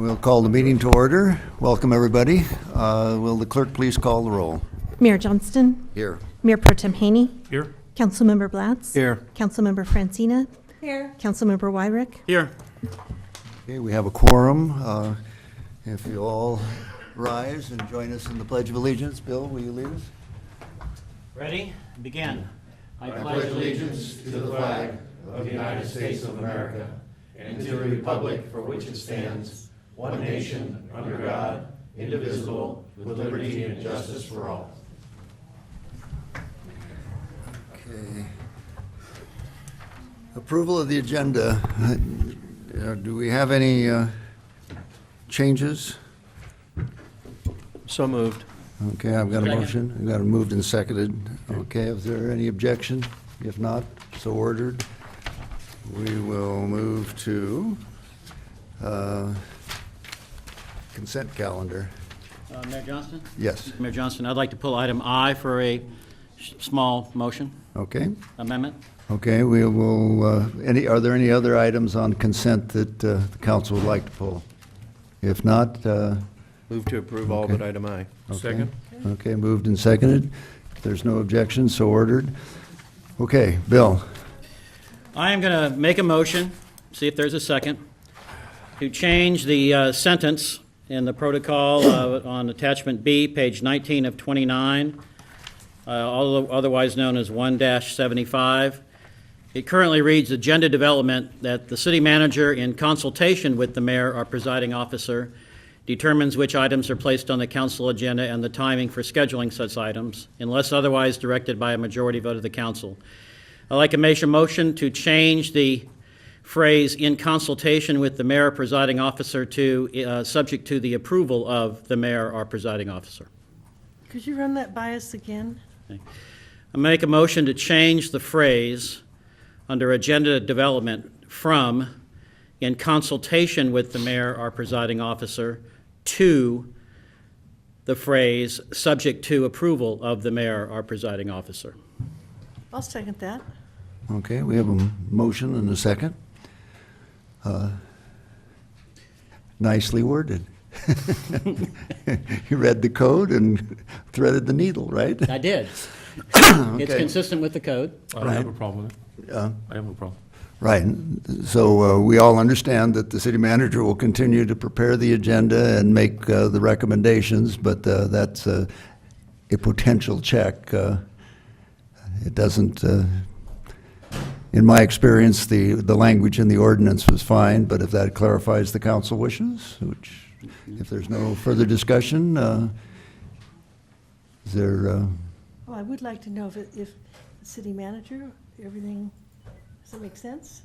We'll call the meeting to order. Welcome, everybody. Will the clerk please call the roll? Mayor Johnston. Here. Mayor Pro Tem Haney. Here. Councilmember Blatz. Here. Councilmember Francina. Here. Councilmember Wyrick. Here. Okay, we have a quorum. If you all rise and join us in the Pledge of Allegiance. Bill, will you lead us? Ready? Begin. I pledge allegiance to the flag of the United States of America and to the republic for which it stands, one nation, under God, indivisible, with liberty and justice for all. Okay. Approval of the agenda. Do we have any changes? So moved. Okay, I've got a Second. motion. I've got it moved and seconded. Okay, is there any objection? If not, so ordered. We will move to consent calendar. Mayor Johnston? Yes, Mayor Johnston, I'd like to pull item I for a small motion okay. amendment. Okay, we will, are there any other items on consent that the council would like to pull? If not, Move to approve all Okay. but item I. okay. Second. Okay, moved and seconded. If there's no objection, so ordered. Okay, Bill. I am going to make a motion, see if there's a second, to change the sentence in the protocol on attachment B, page 19 of 29, otherwise known as 1-75. It currently reads, agenda development, that the city manager, in consultation with the mayor or presiding officer, determines which items are placed on the council agenda and the timing for scheduling such items, unless otherwise directed by a majority vote of the council. I'd like to make a motion to change the phrase "in consultation with the mayor or presiding officer" to subject to the approval of the mayor or presiding officer. Could you run that by us again? I make a motion to change the phrase under agenda development from "in consultation with the mayor or presiding officer" to the phrase "subject to approval of the mayor or presiding officer." I'll second that. Okay, we have a motion and a second. Nicely worded. You read the code and threaded the needle, right? I did. It's Okay. consistent with the code. I don't have a problem with it. Yeah. I have no problem. Right. So we all understand that the city manager will continue to prepare the agenda and make the recommendations, but that's a potential check. It doesn't, in my experience, the language in the ordinance was fine, but if that clarifies the council wishes, which, if there's no further discussion, is there, Oh, I would like to know if the city manager, everything, does that make sense?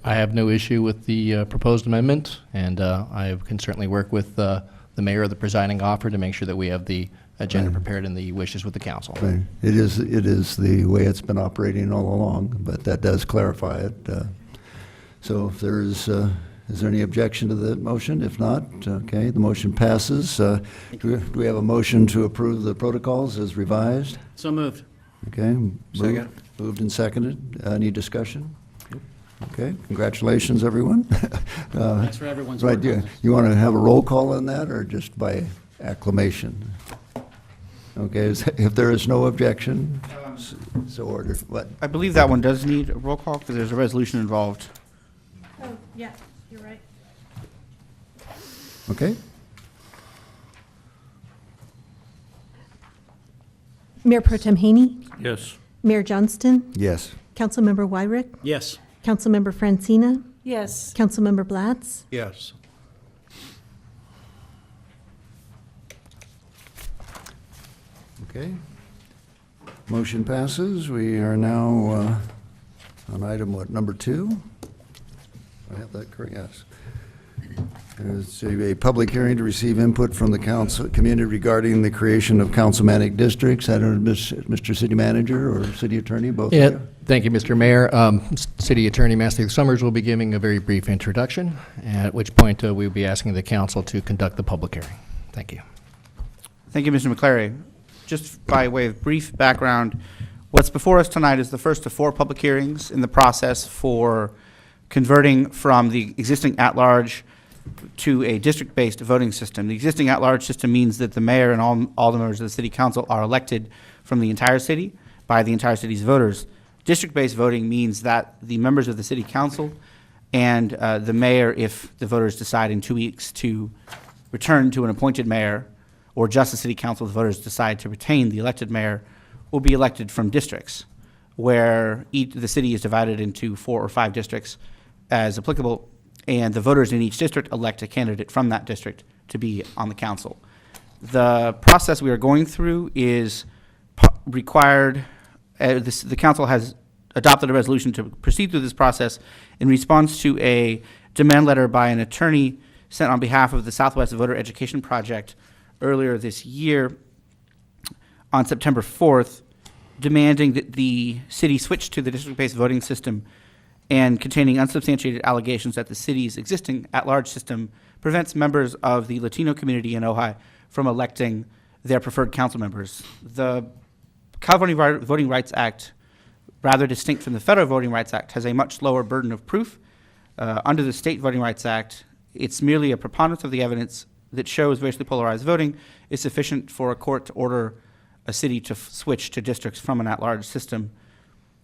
I have no issue with the proposed amendment, and I can certainly work with the mayor or the presiding officer to make sure that we have the agenda prepared and the wishes with the council. right. It is the way it's been operating all along, but that does clarify it. So if is there any objection to the motion? If not, okay, the motion passes. Do we have a motion to approve the protocols as revised? So moved. Okay. Second. Moved and seconded. Any discussion? Okay, congratulations, everyone. Thanks for everyone's Right, work on you, this. you want to have a roll call on that, or just by acclamation? Okay, if there is no objection, so ordered. What? I believe that one does need a roll call because there's a resolution involved. Oh, yeah, you're right. Okay, Mayor Pro Tem Haney. Yes. Mayor Johnston. yes. Councilmember Wyrick. Yes. Councilmember Francina. Yes. Councilmember Blatz. Yes. Okay. Motion passes. We are now on item, what, number 2? I have that correct, yes. It's a public hearing to receive input from the council community regarding the creation of councilmanic districts. I don't know, Mr. City Manager or City Attorney, both of Yeah, you? thank you, Mr. Mayor. City Attorney Matthew Summers will be giving a very brief introduction, at which point we'll be asking the council to conduct the public hearing. Thank you. Thank you, Mr. McClary. Just by way of brief background, what's before us tonight is the first of 4 public hearings in the process for converting from the existing at-large to a district-based voting system. The existing at-large system means that the mayor and all the members of the city council are elected from the entire city by the entire city's voters. District-based voting means that the members of the city council and the mayor, if the voters decide in 2 weeks to return to an appointed mayor, or just the city council, the voters decide to retain the elected mayor, will be elected from districts, where the city is divided into 4 or 5 districts as applicable, and the voters in each district elect a candidate from that district to be on the council. The process we are going through is required. The council has adopted a resolution to proceed through this process in response to a demand letter by an attorney sent on behalf of the Southwest Voter Education Project earlier this year on September 4th, demanding that the city switch to the district-based voting system and containing unsubstantiated allegations that the city's existing at-large system prevents members of the Latino community in Ojai from electing their preferred council members. The California Voting Rights Act, rather distinct from the Federal Voting Rights Act, has a much lower burden of proof. Under the State Voting Rights Act, it's merely a preponderance of the evidence that shows racially polarized voting is sufficient for a court to order a city to switch to districts from an at-large system.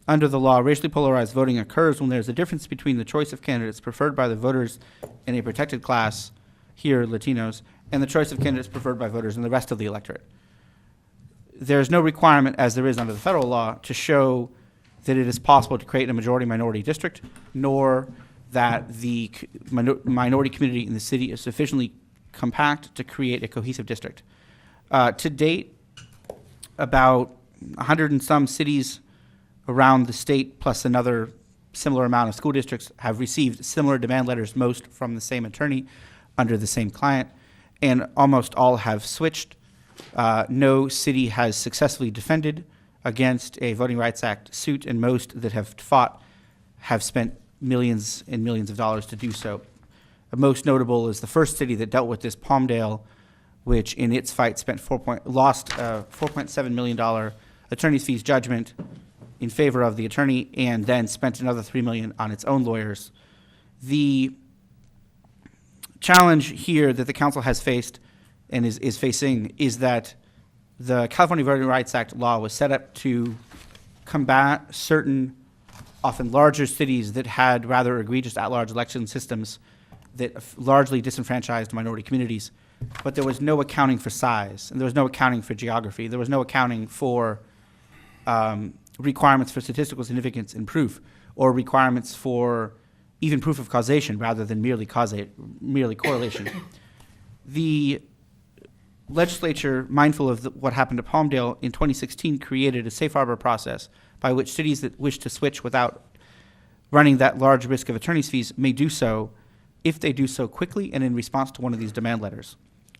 Under the law, racially polarized voting occurs when there's a difference between the choice of candidates preferred by the voters in a protected class, here Latinos, and the choice of candidates preferred by voters in the rest of the electorate. There's no requirement, as there is under the federal law, to show that it is possible to create a majority-minority district, nor that the minority community in the city is sufficiently compact to create a cohesive district. To date, about 100 and some cities around the state, plus another similar amount of school districts, have received similar demand letters, most from the same attorney under the same client, and almost all have switched. No city has successfully defended against a Voting Rights Act suit, and most that have fought have spent millions and millions of dollars to do so. Most notable is the first city that dealt with this, Palmdale, which in its fight lost a $4.7 million attorney's fees judgment in favor of the attorney, and then spent another $3 million on its own lawyers. The challenge here that the council has faced and is facing is that the California Voting Rights Act law was set up to combat certain, often larger cities that had rather egregious at-large election systems that largely disenfranchised minority communities. But there was no accounting for size, and there was no accounting for geography. There was no accounting for requirements for statistical significance and proof, or requirements for even proof of causation rather than merely correlation. The legislature, mindful of what happened to Palmdale in 2016, created a safe harbor process by which cities that wish to switch without running that large risk of attorney's fees may do so if they do so quickly and in response to one of these demand letters.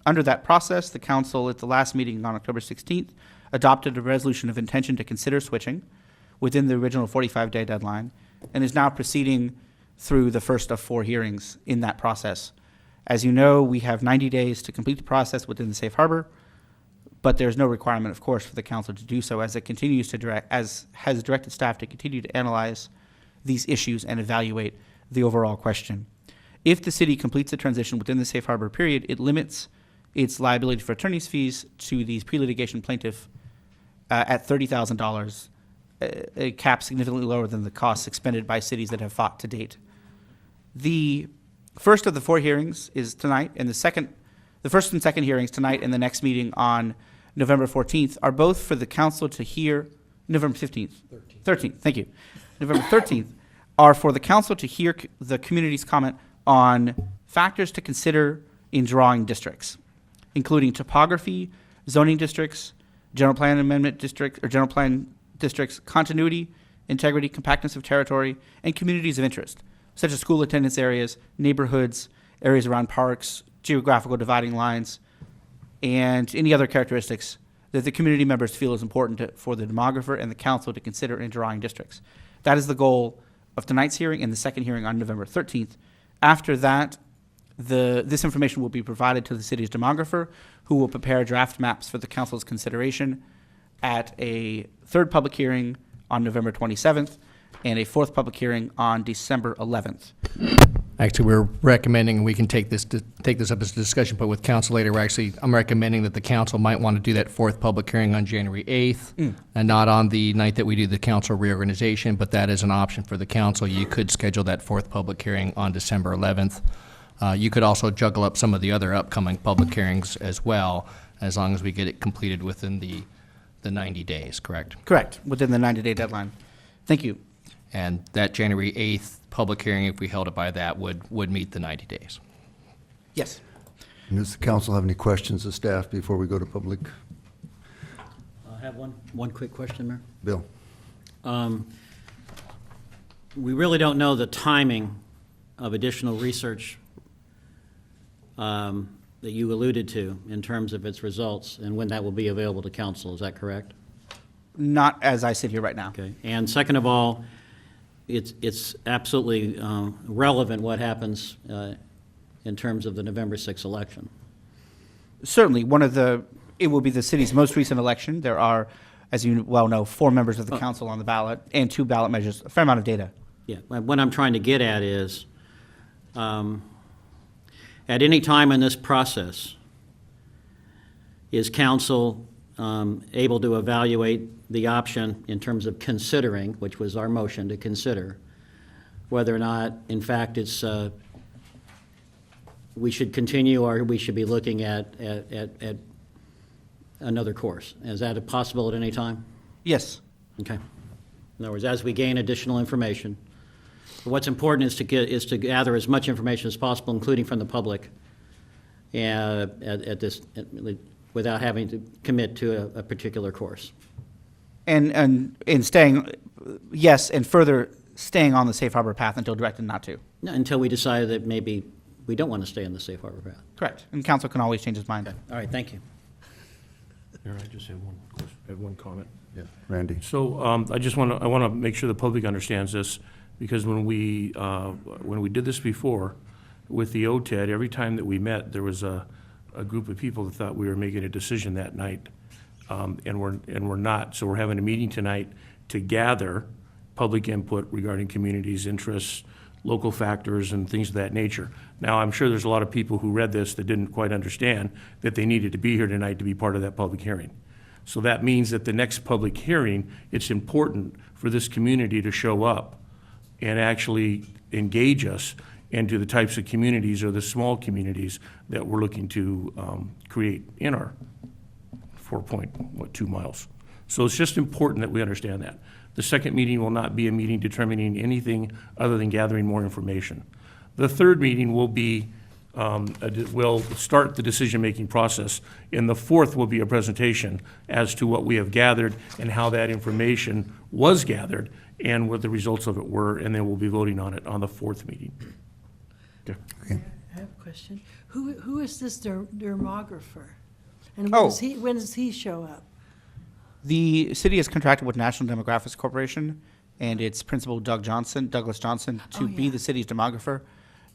Under that process, the council at the last meeting on October 16th adopted a resolution of intention to consider switching within the original 45-day deadline, and is now proceeding through the first of 4 hearings in that process. As you know, we have 90 days to complete the process within the safe harbor, but there's no requirement, of course, for the council to do so, as it continues to has directed staff to continue to analyze these issues and evaluate the overall question. If the city completes the transition within the safe harbor period, it limits its liability for attorney's fees to these pre-litigation plaintiff at $30,000, a cap significantly lower than the costs expended by cities that have fought to date. The first of the 4 hearings is tonight, and the first and second hearings tonight and the next meeting on November 14th are both for the council to hear, November 15th? 13th, thank you. November 13th are for the council to hear the community's comment on factors to consider in drawing districts, including topography, zoning districts, general plan amendment districts, or general plan districts, continuity, integrity, compactness of territory, and communities of interest, such as school attendance areas, neighborhoods, areas around parks, geographical dividing lines, and any other characteristics that the community members feel is important for the demographer and the council to consider in drawing districts. That is the goal of tonight's hearing and the second hearing on November 13th. After that, this information will be provided to the city's demographer, who will prepare draft maps for the council's consideration at a third public hearing on November 27th. and a fourth public hearing on December 11th. Actually, we're recommending, we can take this up as a discussion, but with council later, I'm recommending that the council might want to do that fourth public hearing on January 8th, and not on the night that we do the council reorganization, but that is an option for the council. You could schedule that fourth public hearing on December 11th. You could also juggle up some of the other upcoming public hearings as well, as long as we get it completed within the 90 days, correct? Correct, within the 90-day deadline. Thank you. And that January 8th public hearing, if we held it by that, would meet the 90 days. Yes. And does the council have any questions of staff before we go to public? I have one quick question, Mayor. Bill? We really don't know the timing of additional research that you alluded to in terms of its results and when that will be available to council. Is that correct? Not as I sit here right now. Okay. And second of all, it's absolutely relevant what happens in terms of the November 6th election. Certainly, it will be the city's most recent election. There are, as you well know, 4 members of the council on the ballot and 2 ballot measures, a fair amount of data. Yeah, what I'm trying to get at is, at any time in this process, is council able to evaluate the option in terms of considering, which was our motion to consider, whether or not, in fact, it's we should continue or we should be looking at another course? Is that possible at any time? Yes. Okay. In other words, as we gain additional information, what's important is to gather as much information as possible, including from the public, without having to commit to a particular course. And staying, yes, and further staying on the safe harbor path until directed not to. Until we decide that maybe we don't want to stay on the safe harbor path. Correct. And council can always change its mind. All right, thank you. Mayor, I just have one question, I have one comment. Yeah. Randy? So I want to make sure the public understands this, because when we did this before with the OTED, every time that we met, there was a group of people that thought we were making a decision that night, and we're not. So we're having a meeting tonight to gather public input regarding communities' interests, local factors, and things of that nature. Now, I'm sure there's a lot of people who read this that didn't quite understand that they needed to be here tonight to be part of that public hearing. So that means that the next public hearing, it's important for this community to show up and actually engage us into the types of communities or the small communities that we're looking to create in our 4.2 miles. So it's just important that we understand that. The second meeting will not be a meeting determining anything other than gathering more information. The third meeting will be, will start the decision-making process, and the fourth will be a presentation as to what we have gathered and how that information was gathered and what the results of it were, and then we'll be voting on it on the fourth meeting. Okay. I have a question. Who is this dermographer? And Oh. when does he show up? The city is contracted with National Demographics Corporation and its principal, Douglas Johnson, to be the city's demographer.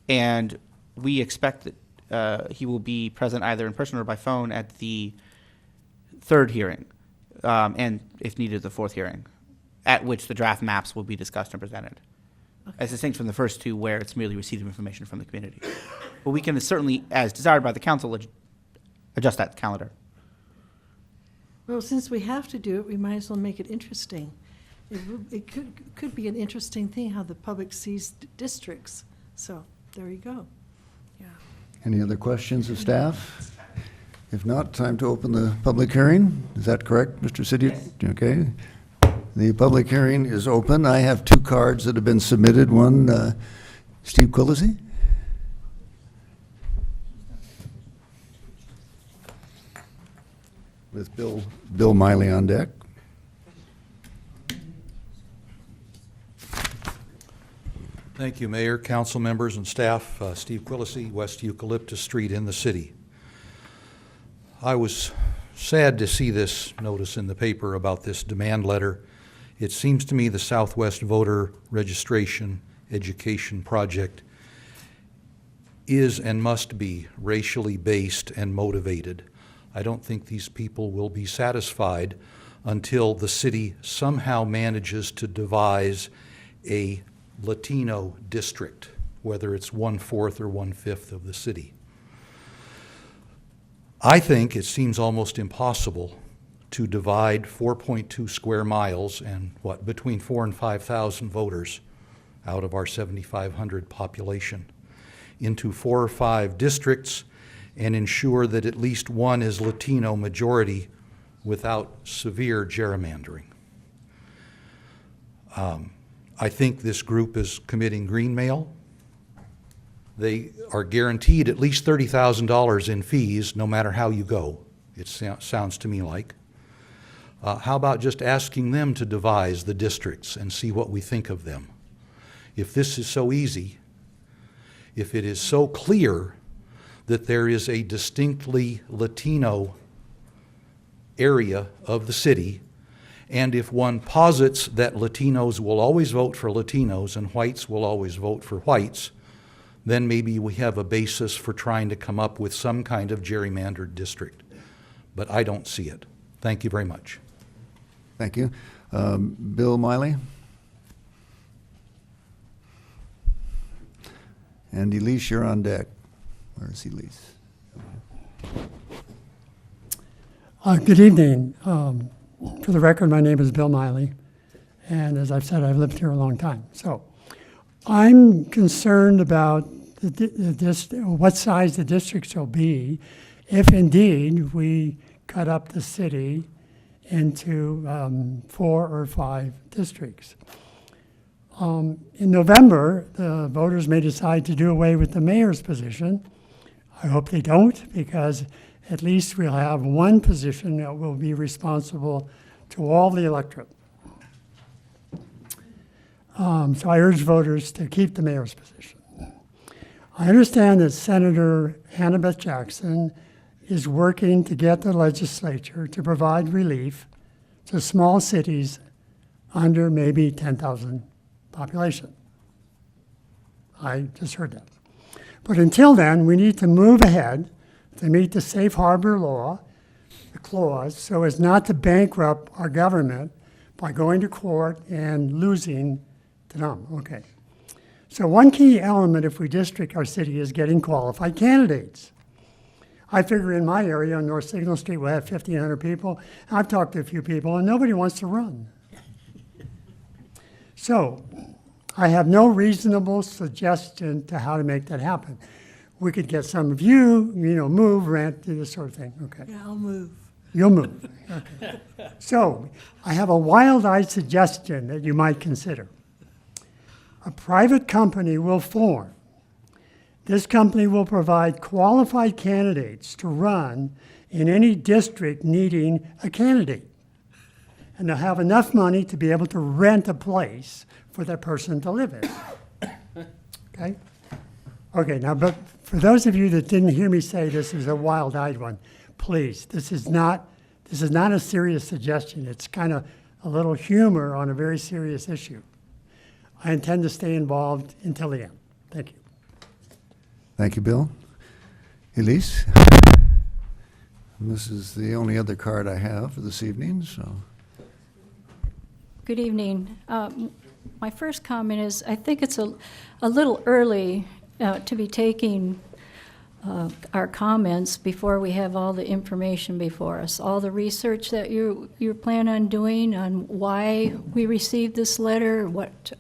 And we expect that he will be present either in person or by phone at the third hearing, and if needed, the fourth hearing, at which the draft maps will be discussed and presented. As distinct from the first two, where it's merely receiving information from the community. But we can certainly, as desired by the council, adjust that calendar. Well, since we have to do it, we might as well make it interesting. It could be an interesting thing how the public sees districts. So there you go. Yeah. Any other questions of staff? If not, time to open the public hearing. Is that correct, Mr. City? Yes. Okay. The public hearing is open. I have 2 cards that have been submitted. One, Steve Quillisi. With Bill Miley on deck. Thank you, Mayor, council members, and staff. Steve Quillisi, West Eucalyptus Street in the city. I was sad to see this notice in the paper about this demand letter. It seems to me the Southwest Voter Registration Education Project is and must be racially based and motivated. I don't think these people will be satisfied until the city somehow manages to devise a Latino district, whether it's 1/4 or 1/5 of the city. I think it seems almost impossible to divide 4.2 square miles and between 4,000 and 5,000 voters out of our 7,500 population into 4 or 5 districts and ensure that at least one is Latino majority without severe gerrymandering. I think this group is committing greenmail. They are guaranteed at least $30,000 in fees no matter how you go, it sounds to me like. How about just asking them to devise the districts and see what we think of them? If this is so easy, if it is so clear that there is a distinctly Latino area of the city, and if one posits that Latinos will always vote for Latinos and whites will always vote for whites, then maybe we have a basis for trying to come up with some kind of gerrymandered district. But I don't see it. Thank you very much. Thank you. Bill Miley? And Elise, you're on deck. Where's Elise? Good evening. For the record, my name is Bill Miley, and as I've said, I've lived here a long time. So I'm concerned about what size the districts will be if indeed we cut up the city into 4 or 5 districts. In November, the voters may decide to do away with the mayor's position. I hope they don't, because at least we'll have one position that will be responsible to all the electorate. So I urge voters to keep the mayor's position. I understand that Senator Hannibal Jackson is working to get the legislature to provide relief to small cities under maybe 10,000 population. I just heard that. But until then, we need to move ahead to meet the safe harbor law, the clause, so as not to bankrupt our government by going to court and losing to them. Okay. So one key element if we district our city is getting qualified candidates. I figure in my area on North Signal Street we'll have 1,500 people. I've talked to a few people and nobody wants to run. So I have no reasonable suggestion to how to make that happen. We could get some of you, move, rent, do this sort of thing. Okay. Yeah, I'll move. You'll move. Okay. So I have a wild-eyed suggestion that you might consider. A private company will form. This company will provide qualified candidates to run in any district needing a candidate. And they'll have enough money to be able to rent a place for that person to live in. Okay? Okay, now, but for those of you that didn't hear me say this is a wild-eyed one, please, this is not a serious suggestion. It's kind of a little humor on a very serious issue. I intend to stay involved until the end. Thank you. Thank you, Bill. Elise? This is the only other card I have for this evening, so. Good evening. My first comment is I think it's a little early to be taking our comments before we have all the information before us. All the research that you plan on doing on why we received this letter, what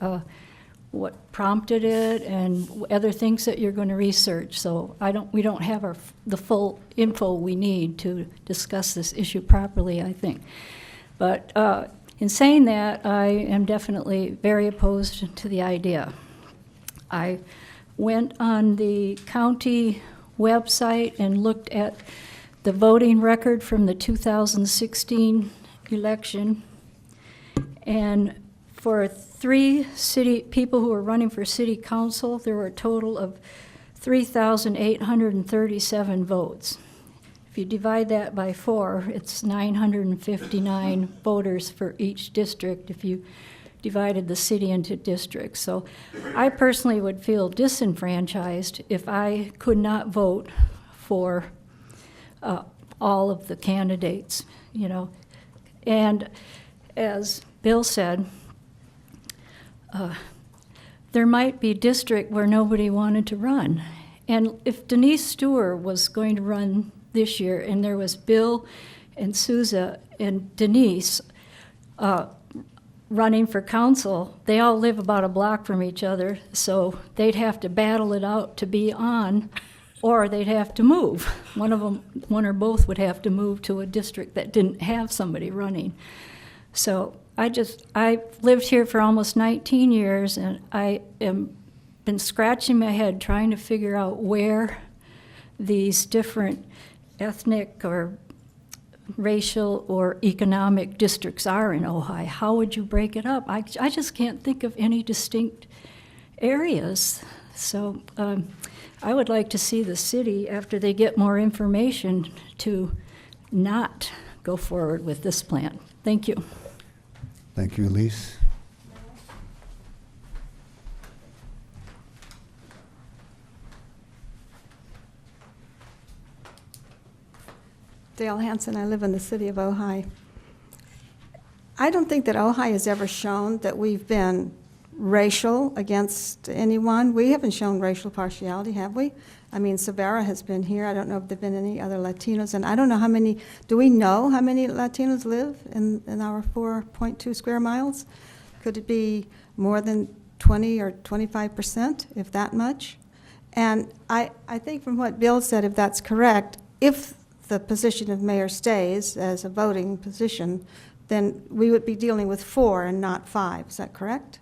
prompted it, and other things that you're going to research. So we don't have the full info we need to discuss this issue properly, I think. But in saying that, I am definitely very opposed to the idea. I went on the county website and looked at the voting record from the 2016 election, and for 3 people who were running for city council, there were a total of 3,837 votes. If you divide that by 4, it's 959 voters for each district if you divided the city into districts. So I personally would feel disenfranchised if I could not vote for all of the candidates, And as Bill said, there might be a district where nobody wanted to run. And if Denise Stewart was going to run this year, and there was Bill and Souza and Denise running for council, they all live about a block from each other, so they'd have to battle it out to be on, or they'd have to move. One or both would have to move to a district that didn't have somebody running. So I've lived here for almost 19 years, and I am been scratching my head trying to figure out where these different ethnic or racial or economic districts are in Ojai. How would you break it up? I just can't think of any distinct areas. So I would like to see the city, after they get more information, to not go forward with this plan. Thank you. Thank you, Elise. Dale Hansen, I live in the city of Ojai. I don't think that Ojai has ever shown that we've been racial against anyone. We haven't shown racial partiality, have we? I mean, Sabera has been here. I don't know if there have been any other Latinos, and I don't know how many, do we know how many Latinos live in our 4.2 square miles? Could it be more than 20 or 25%, if that much? And I think from what Bill said, if that's correct, if the position of mayor stays as a voting position, then we would be dealing with 4 and not 5. Is that correct?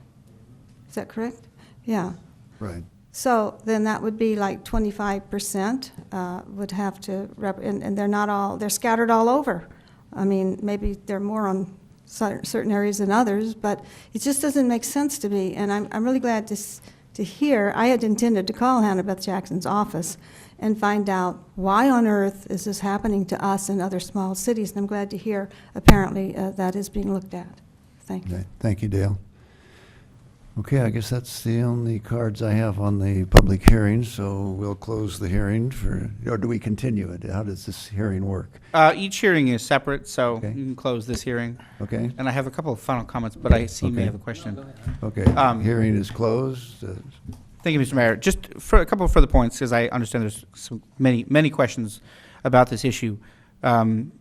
Is that correct? Yeah. Right. So then that would be like 25% would have to, and they're not all, they're scattered all over. I mean, maybe they're more on certain areas than others, but it just doesn't make sense to me. And I'm really glad to hear, I had intended to call Hannah Beth Jackson's office and find out why on earth is this happening to us in other small cities. And I'm glad to hear apparently that is being looked at. Thank you. Okay. Thank you, Dale. Okay, I guess that's the only cards I have on the public hearing, so we'll close the hearing for, or do we continue it? How does this hearing work? Each hearing is separate, so Okay. you can close this hearing. Okay? And I have a couple of final comments, but I see you may Okay. have a question. Okay, Hearing is closed. Thank you, Mr. Mayor. Just for a couple of further points, because I understand there's many questions about this issue. One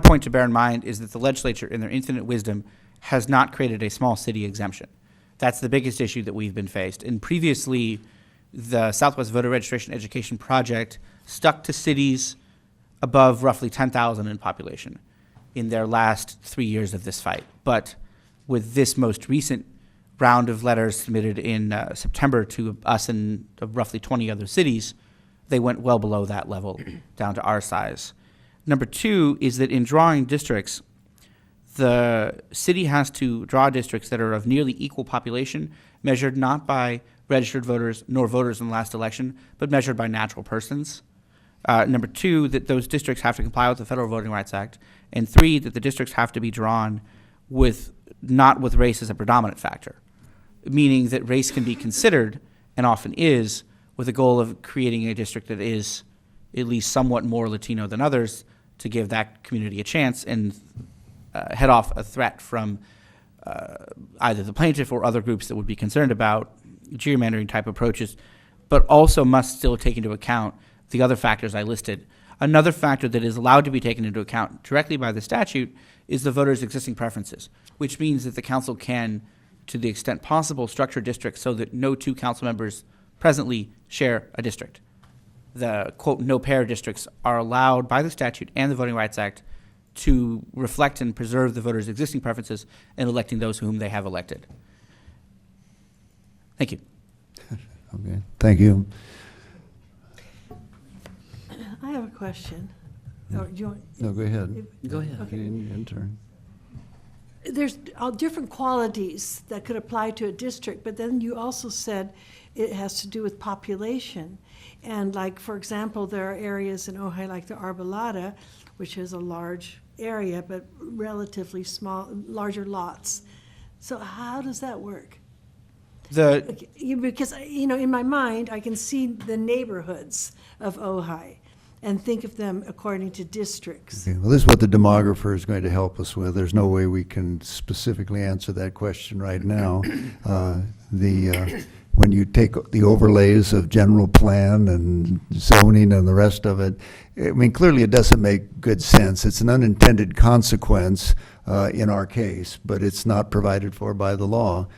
point to bear in mind is that the legislature, in their infinite wisdom, has not created a small city exemption. That's the biggest issue that we've been faced. And previously, the Southwest Voter Registration Education Project stuck to cities above roughly 10,000 in population in their last 3 years of this fight. But with this most recent round of letters submitted in September to us and roughly 20 other cities, they went well below that level, down to our size. Number two is that in drawing districts, the city has to draw districts that are of nearly equal population, measured not by registered voters nor voters in the last election, but measured by natural persons. Number two, that those districts have to comply with the Federal Voting Rights Act. And three, that the districts have to be drawn not with race as a predominant factor, meaning that race can be considered, and often is, with the goal of creating a district that is at least somewhat more Latino than others to give that community a chance and head off a threat from either the plaintiff or other groups that would be concerned about gerrymandering type approaches, but also must still take into account the other factors I listed. Another factor that is allowed to be taken into account directly by the statute is the voters' existing preferences, which means that the council can, to the extent possible, structure districts so that no two council members presently share a district. The, quote, no pair districts are allowed by the statute and the Voting Rights Act to reflect and preserve the voters' existing preferences in electing those whom they have elected. Thank you. Okay, thank you. I have a question. Or do you want? No, go ahead. Go ahead. Okay. Intern. There's all different qualities that could apply to a district, but then you also said it has to do with population. And like, for example, there are areas in Ojai like the Arbolada, which is a large area, but relatively small, larger lots. So how does that work? Because, in my mind, I can see the neighborhoods of Ojai. and think of them according to districts. Okay, well, this is what the demographer is going to help us with. There's no way we can specifically answer that question right now. When you take the overlays of general plan and zoning and the rest of it, I mean, clearly it doesn't make good sense. It's an unintended consequence in our case, but it's not provided for by the law.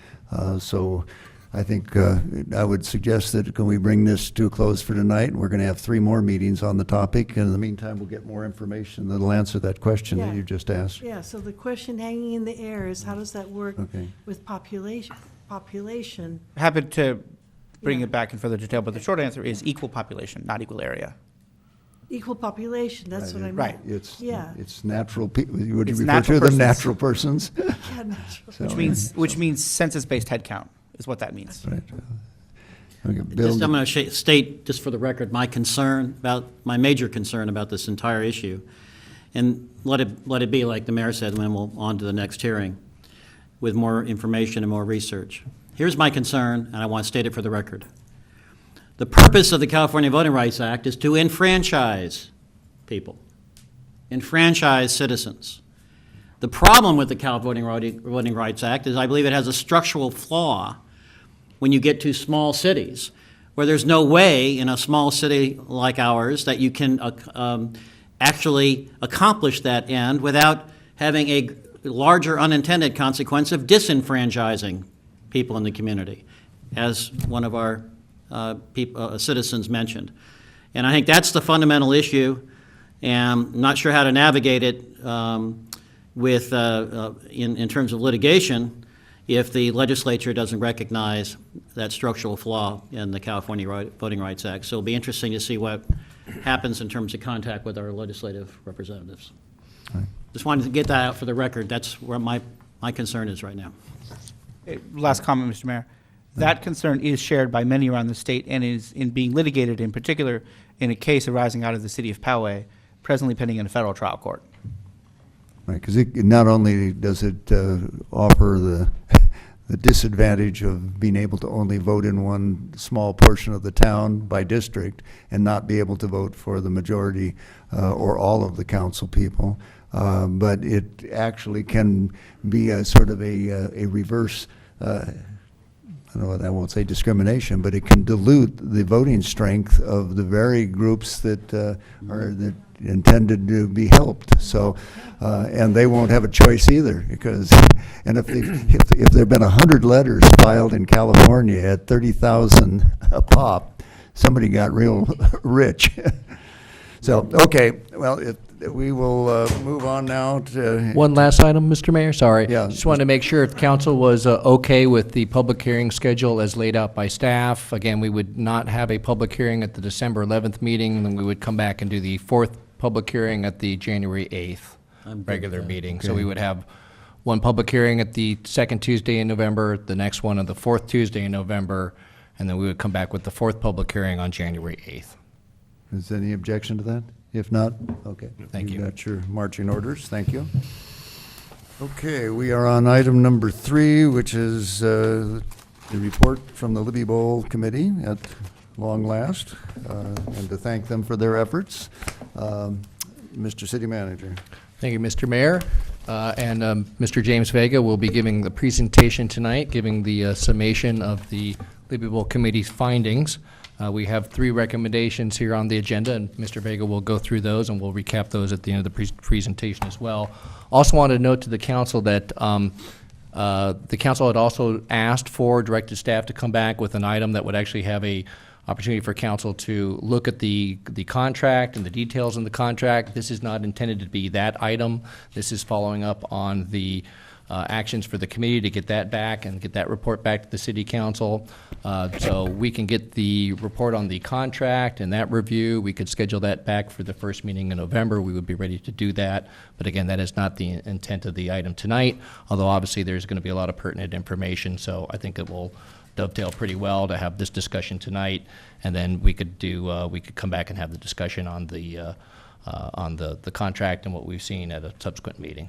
So I think I would suggest that can we bring this to a close for tonight? We're going to have 3 more meetings on the topic, and in the meantime, we'll get more information that'll answer that question that Yeah. you just asked. Yeah, so the question hanging in the air is how does that work Okay. with population? Happy to bring Yeah. it back in further detail, but the short answer is equal population, not equal area. Equal population, that's what I meant. Right. Yeah. It's natural, would you It's refer natural to them persons. natural persons? Yeah, natural. So, Which means census-based head count is what that means. Right. Okay, Bill, Just, I'm going to state, just for the record, my major concern about this entire issue. And let it be, like the mayor said, when we'll on to the next hearing with more information and more research. Here's my concern, and I want to state it for the record. The purpose of the California Voting Rights Act is to enfranchise people, enfranchise citizens. The problem with the California Voting Rights Act is I believe it has a structural flaw when you get to small cities, where there's no way in a small city like ours that you can actually accomplish that end without having a larger unintended consequence of disenfranchising people in the community, as one of our citizens mentioned. And I think that's the fundamental issue, and I'm not sure how to navigate it in terms of litigation if the legislature doesn't recognize that structural flaw in the California Voting Rights Act. So it'll be interesting to see what happens in terms of contact with our legislative representatives. Just wanted to get that out for the record. That's where my concern is right now. Last comment, Mr. Mayor. That concern is shared by many around the state and is being litigated, in particular, in a case arising out of the city of Poway, presently pending in a federal trial court. right, because not only does it offer the disadvantage of being able to only vote in one small portion of the town by district and not be able to vote for the majority or all of the council people, but it actually can be a sort of a reverse, I won't say discrimination, but it can dilute the voting strength of the very groups that are intended to be helped. So, and they won't have a choice either, because, and if there've been 100 letters filed in California at 30,000 a pop, somebody got real rich. So, okay, well, we will move on now to. One last item, Mr. Mayor, sorry. Yeah. Just wanted to make sure if the council was okay with the public hearing schedule as laid out by staff. Again, we would not have a public hearing at the December 11th meeting, and then we would come back and do the 4th public hearing at the January 8th regular meeting. So we would have one public hearing at the 2nd Tuesday in November, the next one on the 4th Tuesday in November, and then we would come back with the 4th public hearing on January 8th. Is there any objection to that? If not, okay. Thank you. Got your marching orders, thank you. Okay, we are on item number 3, which is the report from the Libby Bowl Committee at long last, and to thank them for their efforts. Mr. City Manager. Thank you, Mr. Mayor. And Mr. James Vega will be giving the presentation tonight, giving the summation of the Libby Bowl Committee's findings. We have 3 recommendations here on the agenda, and Mr. Vega will go through those, and we'll recap those at the end of the presentation as well. Also wanted to note to the council that the council had also asked for directed staff to come back with an item that would actually have a opportunity for council to look at the contract and the details in the contract. This is not intended to be that item. This is following up on the actions for the committee to get that back and get that report back to the city council. So we can get the report on the contract and that review. We could schedule that back for the first meeting in November. We would be ready to do that. But again, that is not the intent of the item tonight, although obviously there's going to be a lot of pertinent information. So I think it will dovetail pretty well to have this discussion tonight, and then we could come back and have the discussion on the contract and what we've seen at a subsequent meeting.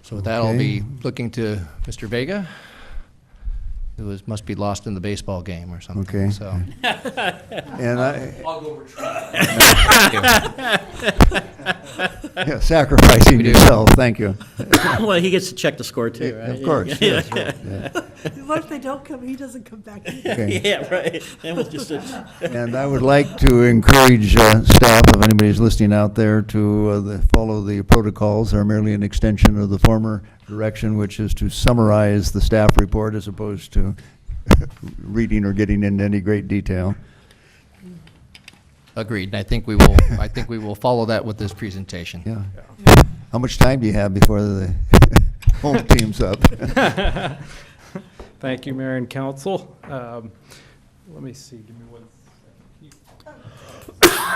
So with that, I'll be looking to Mr. Vega. must be lost in the baseball game or something. Okay. So, And I'll go retrieve. yeah, sacrificing yourself, thank you. Well, he gets to check the score too, right? Of course, yes, right, yeah. What if they don't come, he doesn't come back? Okay. Yeah, right. Then we'll just, And I would like to encourage staff, if anybody's listening out there, to follow the protocols. They're merely an extension of the former direction, which is to summarize the staff report as opposed to reading or getting into any great detail. agreed. And I think we will follow that with this presentation. Yeah. How much time do you have before the home team's up? Thank you, Mayor and Council. Let me see, give me 1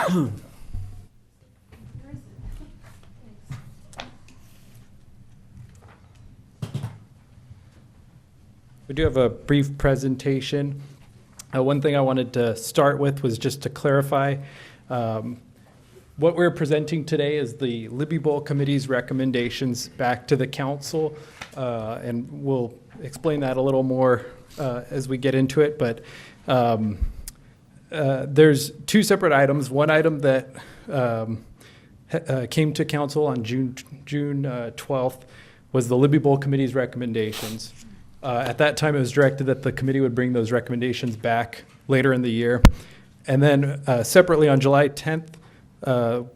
second. We do have a brief presentation. One thing I wanted to start with was just to clarify what we're presenting today is the Libby Bowl Committee's recommendations back to the council, and we'll explain that a little more as we get into it. But there's 2 separate items. One item that came to council on June 12th was the Libby Bowl Committee's recommendations. At that time, it was directed that the committee would bring those recommendations back later in the year. And then separately on July 10th,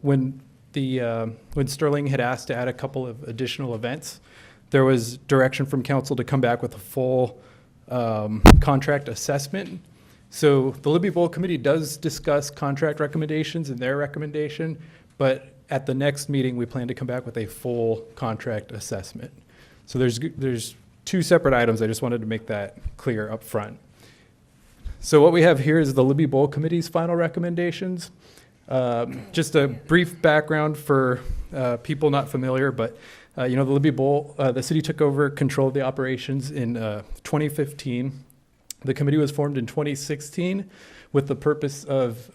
when Sterling had asked to add a couple of additional events, there was direction from council to come back with a full contract assessment. So the Libby Bowl Committee does discuss contract recommendations in their recommendation, but at the next meeting, we plan to come back with a full contract assessment. So there's 2 separate items. I just wanted to make that clear up front. So what we have here is the Libby Bowl Committee's final recommendations. Just a brief background for people not familiar, but the Libby Bowl, the city took over control of the operations in 2015. The committee was formed in 2016 with the purpose of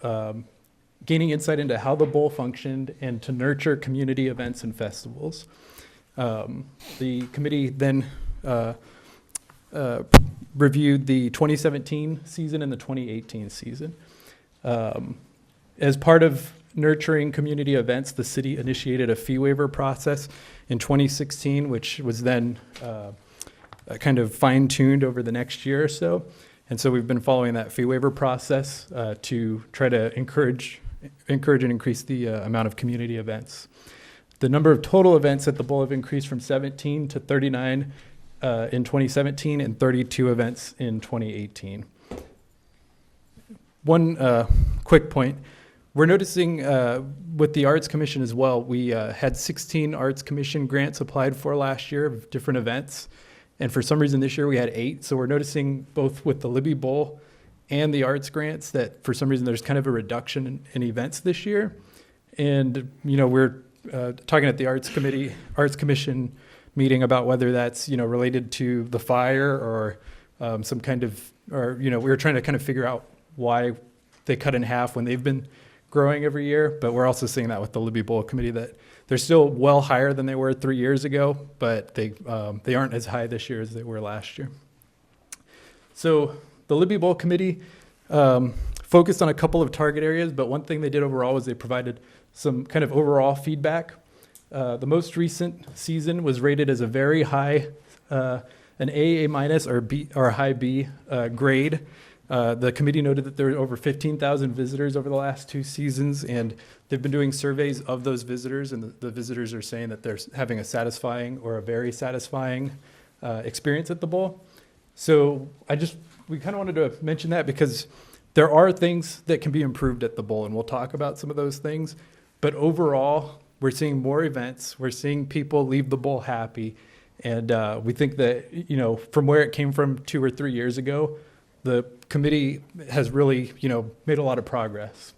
gaining insight into how the bowl functioned and to nurture community events and festivals. The committee then reviewed the 2017 season and the 2018 season. As part of nurturing community events, the city initiated a fee waiver process in 2016, which was then kind of fine-tuned over the next year or so. And so we've been following that fee waiver process to try to encourage and increase the amount of community events. The number of total events at the bowl have increased from 17 to 39 in 2017 and 32 events in 2018. One quick point. We're noticing with the Arts Commission as well, we had 16 Arts Commission grants applied for last year of different events. And for some reason this year we had 8. So we're noticing both with the Libby Bowl and the arts grants that for some reason there's kind of a reduction in events this year. And, we're talking at the Arts Commission meeting about whether that's, related to the fire or some kind of, we were trying to kind of figure out why they cut in half when they've been growing every year. But we're also seeing that with the Libby Bowl Committee that they're still well higher than they were 3 years ago, but they aren't as high this year as they were last year. So the Libby Bowl Committee focused on a couple of target areas, but one thing they did overall was they provided some kind of overall feedback. The most recent season was rated as a very high, an A minus or B or a high B grade. The committee noted that there were over 15,000 visitors over the last 2 seasons, and they've been doing surveys of those visitors, and the visitors are saying that they're having a satisfying or a very satisfying experience at the bowl. So we kind of wanted to mention that because there are things that can be improved at the bowl, and we'll talk about some of those things. But overall, we're seeing more events. We're seeing people leave the bowl happy. And we think that, from where it came from 2 or 3 years ago, the committee has really, made a lot of progress.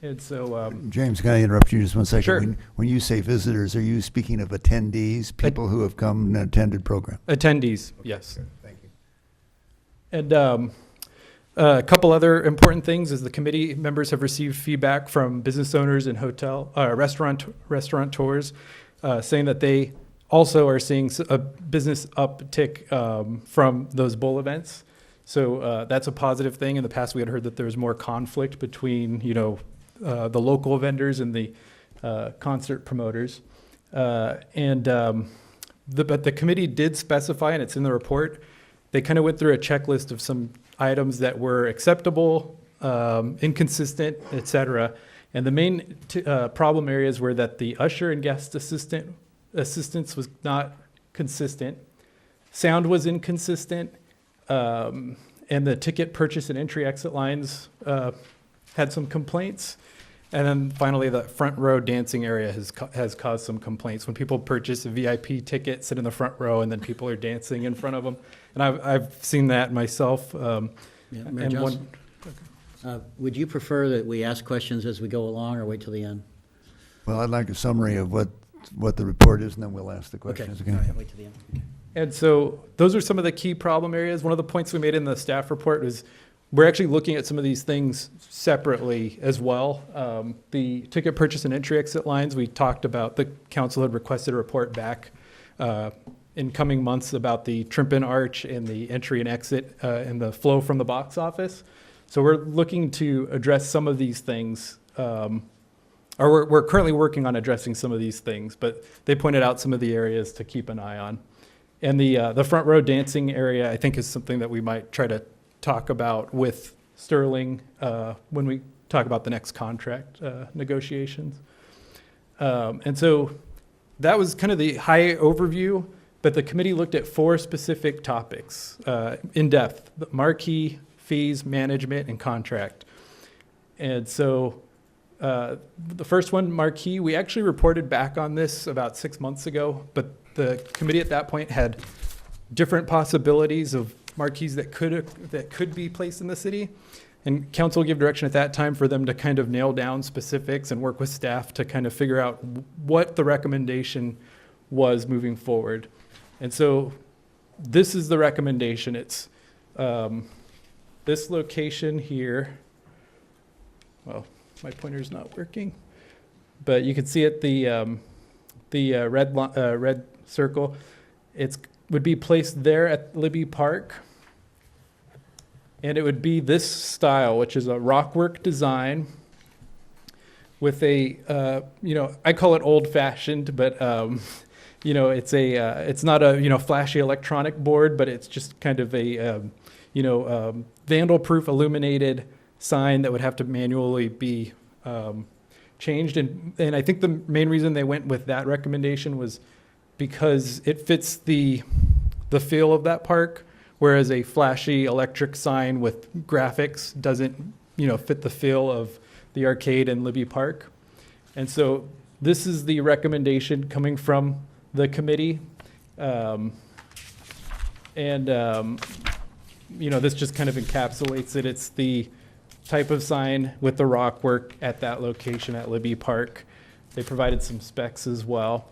And so... James, can I interrupt you just 1 second? Sure. When you say visitors, are you speaking of attendees, people who have come and attended program? Attendees, yes. Okay, thank you. And a couple other important things is the committee members have received feedback from business owners and restaurateurs saying that they also are seeing a business uptick from those bowl events. So that's a positive thing. In the past, we had heard that there was more conflict between, the local vendors and the concert promoters. But the committee did specify, and it's in the report, they kind of went through a checklist of some items that were acceptable, inconsistent, et cetera. And the main problem areas were that the usher and guest assistance was not consistent, sound was inconsistent, and the ticket purchase and entry exit lines had some complaints. And then finally, the front row dancing area has caused some complaints. When people purchase a VIP ticket, sit in the front row, and then people are dancing in front of them. And I've seen that myself. Mayor and Johnson, would you prefer that we ask questions as we go along or wait till the end? Well, I'd like a summary of what the report is, and then we'll ask the Okay, questions all again. right, wait till the end. Okay. And so those are some of the key problem areas. One of the points we made in the staff report was we're actually looking at some of these things separately as well. The ticket purchase and entry exit lines, we talked about, the council had requested a report back in coming months about the trimp-in arch and the entry and exit and the flow from the box office. So we're looking to address some of these things, or we're currently working on addressing some of these things, but they pointed out some of the areas to keep an eye on. And the front row dancing area, I think, is something that we might try to talk about with Sterling when we talk about the next contract negotiations. And so that was kind of the high overview, but the committee looked at 4 specific topics in depth: the marquee, fees, management, and contract. And so the first one, marquee, we actually reported back on this about 6 months ago, but the committee at that point had different possibilities of marquees that could be placed in the city. And council gave direction at that time for them to kind of nail down specifics and work with staff to kind of figure out what the recommendation was moving forward. And so this is the recommendation. It's this location here. Well, my pointer's not working, but you can see it, the red circle. It would be placed there at Libby Park. And it would be this style, which is a ROCKWORK design with a, I call it old-fashioned, but, it's not a, flashy electronic board, but it's just kind of a, vandal-proof illuminated sign that would have to manually be changed. And I think the main reason they went with that recommendation was because it fits the feel of that park, whereas a flashy electric sign with graphics doesn't, fit the feel of the arcade in Libby Park. And so this is the recommendation coming from the committee. This just kind of encapsulates it. It's the type of sign with the ROCKWORK at that location at Libby Park. They provided some specs as well.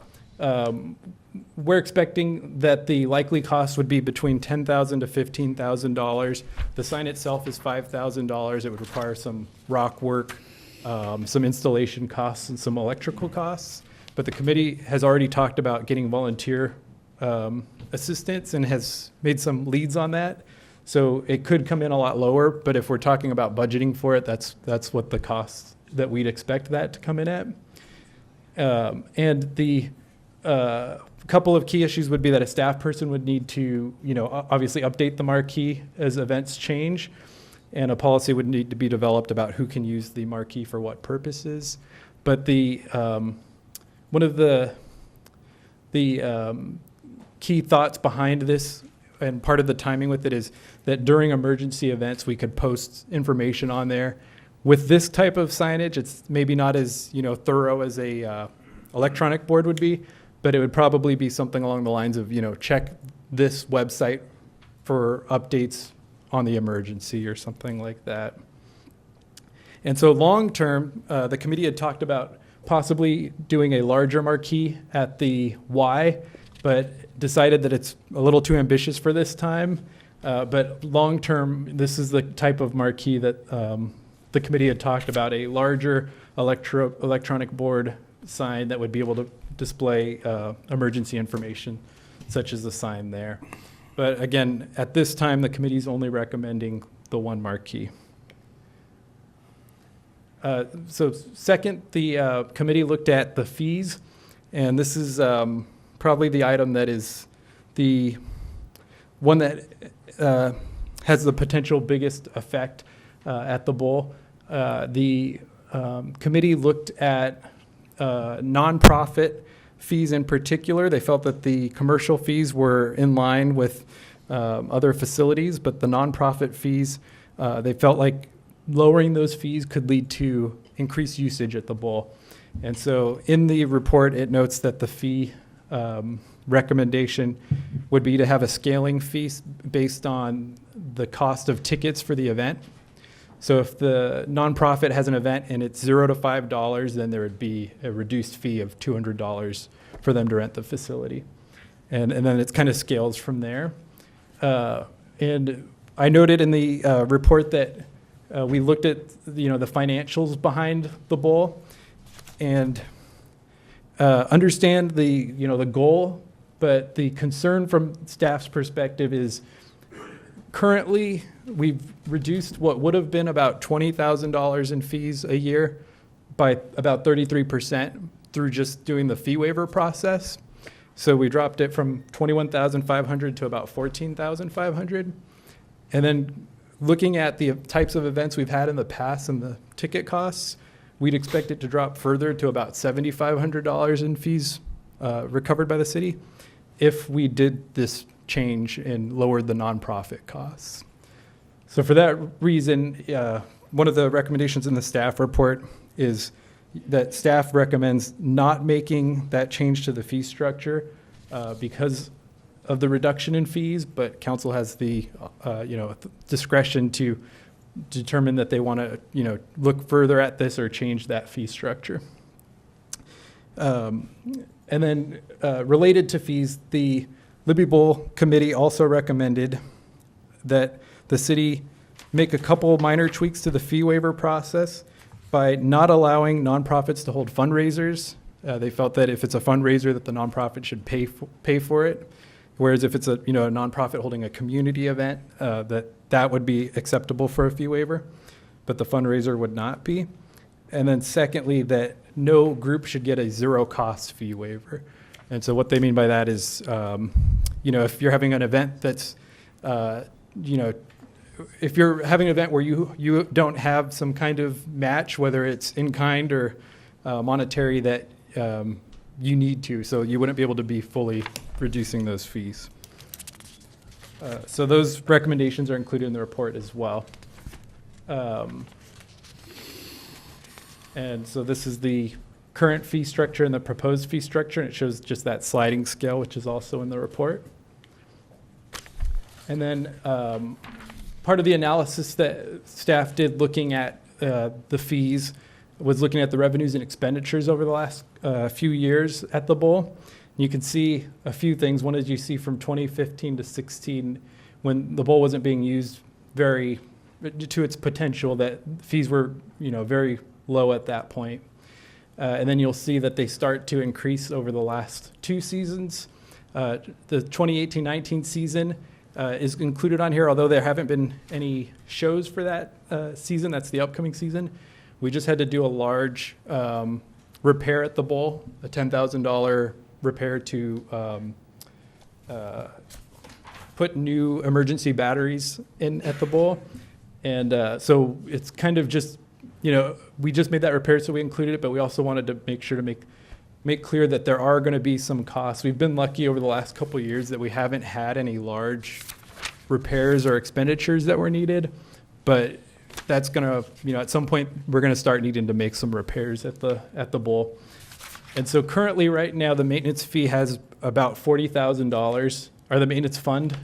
We're expecting that the likely cost would be between $10,000 to $15,000. The sign itself is $5,000. It would require some rock work, some installation costs, and some electrical costs. But the committee has already talked about getting volunteer assistance and has made some leads on that. So it could come in a lot lower, but if we're talking about budgeting for it, that's what the cost that we'd expect that to come in at. And the couple of key issues would be that a staff person would need to, obviously update the marquee as events change, and a policy would need to be developed about who can use the marquee for what purposes. But the one of the key thoughts behind this, and part of the timing with it, is that during emergency events we could post information on there. With this type of signage, it's maybe not as thorough as a electronic board would be, but it would probably be something along the lines of, check this website for updates on the emergency or something like that. And so long term, the committee had talked about possibly doing a larger marquee at the Y, but decided that it's a little too ambitious for this time. But long term, this is the type of marquee that the committee had talked about, a larger electronic board sign that would be able to display emergency information, such as the sign there. But again, at this time, the committee's only recommending the one marquee. So second, the committee looked at the fees, and this is probably the item that is the one that has the potential biggest effect at the bowl. The committee looked at nonprofit fees in particular. They felt that the commercial fees were in line with other facilities, but the nonprofit fees, they felt like lowering those fees could lead to increased usage at the bowl. And so in the report, it notes that the fee recommendation would be to have a scaling fee based on the cost of tickets for the event. So if the nonprofit has an event and it's $0 to $5, then there would be a reduced fee of $200 for them to rent the facility. And then it kind of scales from there. And I noted in the report that we looked at the financials behind the bowl and understand the goal, but the concern from staff's perspective is currently we've reduced what would have been about $20,000 in fees a year by about 33% through just doing the fee waiver process. So we dropped it from $21,500 to about $14,500. And then looking at the types of events we've had in the past and the ticket costs, we'd expect it to drop further to about $7,500 in fees recovered by the city if we did this change and lowered the nonprofit costs. So for that reason, one of the recommendations in the staff report is that staff recommends not making that change to the fee structure because of the reduction in fees, but council has the discretion to determine that they want to look further at this or change that fee structure. And then related to fees, the Libby Bowl committee also recommended that the city make a couple minor tweaks to the fee waiver process by not allowing nonprofits to hold fundraisers. They felt that if it's a fundraiser, that the nonprofit should pay for it. Whereas if it's a nonprofit holding a community event, that would be acceptable for a fee waiver, but the fundraiser would not be. And then secondly, that no group should get a zero cost fee waiver. And so what they mean by that is, if you're having an event that's, if you're having an event where you don't have some kind of match, whether it's in kind or monetary, that you need to, so you wouldn't be able to be fully reducing those fees. So those recommendations are included in the report as well. And so this is the current fee structure and the proposed fee structure, and it shows just that sliding scale, which is also in the report. And then part of the analysis that staff did looking at the fees was looking at the revenues and expenditures over the last few years at the bowl. You can see a few things. One is you see from 2015 to 16, when the bowl wasn't being used very to its potential, that fees were very low at that point. And then you'll see that they start to increase over the last two seasons. The 2018-19 season is included on here, although there haven't been any shows for that season. That's the upcoming season. We just had to do a large repair at the bowl, a $10,000 repair to put new emergency batteries in at the bowl. And so it's kind of just, we just made that repair, so we included it, but we also wanted to make sure to make clear that there are going to be some costs. We've been lucky over the last couple of years that we haven't had any large repairs or expenditures that were needed, but that's going to, at some point, we're going to start needing to make some repairs at the bowl. And so currently, right now, the maintenance fee has about $40,000, or the maintenance fund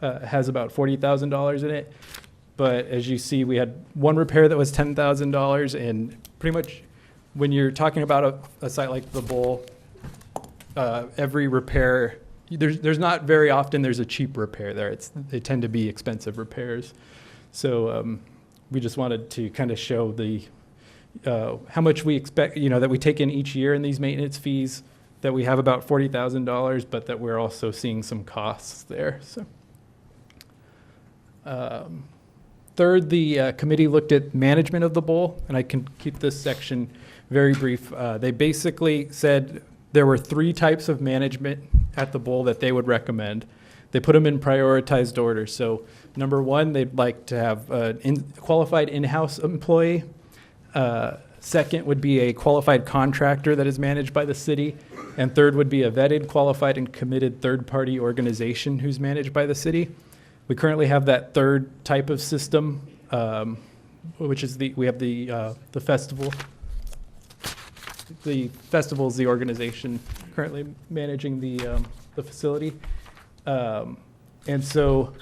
has about $40,000 in it. But as you see, we had one repair that was $10,000, and pretty much when you're talking about a site like the bowl, every repair, there's not very often there's a cheap repair there. They tend to be expensive repairs. So we just wanted to kind of show the how much we expect, that we take in each year in these maintenance fees, that we have about $40,000, but that we're also seeing some costs there. So, third, the committee looked at management of the bowl, and I can keep this section very brief. They basically said there were 3 types of management at the bowl that they would recommend. They put them in prioritized order. So number 1, they'd like to have a qualified in-house employee. Second would be a qualified contractor that is managed by the city. And third would be a vetted, qualified, and committed third-party organization who's managed by the city. We currently have that third type of system, which is we have the festival. The festival is the organization currently managing the facility. And so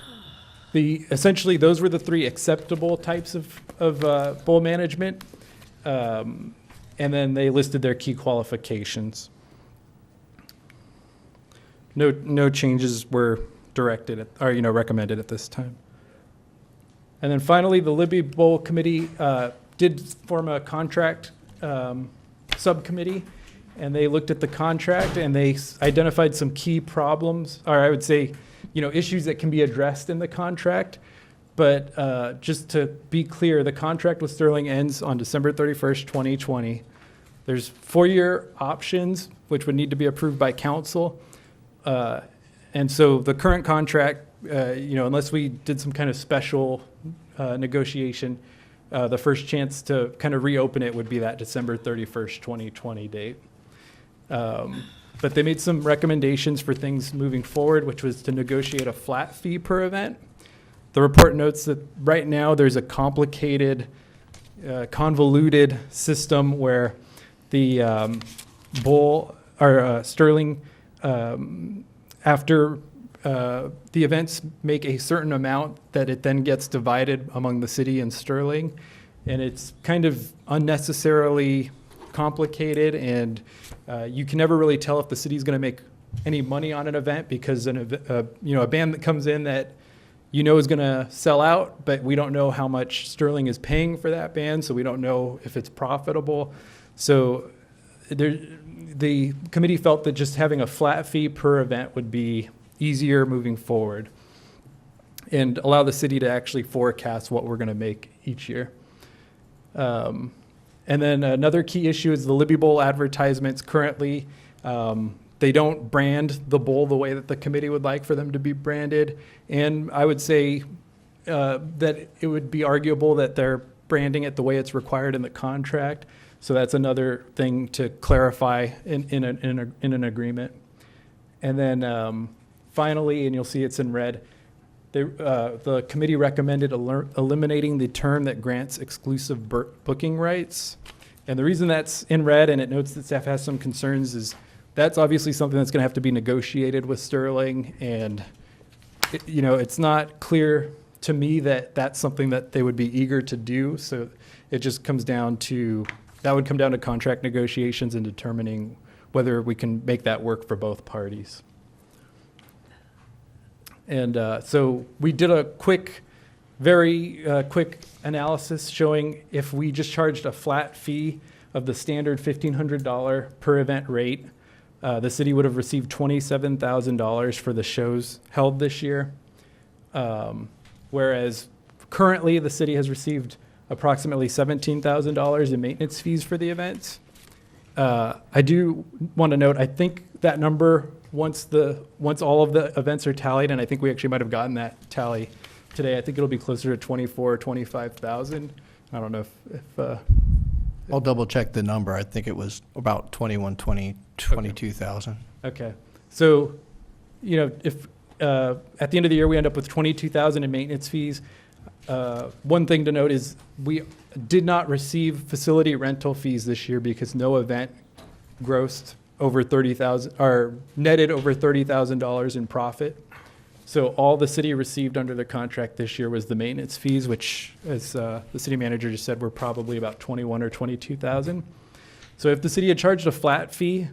essentially those were the 3 acceptable types of bowl management. And then they listed their key qualifications. No changes were directed or recommended at this time. And then finally, the Libby Bowl Committee did form a contract subcommittee, and they looked at the contract and they identified some key problems, or I would say, issues that can be addressed in the contract. But just to be clear, the contract with Sterling ends on December 31st, 2020. There's 4-year options, which would need to be approved by council. And so the current contract, unless we did some kind of special negotiation, the first chance to kind of reopen it would be that December 31st, 2020 date. But they made some recommendations for things moving forward, which was to negotiate a flat fee per event. The report notes that right now there's a complicated, convoluted system where the bowl or Sterling, after the events make a certain amount, that it then gets divided among the city and Sterling. And it's kind of unnecessarily complicated, and you can never really tell if the city's going to make any money on an event, because a band that comes in that is going to sell out, but we don't know how much Sterling is paying for that band, so we don't know if it's profitable. So the committee felt that just having a flat fee per event would be easier moving forward and allow the city to actually forecast what we're going to make each year. And then another key issue is the Libby Bowl advertisements. Currently, they don't brand the bowl the way that the committee would like for them to be branded. And I would say that it would be arguable that they're branding it the way it's required in the contract. So that's another thing to clarify in an agreement. And then finally, and you'll see it's in red, the committee recommended eliminating the term that grants exclusive booking rights. And the reason that's in red, and it notes that staff has some concerns, is that's obviously something that's going to have to be negotiated with Sterling. And, it's not clear to me that that's something that they would be eager to do. So it just comes down to, that would come down to contract negotiations and determining whether we can make that work for both parties. And so we did a very quick analysis showing if we just charged a flat fee of the standard $1,500 per event rate, the city would have received $27,000 for the shows held this year. Whereas currently the city has received approximately $17,000 in maintenance fees for the events. I do want to note, I think that number, once all of the events are tallied, and I think we actually might have gotten that tally today, I think it'll be closer to 24 or 25,000. I don't know if I'll double check the number. I think it was about 22,000. Okay. So, if at the end of the year we end up with 22,000 in maintenance fees, one thing to note is we did not receive facility rental fees this year because no event grossed over 30,000 or netted over $30,000 in profit. So all the city received under the contract this year was the maintenance fees, which, as the city manager just said, were probably about 21 or 22,000. So if the city had charged a flat fee,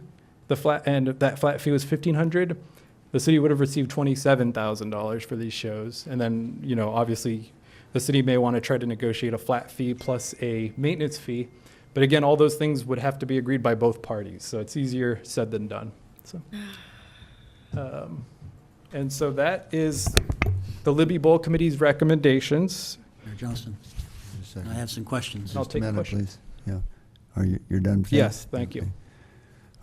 that flat fee was $1,500, the city would have received $27,000 for these shows. And then, obviously, the city may want to try to negotiate a flat fee plus a maintenance fee. But again, all those things would have to be agreed by both parties, so it's easier said than done. So, and so that is the Libby Bowl Committee's recommendations. Mayor Johnston, Just a second. I have some questions. I'll Just a take minute, questions. please. Yeah. You're done? Sam? Yes, thank you.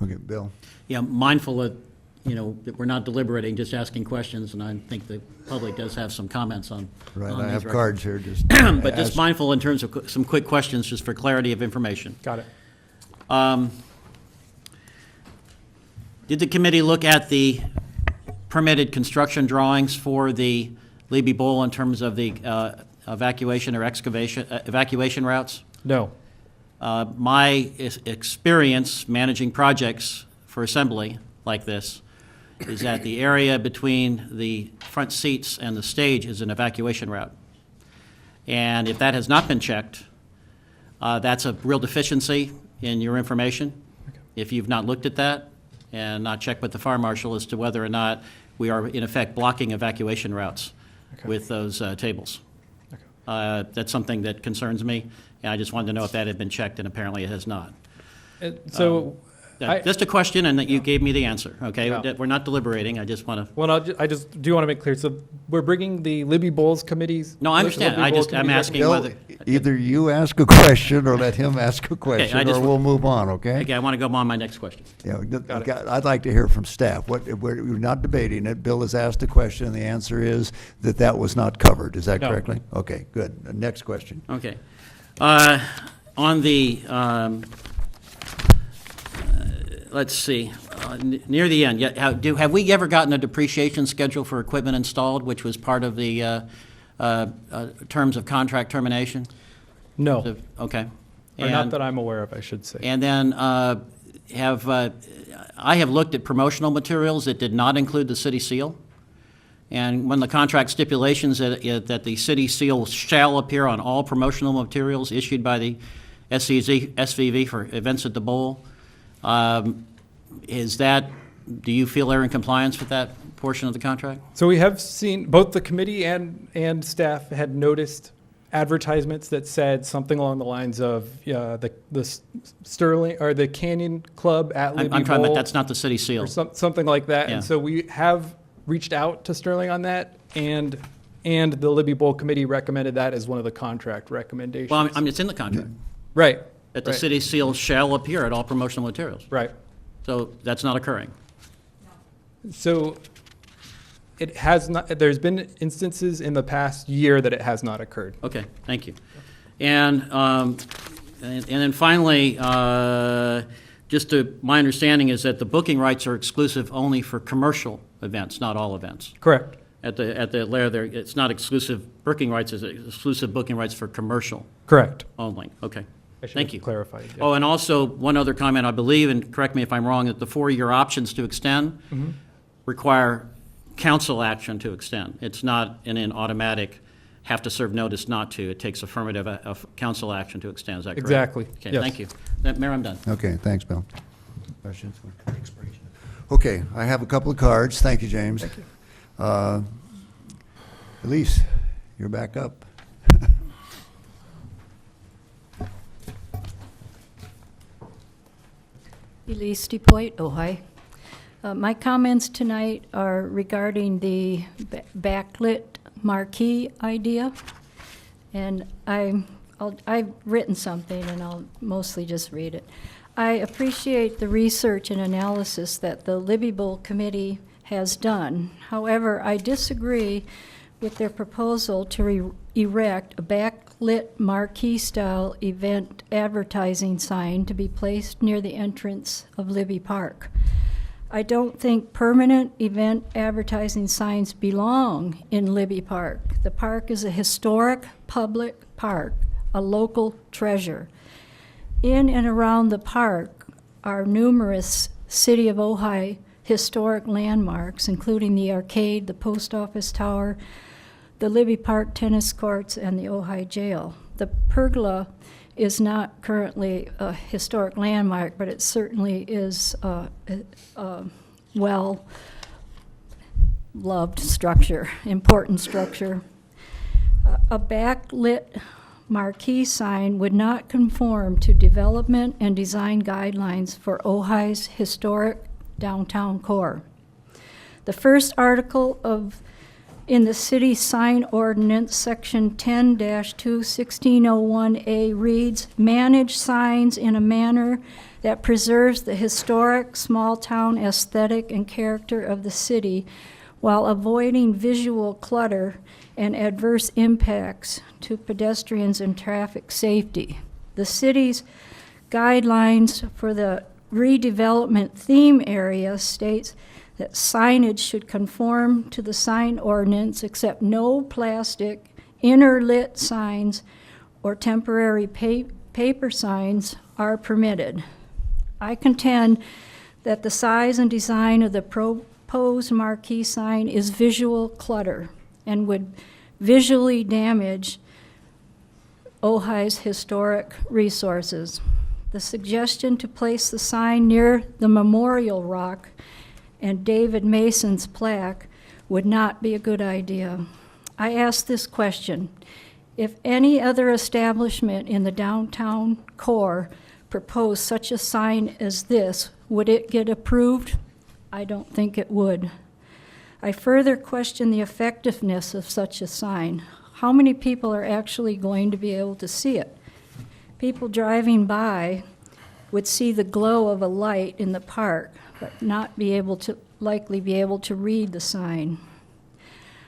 Okay, Bill. Yeah, mindful of, that we're not deliberating, just asking questions, and I think the public does have some comments on. Right, on I these have rec- cards here, just. But just ask- mindful in terms of some quick questions, just for clarity of information. Got it. Did the committee look at the permitted construction drawings for the Libby Bowl in terms of the evacuation or evacuation routes? No. My experience managing projects for assembly like this is that the area between the front seats and the stage is an evacuation route. And if that has not been checked, that's a real deficiency in your information. If you've not looked at that and not checked with the fire marshal as to whether or not we are in effect blocking evacuation routes with those tables. That's something that concerns me, and I just wanted to know if that had been checked, and apparently it has not. So, Just a question, and that you gave me the answer, okay? Yeah. We're not deliberating, I just want to. well, I just do want to make clear, so we're bringing the Libby Bowls committees. No, I understand. Libby Bowl I'm committee asking Bill, whether. either you ask a question or let him ask a question, I just- or we'll move on, okay? Okay, I want to go on my next question. Yeah, Got it. I'd like to hear from staff. We're not debating it. Bill has asked a question, and the answer is that that was not covered. Is that No. correctly? Okay, good. Next question. Okay. On the, let's see, near the end, have we ever gotten a depreciation schedule for equipment installed, which was part of the terms of contract termination? No, Okay. or not And- that I'm aware of, I should say. And then I have looked at promotional materials that did not include the city seal. And when the contract stipulations that the city seal shall appear on all promotional materials issued by the SVV for events at the bowl, do you feel they're in compliance with that portion of the contract? So we have seen, both the committee and staff had noticed advertisements that said something along the lines of the Sterling, or the Canyon Club at Libby I'm talking about, Bowl, that's not the city seal. or something like that. Yeah. And so we have reached out to Sterling on that, and the Libby Bowl committee recommended that as one of the contract recommendations. Well, it's in the contract, Right. that the right, city seal shall appear at all promotional materials. Right. So that's not occurring. So it has not, there's been instances in the past year that it has not occurred. Okay, thank you. And then finally, my understanding is that the booking rights are exclusive only for commercial events, not all events. Correct. At the layer there, it's not exclusive booking rights, it's exclusive booking rights for commercial Correct. only. Okay, I should thank have you. clarified. yeah. Oh, and also, one other comment, I believe, and correct me if I'm wrong, that the 4-year options to extend require council action to extend. It's not an automatic, have to serve notice not to. It takes affirmative council action to extend, is that correct? Exactly, Okay, yes. thank you. Mayor, I'm done. Okay, thanks, Bill. Questions? Okay, I have a couple of cards. Thank you, James. Thank you. Elise, you're back up. Elise DePoit, Ojai. My comments tonight are regarding the backlit marquee idea. And I've written something, and I'll mostly just read it. I appreciate the research and analysis that the Libby Bowl Committee has done. However, I disagree with their proposal to erect a backlit marquee-style event advertising sign to be placed near the entrance of Libby Park. I don't think permanent event advertising signs belong in Libby Park. The park is a historic public park, a local treasure. In and around the park are numerous City of Ojai historic landmarks, including the arcade, the post office tower, the Libby Park tennis courts, and the Ojai Jail. The pergola is not currently a historic landmark, but it certainly is a well-loved structure, important structure. A backlit marquee sign would not conform to development and design guidelines for Ojai's historic downtown core. The first article in the city sign ordinance, section 10-2-1601A reads, "Manage signs in a manner that preserves the historic small-town aesthetic and character of the city while avoiding visual clutter and adverse impacts to pedestrians and traffic safety." The city's guidelines for the redevelopment theme area states that signage should conform to the sign ordinance except no plastic, inner lit signs or temporary paper signs are permitted. I contend that the size and design of the proposed marquee sign is visual clutter and would visually damage Ojai's historic resources. The suggestion to place the sign near the Memorial Rock and David Mason's plaque would not be a good idea. I ask this question: if any other establishment in the downtown core proposed such a sign as this, would it get approved? I don't think it would. I further question the effectiveness of such a sign. How many people are actually going to be able to see it? People driving by would see the glow of a light in the park, but not likely be able to read the sign.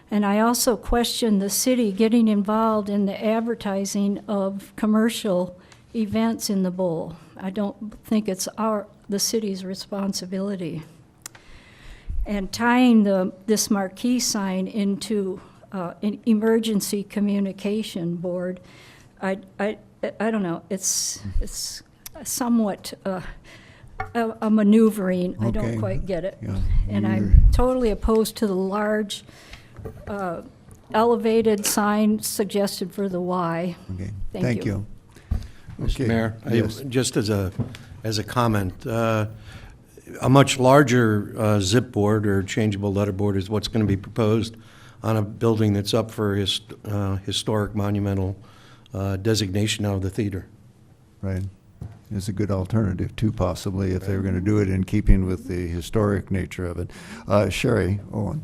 And I also question the city getting involved in the advertising of commercial events in the bowl. I don't think it's the city's responsibility. And tying this marquee sign into an emergency communication board, I don't know. It's somewhat a maneuvering. I don't Okay. quite get it. Yeah. And I'm totally opposed to the large elevated sign suggested for the Y. Okay, Thank thank you. you. Mr. Okay, Mayor, yes. just as a comment, a much larger zip board or changeable letterboard is what's going to be proposed on a building that's up for historic monumental designation out of the theater. Right. It's a good alternative too, possibly, if they were going to do it in keeping with the historic nature of it. Sherry Owen.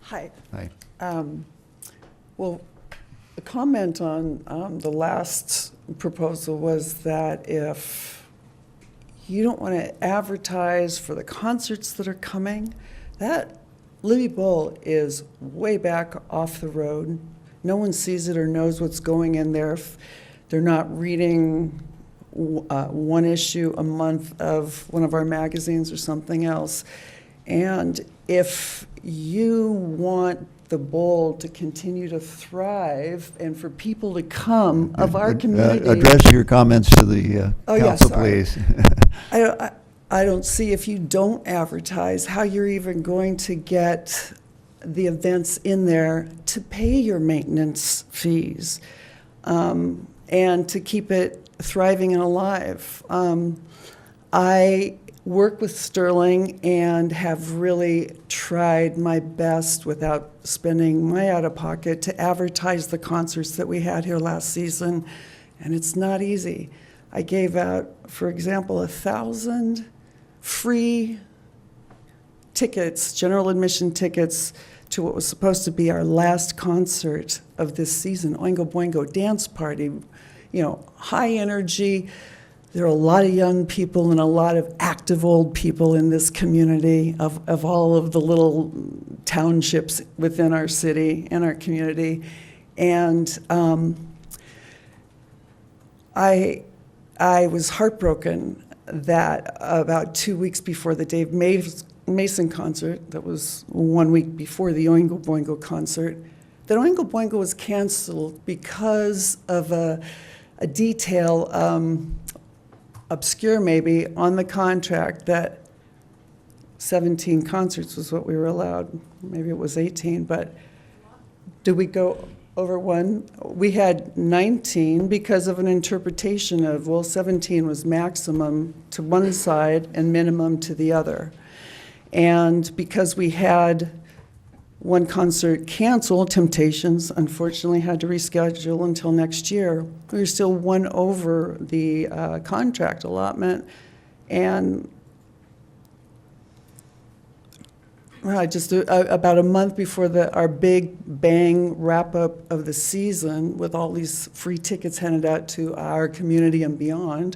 Hi. Hi. Well, a comment on the last proposal was that if you don't want to advertise for the concerts that are coming, that Libby Bowl is way back off the road. No one sees it or knows what's going in there. They're not reading one issue a month of one of our magazines or something else. And if you want the bowl to continue to thrive and for people to come of our community. Address your comments to the council, please. I don't see, if you don't advertise, how you're even going to get the events in there to pay your maintenance fees and to keep it thriving and alive. I work with Sterling and have really tried my best without spending my out-of-pocket to advertise the concerts that we had here last season, and it's not easy. I gave out, for example, 1,000 free tickets, general admission tickets, to what was supposed to be our last concert of this season, Oingo Boingo Dance Party. You know, high energy. There are a lot of young people and a lot of active old people in this community of all of the little townships within our city and our community. And I was heartbroken that about 2 weeks before the Dave Mason concert, that was 1 week before the Oingo Boingo concert, that Oingo Boingo was canceled because of a detail, obscure maybe, on the contract that 17 concerts was what we were allowed. Maybe it was 18, but did we go over one? We had 19 because of an interpretation of, well, 17 was maximum to one side and minimum to the other. And because we had one concert canceled, Temptations, unfortunately had to reschedule until next year. We were still one over the contract allotment, and just about a month before our big bang wrap-up of the season, with all these free tickets handed out to our community and beyond,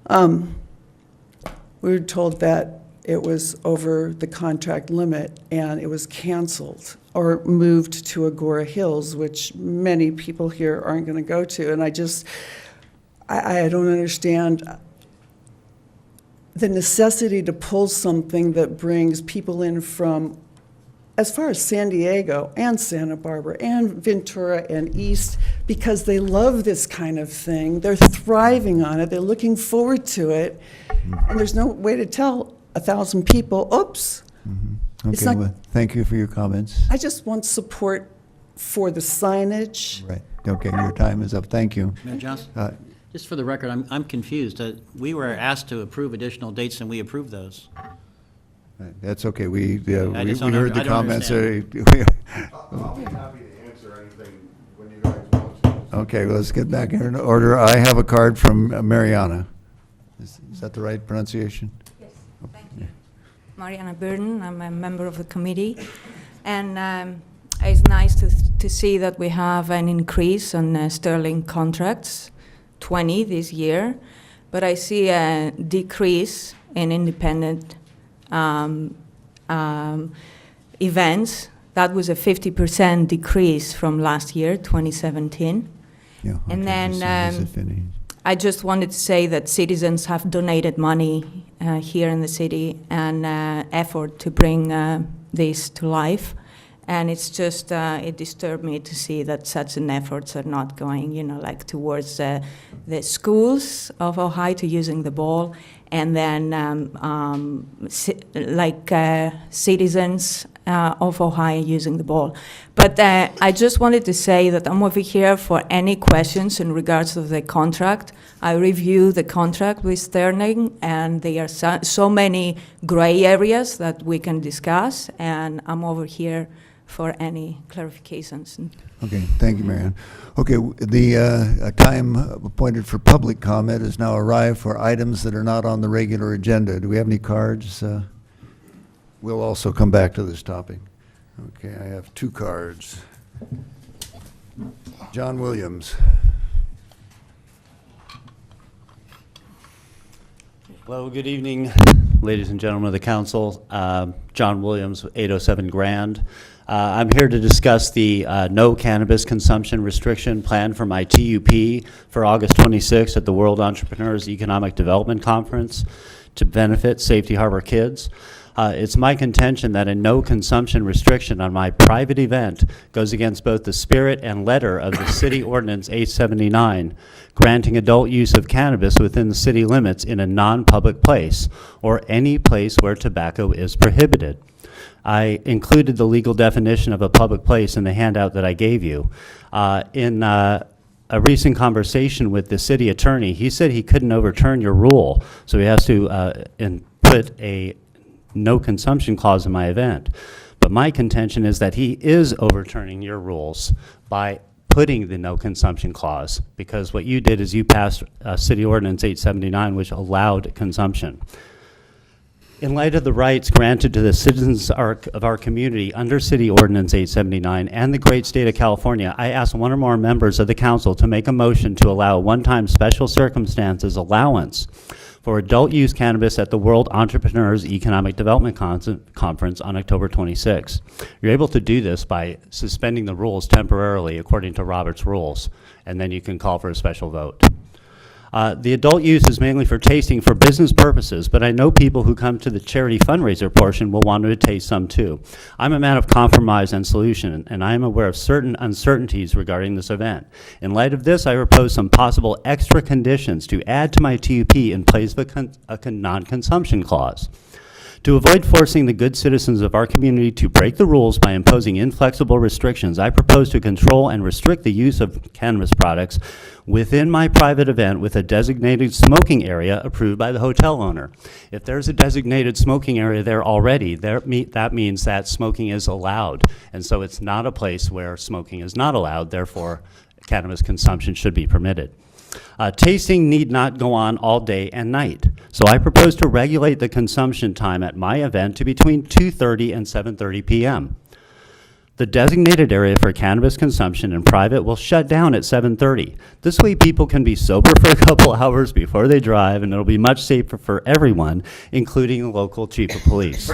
we were told that it was over the contract limit and it was canceled or moved to Agora Hills, which many people here aren't going to go to. And I don't understand the necessity to pull something that brings people in from as far as San Diego and Santa Barbara and Ventura and East, because they love this kind of thing. They're thriving on it. They're looking forward to it. And there's no way to tell 1,000 people, oops. It's Okay, not- well, thank you for your comments. I just want support for the signage. Right, okay, your time is up, thank you. Mayor Johnson? Uh, Just for the record, I'm confused. We were asked to approve additional dates, and we approved those. That's okay, we I just heard don't the I don't comments. understand. I'll be happy to answer anything when you guys want to. Okay, well, let's get back in order. I have a card from Mariana. Is that the right pronunciation? Yes, thank you. Mariana Burden, I'm a member of the committee. And it's nice to see that we have an increase on sterling contracts, 20 this year. But I see a decrease in independent events. That was a 50% decrease from last year, 2017. Yeah, And okay, then this is finished. I just wanted to say that citizens have donated money here in the city and effort to bring this to life. And it's just, it disturbed me to see that such an efforts are not going, like towards the schools of Ojai to using the ball, and then citizens of Ojai using the ball. But I just wanted to say that I'm over here for any questions in regards to the contract. I reviewed the contract with Sterling, and there are so many gray areas that we can discuss, and I'm over here for any clarifications. Okay, thank you, Marianne. Okay, the time appointed for public comment has now arrived for items that are not on the regular agenda. Do we have any cards? We'll also come back to this topic. Okay, I have 2 cards. John Williams. Hello, good evening, ladies and gentlemen of the council. John Williams, 807 Grand. I'm here to discuss the no cannabis consumption restriction plan for my TUP for August 26th at the World Entrepreneurs Economic Development Conference to benefit Safety Harbor kids. It's my contention that a no consumption restriction on my private event goes against both the spirit and letter of the City Ordinance 879, granting adult use of cannabis within the city limits in a non-public place or any place where tobacco is prohibited. I included the legal definition of a public place in the handout that I gave you. In a recent conversation with the city attorney, he said he couldn't overturn your rule, so he has to put a no consumption clause in my event. But my contention is that he is overturning your rules by putting the no consumption clause, because what you did is you passed City Ordinance 879, which allowed consumption. In light of the rights granted to the citizens of our community under City Ordinance 879 and the great state of California, I ask one or more members of the council to make a motion to allow a one-time special circumstances allowance for adult use cannabis at the World Entrepreneurs Economic Development Conference on October 26. You're able to do this by suspending the rules temporarily according to Robert's rules, and then you can call for a special vote. The adult use is mainly for tasting for business purposes, but I know people who come to the charity fundraiser portion will want to taste some too. I'm a man of compromise and solution, and I am aware of certain uncertainties regarding this event. In light of this, I propose some possible extra conditions to add to my TUP in place of a non-consumption clause. To avoid forcing the good citizens of our community to break the rules by imposing inflexible restrictions, I propose to control and restrict the use of cannabis products within my private event with a designated smoking area approved by the hotel owner. If there's a designated smoking area there already, that means that smoking is allowed. And so it's not a place where smoking is not allowed, therefore cannabis consumption should be permitted. Tasting need not go on all day and night. So I propose to regulate the consumption time at my event to between 2:30 and 7:30 p.m. The designated area for cannabis consumption in private will shut down at 7:30. This way people can be sober for a couple hours before they drive, and it'll be much safer for everyone, including the local chief of police.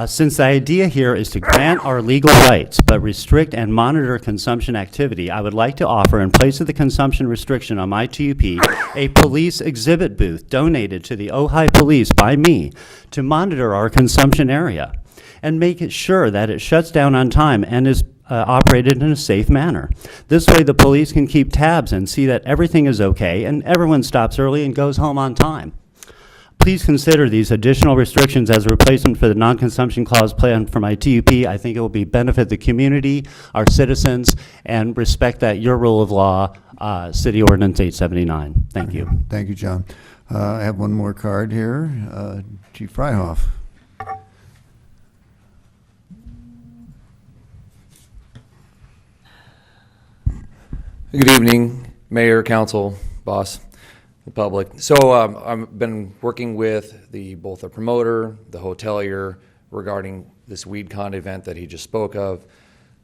Since the idea here is to grant our legal rights but restrict and monitor consumption activity, I would like to offer, in place of the consumption restriction on my TUP, a police exhibit booth donated to the Ojai Police by me to monitor our consumption area and make it sure that it shuts down on time and is operated in a safe manner. This way the police can keep tabs and see that everything is okay and everyone stops early and goes home on time. Please consider these additional restrictions as a replacement for the non-consumption clause planned for my TUP. I think it will benefit the community, our citizens, and respect that your rule of law, City Ordinance 879. Thank you. Thank you, John. I have one more card here. Chief Fryhoff. Good evening, Mayor, Council, Boss, the public. So I've been working with both the promoter, the hotelier, regarding this WeedCon event that he just spoke of.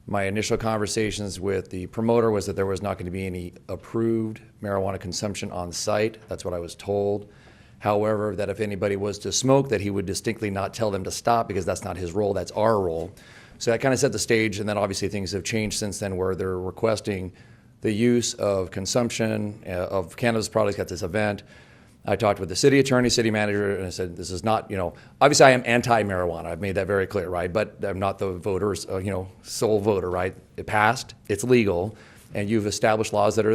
My initial conversations with the promoter was that there was not going to be any approved marijuana consumption on site. That's what I was told. However, that if anybody was to smoke, that he would distinctly not tell them to stop, because that's not his role, that's our role. So that kind of set the stage, and then obviously things have changed since then, where they're requesting the use of consumption of cannabis products at this event. I talked with the city attorney, city manager, and I said, this is not, obviously I am anti-marijuana. I've made that very clear, right? But I'm not the voter's, sole voter, right? It passed, it's legal, and you've established laws that are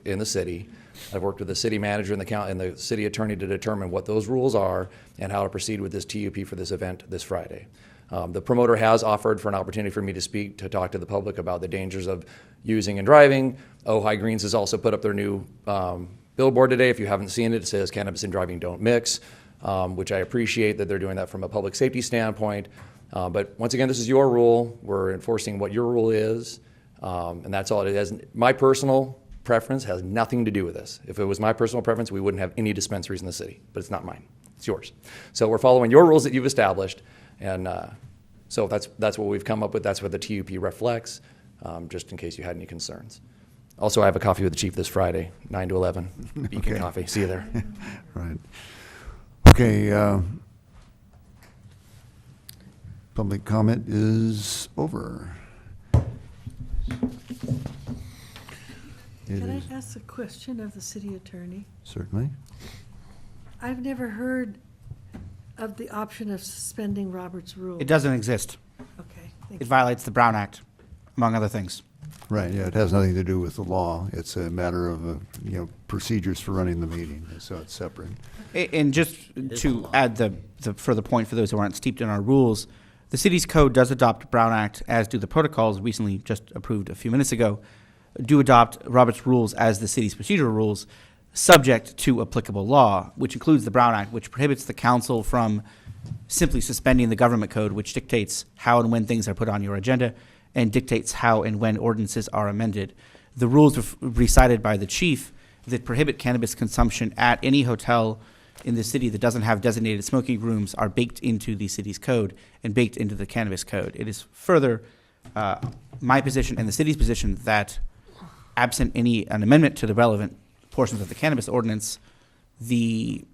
in the city. I've worked with the city manager and the city attorney to determine what those rules are and how to proceed with this TUP for this event this Friday. The promoter has offered for an opportunity for me to speak, to talk to the public about the dangers of using and driving. Ojai Greens has also put up their new billboard today. If you haven't seen it, it says cannabis and driving don't mix, which I appreciate that they're doing that from a public safety standpoint. But once again, this is your rule. We're enforcing what your rule is, and that's all it is. My personal preference has nothing to do with this. If it was my personal preference, we wouldn't have any dispensaries in the city, but it's not mine. It's yours. So we're following your rules that you've established, and so that's what we've come up with. That's what the TUP reflects, just in case you had any concerns. Also, I have a coffee with the chief this Friday, 9 to 11. Beacon Okay. Coffee. See you there. Right. Okay. Public comment is over. It Can is I ask a question of the city attorney? certainly. I've never heard of the option of suspending Robert's rule. It doesn't exist. Okay, thank It you. violates the Brown Act, among other things. Right, yeah, it has nothing to do with the law. It's a matter of, procedures for running the meeting, so it's separate. And just to add the further point for those who aren't steeped in our rules, the city's code does adopt Brown Act, as do the protocols recently just approved a few minutes ago, do adopt Robert's rules as the city's procedural rules, subject to applicable law, which includes the Brown Act, which prohibits the council from simply suspending the government code, which dictates how and when things are put on your agenda and dictates how and when ordinances are amended. The rules recited by the chief that prohibit cannabis consumption at any hotel in the city that doesn't have designated smoking rooms are baked into the city's code and baked into the cannabis code. It is further my position and the city's position that absent an amendment to the relevant portions of the cannabis ordinance, the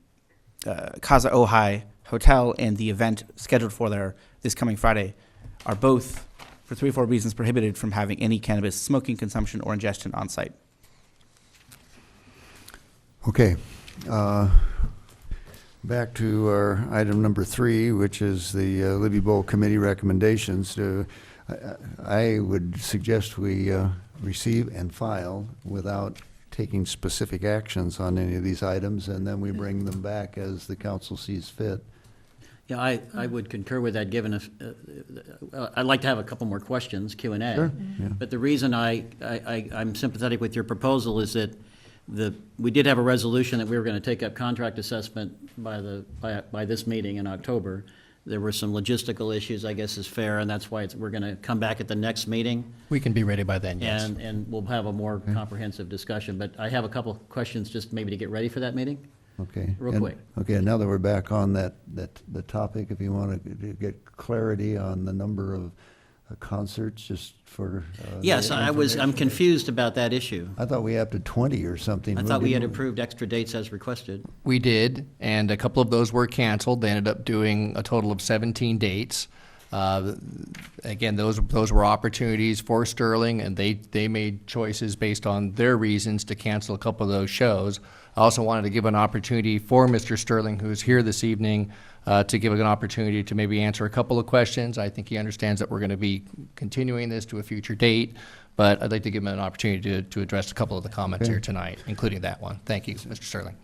Casa Ojai Hotel and the event scheduled for there this coming Friday are both, for 3 or 4 reasons, prohibited from having any cannabis smoking, consumption, or ingestion on site. Okay. Back to our item number 3, which is the Libby Bowl Committee recommendations. I would suggest we receive and file without taking specific actions on any of these items, and then we bring them back as the council sees fit. Yeah, I would concur with that, given if, I'd like to have a couple more questions, Q&A. Sure, yeah. But the reason I'm sympathetic with your proposal is that we did have a resolution that we were going to take up contract assessment by this meeting in October. There were some logistical issues, I guess is fair, and that's why we're going to come back at the next meeting. We can be ready by then, yes. And we'll have a more comprehensive discussion. But I have a couple questions just maybe to get ready for that meeting. Okay. Real And- quick. Okay, now that we're back on the topic, if you want to get clarity on the number of concerts, just for. Yes, I'm information. confused about that issue. I thought we upped to 20 or something. I thought we had Didn't approved extra dates as requested. We did, and a couple of those were canceled. They ended up doing a total of 17 dates. Again, those were opportunities for Sterling, and they made choices based on their reasons to cancel a couple of those shows. I also wanted to give an opportunity for Mr. Sterling, who's here this evening, to give an opportunity to maybe answer a couple of questions. I think he understands that we're going to be continuing this to a future date, but I'd like to give him an opportunity to address a couple of the comments Okay. here tonight, including that one. Thank you, Mr. Sterling.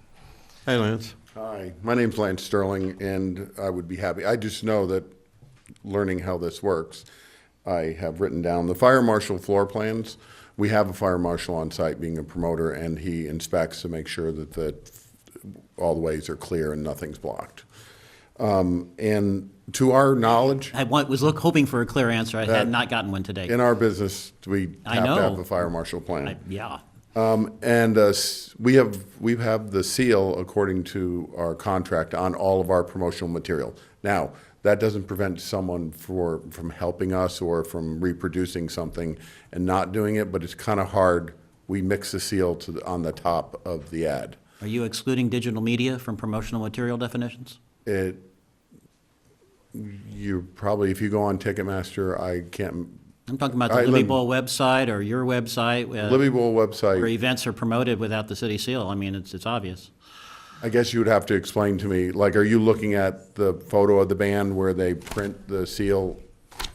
Hi, Lance. Hi, my name's Lance Sterling, and I would be happy. I just know that learning how this works, I have written down the fire marshal floor plans. We have a fire marshal on site being a promoter, and he inspects to make sure that all the ways are clear and nothing's blocked. And to our knowledge, I was hoping for a clear answer. I had not gotten one today. in our business, we I have to know. have a fire marshal plan. Yeah. And we have the seal according to our contract on all of our promotional material. Now, that doesn't prevent someone from helping us or from reproducing something and not doing it, but it's kind of hard. We mix the seal on the top of the ad. Are you excluding digital media from promotional material definitions? You probably, if you go on Ticketmaster, I can't. I'm talking about the Libby Bowl website or your website. Libby Bowl website. Where events are promoted without the city seal. I mean, it's obvious. I guess you would have to explain to me, like, are you looking at the photo of the band where they print the seal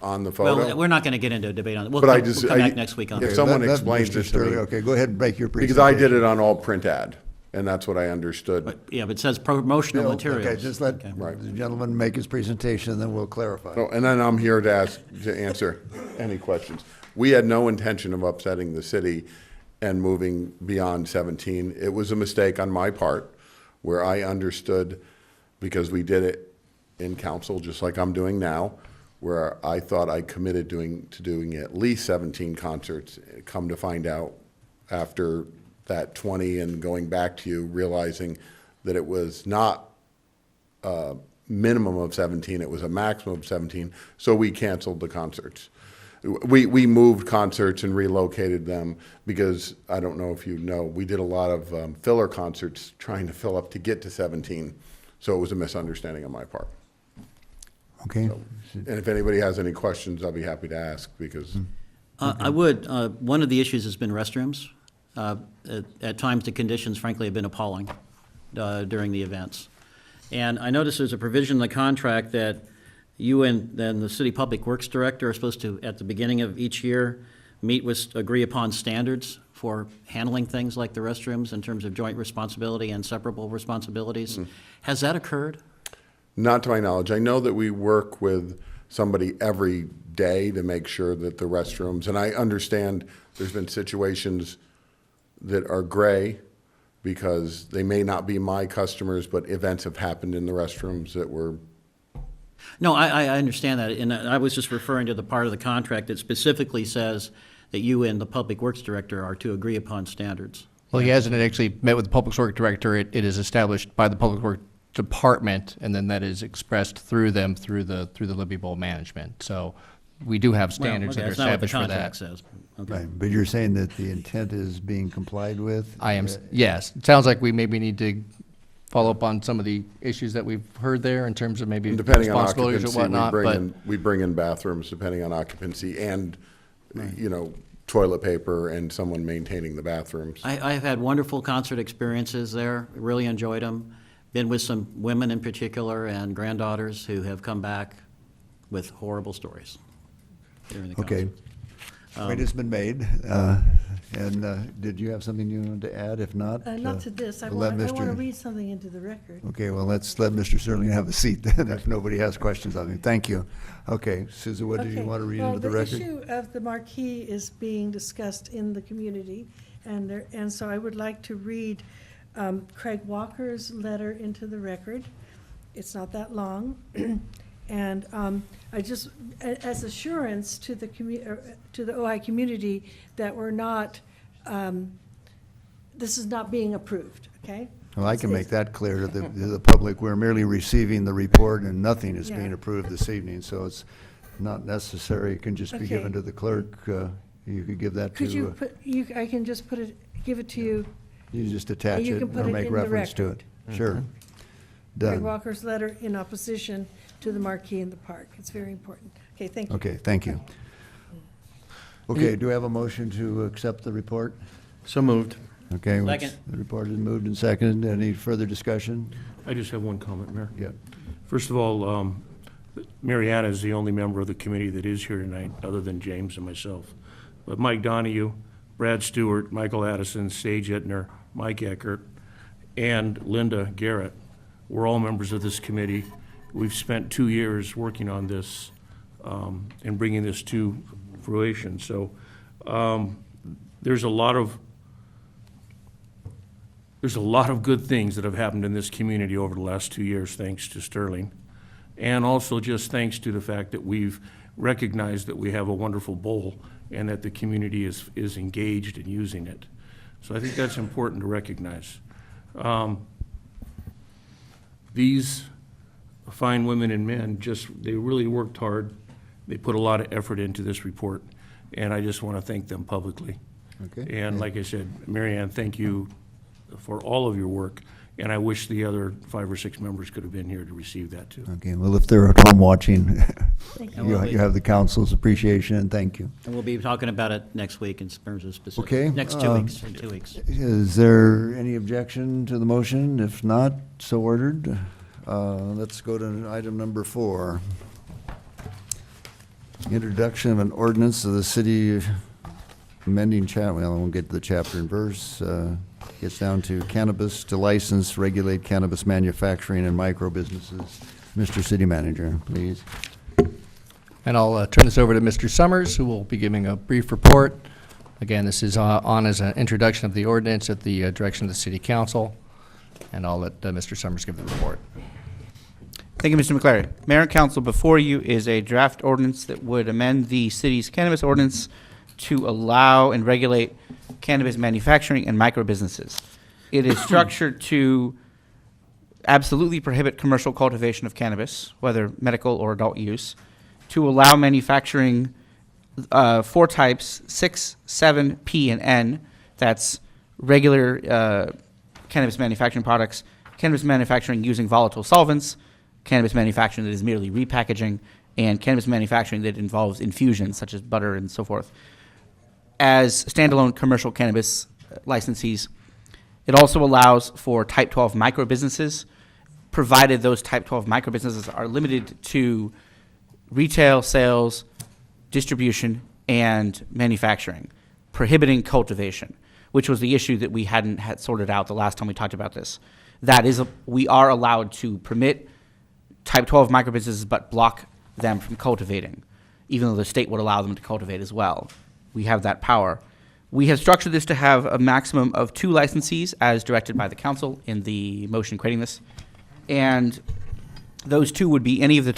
on the photo? Well, we're not going to get into a debate on it. We'll But come back next week on If it. someone Let explains Mr. this to Sterling- me. Okay, go ahead and make your Because I did presentation. it on all print ad, and that's what I understood. Yeah, but it says promotional Bill, materials. Okay, just let the gentleman make his presentation, then we'll clarify. Oh, and then I'm here to answer any questions. We had no intention of upsetting the city and moving beyond 17. It was a mistake on my part, where I understood, because we did it in council, just like I'm doing now, where I thought I committed to doing at least 17 concerts. Come to find out after that 20 and going back to you, realizing that it was not a minimum of 17, it was a maximum of 17, so we canceled the concerts. We moved concerts and relocated them because, I don't know if you know, we did a lot of filler concerts trying to fill up to get to 17, so it was a misunderstanding on my part. Okay. And if anybody has any questions, I'll be happy to ask, because. I would. One of the issues has been restrooms. At times, the conditions, frankly, have been appalling during the events. And I noticed there's a provision in the contract that you and then the City Public Works Director are supposed to, at the beginning of each year, agree upon standards for handling things like the restrooms in terms of joint responsibility and separable responsibilities. Has that occurred? Not to my knowledge. I know that we work with somebody every day to make sure that the restrooms, and I understand there's been situations that are gray because they may not be my customers, but events have happened in the restrooms that were. No, I understand that, and I was just referring to the part of the contract that specifically says that you and the Public Works Director are to agree upon standards. Well, he hasn't actually met with the Public Works Director. It is established by the Public Works Department, and then that is expressed through them, through the Libby Bowl management. So we do have standards that are established for that. That's not what the contract says. Okay. Right, but you're saying that the intent is being complied with? I am, yes. It sounds like we maybe need to follow up on some of the issues that we've heard there in terms of maybe Depending on responsibilities or occupancy, whatnot. we bring in bathrooms depending on occupancy and, you know, toilet paper and someone maintaining the bathrooms. I've had wonderful concert experiences there, really enjoyed them. Been with some women in particular and granddaughters who have come back with horrible stories during the Okay. concert. Point has been made. And did you have something you wanted to add? If not? Not to this. I we'll let want to Mr. read something into the record. Okay, well, let's let Mr. Sterling have a seat then, if nobody has questions of him. Thank you. Okay, Susan, what did you want to read into the record? The issue of the marquee is being discussed in the community, and so I would like to read Craig Walker's letter into the record. It's not that long. And I just, as assurance to the Ojai community that we're not, this is not being approved, okay? Well, I can make that clear to the public. We're merely receiving the report and nothing is being approved this evening, so it's not necessary. It can just be given to the clerk. You could give that to. Could you put, I can just put it, give it to you. You just attach You it can put or it make in the reference to it. record. Sure. Craig Done. Walker's letter in opposition to the marquee in the park. It's very important. Okay, thank you. Okay, thank you. Okay, do we have a motion to accept the report? So moved. Okay. Second. The report is moved and seconded. Any further discussion? I just have one comment, Mayor. Yeah. First of all, Mary Ann is the only member of the committee that is here tonight, other than James and myself. But Mike Donahue, Brad Stewart, Michael Addison, Sage Ettner, Mike Eckert, and Linda Garrett were all members of this committee. We've spent 2 years working on this and bringing this to fruition. So there's a lot of good things that have happened in this community over the last 2 years, thanks to Sterling. And also just thanks to the fact that we've recognized that we have a wonderful bowl and that the community is engaged in using it. So I think that's important to recognize. These fine women and men they really worked hard. They put a lot of effort into this report, and I just want to thank them publicly. Okay. And like I said, Mary Ann, thank you for all of your work, and I wish the other 5 or 6 members could have been here to receive that too. Okay, well, if they're at home watching, Thank you have the council's appreciation, and thank you. And we'll be talking about it next week in terms of specifics. Okay, Next 2 weeks, in 2 weeks. Is there any objection to the motion? If not, so ordered. Let's go to item number 4. Introduction of an ordinance of the city amending well, I won't get to the chapter and verse. Gets down to cannabis to license, regulate cannabis manufacturing and micro businesses. Mr. City Manager, please. And I'll turn this over to Mr. Summers, who will be giving a brief report. Again, this is on as an introduction of the ordinance at the direction of the City Council, and I'll let Mr. Summers give the report. Thank you, Mr. McClary. Mayor and Council, before you is a draft ordinance that would amend the city's cannabis ordinance to allow and regulate cannabis manufacturing and micro businesses. It is structured to absolutely prohibit commercial cultivation of cannabis, whether medical or adult use, to allow manufacturing 4 types, 6, 7, P, and N. That's regular cannabis manufacturing products, cannabis manufacturing using volatile solvents, cannabis manufacturing that is merely repackaging, and cannabis manufacturing that involves infusions such as butter and so forth. As standalone commercial cannabis licensees, it also allows for Type 12 micro businesses, provided those Type 12 micro businesses are limited to retail sales, distribution, and manufacturing, prohibiting cultivation, which was the issue that we hadn't had sorted out the last time we talked about this. That is, we are allowed to permit Type 12 micro businesses but block them from cultivating, even though the state would allow them to cultivate as well. We have that power. We have structured this to have a maximum of 2 licensees as directed by the council in the motion creating this. And those 2 would be any of the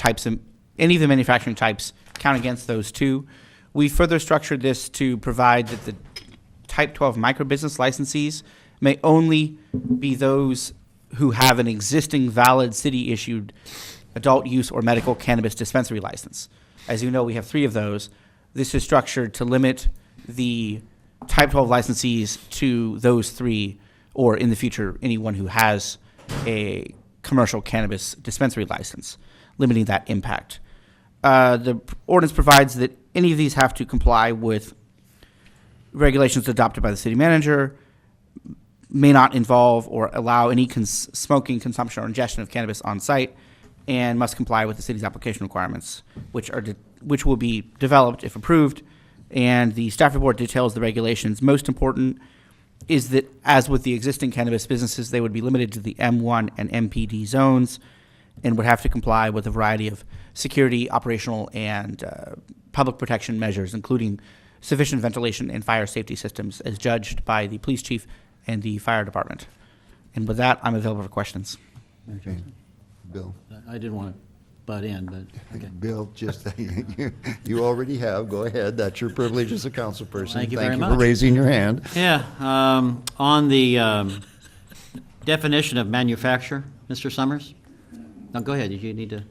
manufacturing types count against those 2. We further structured this to provide that the Type 12 microbusiness licensees may only be those who have an existing valid city-issued adult use or medical cannabis dispensary license. As you know, we have 3 of those. This is structured to limit the Type 12 licensees to those 3, or in the future, anyone who has a commercial cannabis dispensary license, limiting that impact. The ordinance provides that any of these have to comply with regulations adopted by the city manager, may not involve or allow any smoking, consumption, or ingestion of cannabis on site, and must comply with the city's application requirements, which will be developed, if approved, and the staff report details the regulations. Most important is that, as with the existing cannabis businesses, they would be limited to the M1 and MPD zones and would have to comply with a variety of security, operational, and public protection measures, including sufficient ventilation and fire safety systems as judged by the police chief and the fire department. And with that, I'm available for questions. Okay. Bill? I didn't want to butt in, but, okay. Bill, just, you already have, go ahead, that's your privilege as a council person. Thank you very for much. raising your hand. Yeah, on the definition of manufacturer, Mr. Summers? No, go ahead, you need to.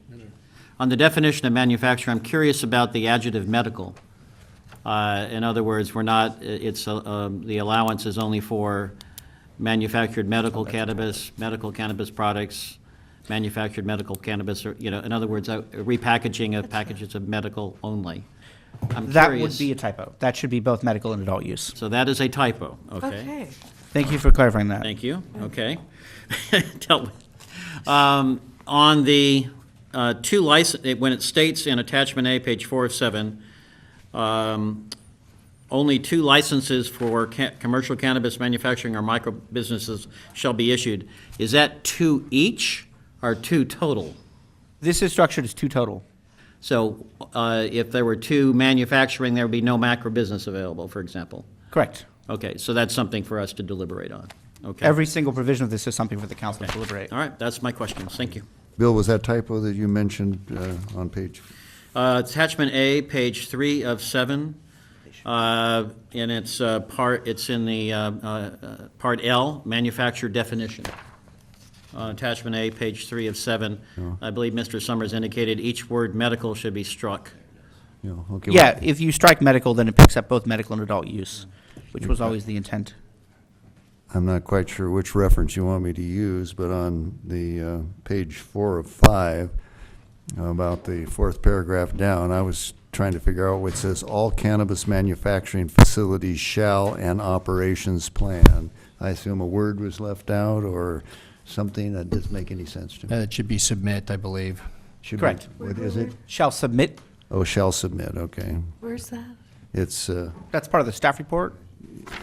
On the definition of manufacturer, I'm curious about the adjective medical. In other words, we're not, it's, the allowance is only for manufactured medical cannabis products, manufactured medical cannabis, or, in other words, repackaging of packages of medical only. I'm That curious. would be a typo. That should be both medical and adult use. So that is a typo, okay? Okay. Thank you for clarifying that. Thank you, okay. Dealt with. On the two license, when it states in attachment A, page 4 of 7, only 2 licenses for commercial cannabis manufacturing or micro businesses shall be issued. Is that 2 each or 2 total? This is structured as 2 total. So if there were 2 manufacturing, there would be no macro business available, for example? Correct. Okay, so that's something for us to deliberate on, okay? Every single provision of this is something for the council to deliberate. All right, that's my questions, thank you. Bill, was that typo that you mentioned on page? Attachment A, page 3 of 7, and it's it's in the part L, manufacturer definition. Attachment A, page 3 of 7. I believe Mr. Summers indicated each word medical should be struck. Okay, Yeah, if you strike medical, then it picks up both medical and adult use, which was always the intent. I'm not quite sure which reference you want me to use, but on the page 4 of 5, about the 4th paragraph down, I was trying to figure out what it says, all cannabis manufacturing facilities shall and operations plan. I assume a word was left out or something that doesn't make any sense to me. It should be submit, I believe. Should be- Correct. What is it? Shall submit. Oh, shall submit, okay. Where's that? It's, That's part of the staff report.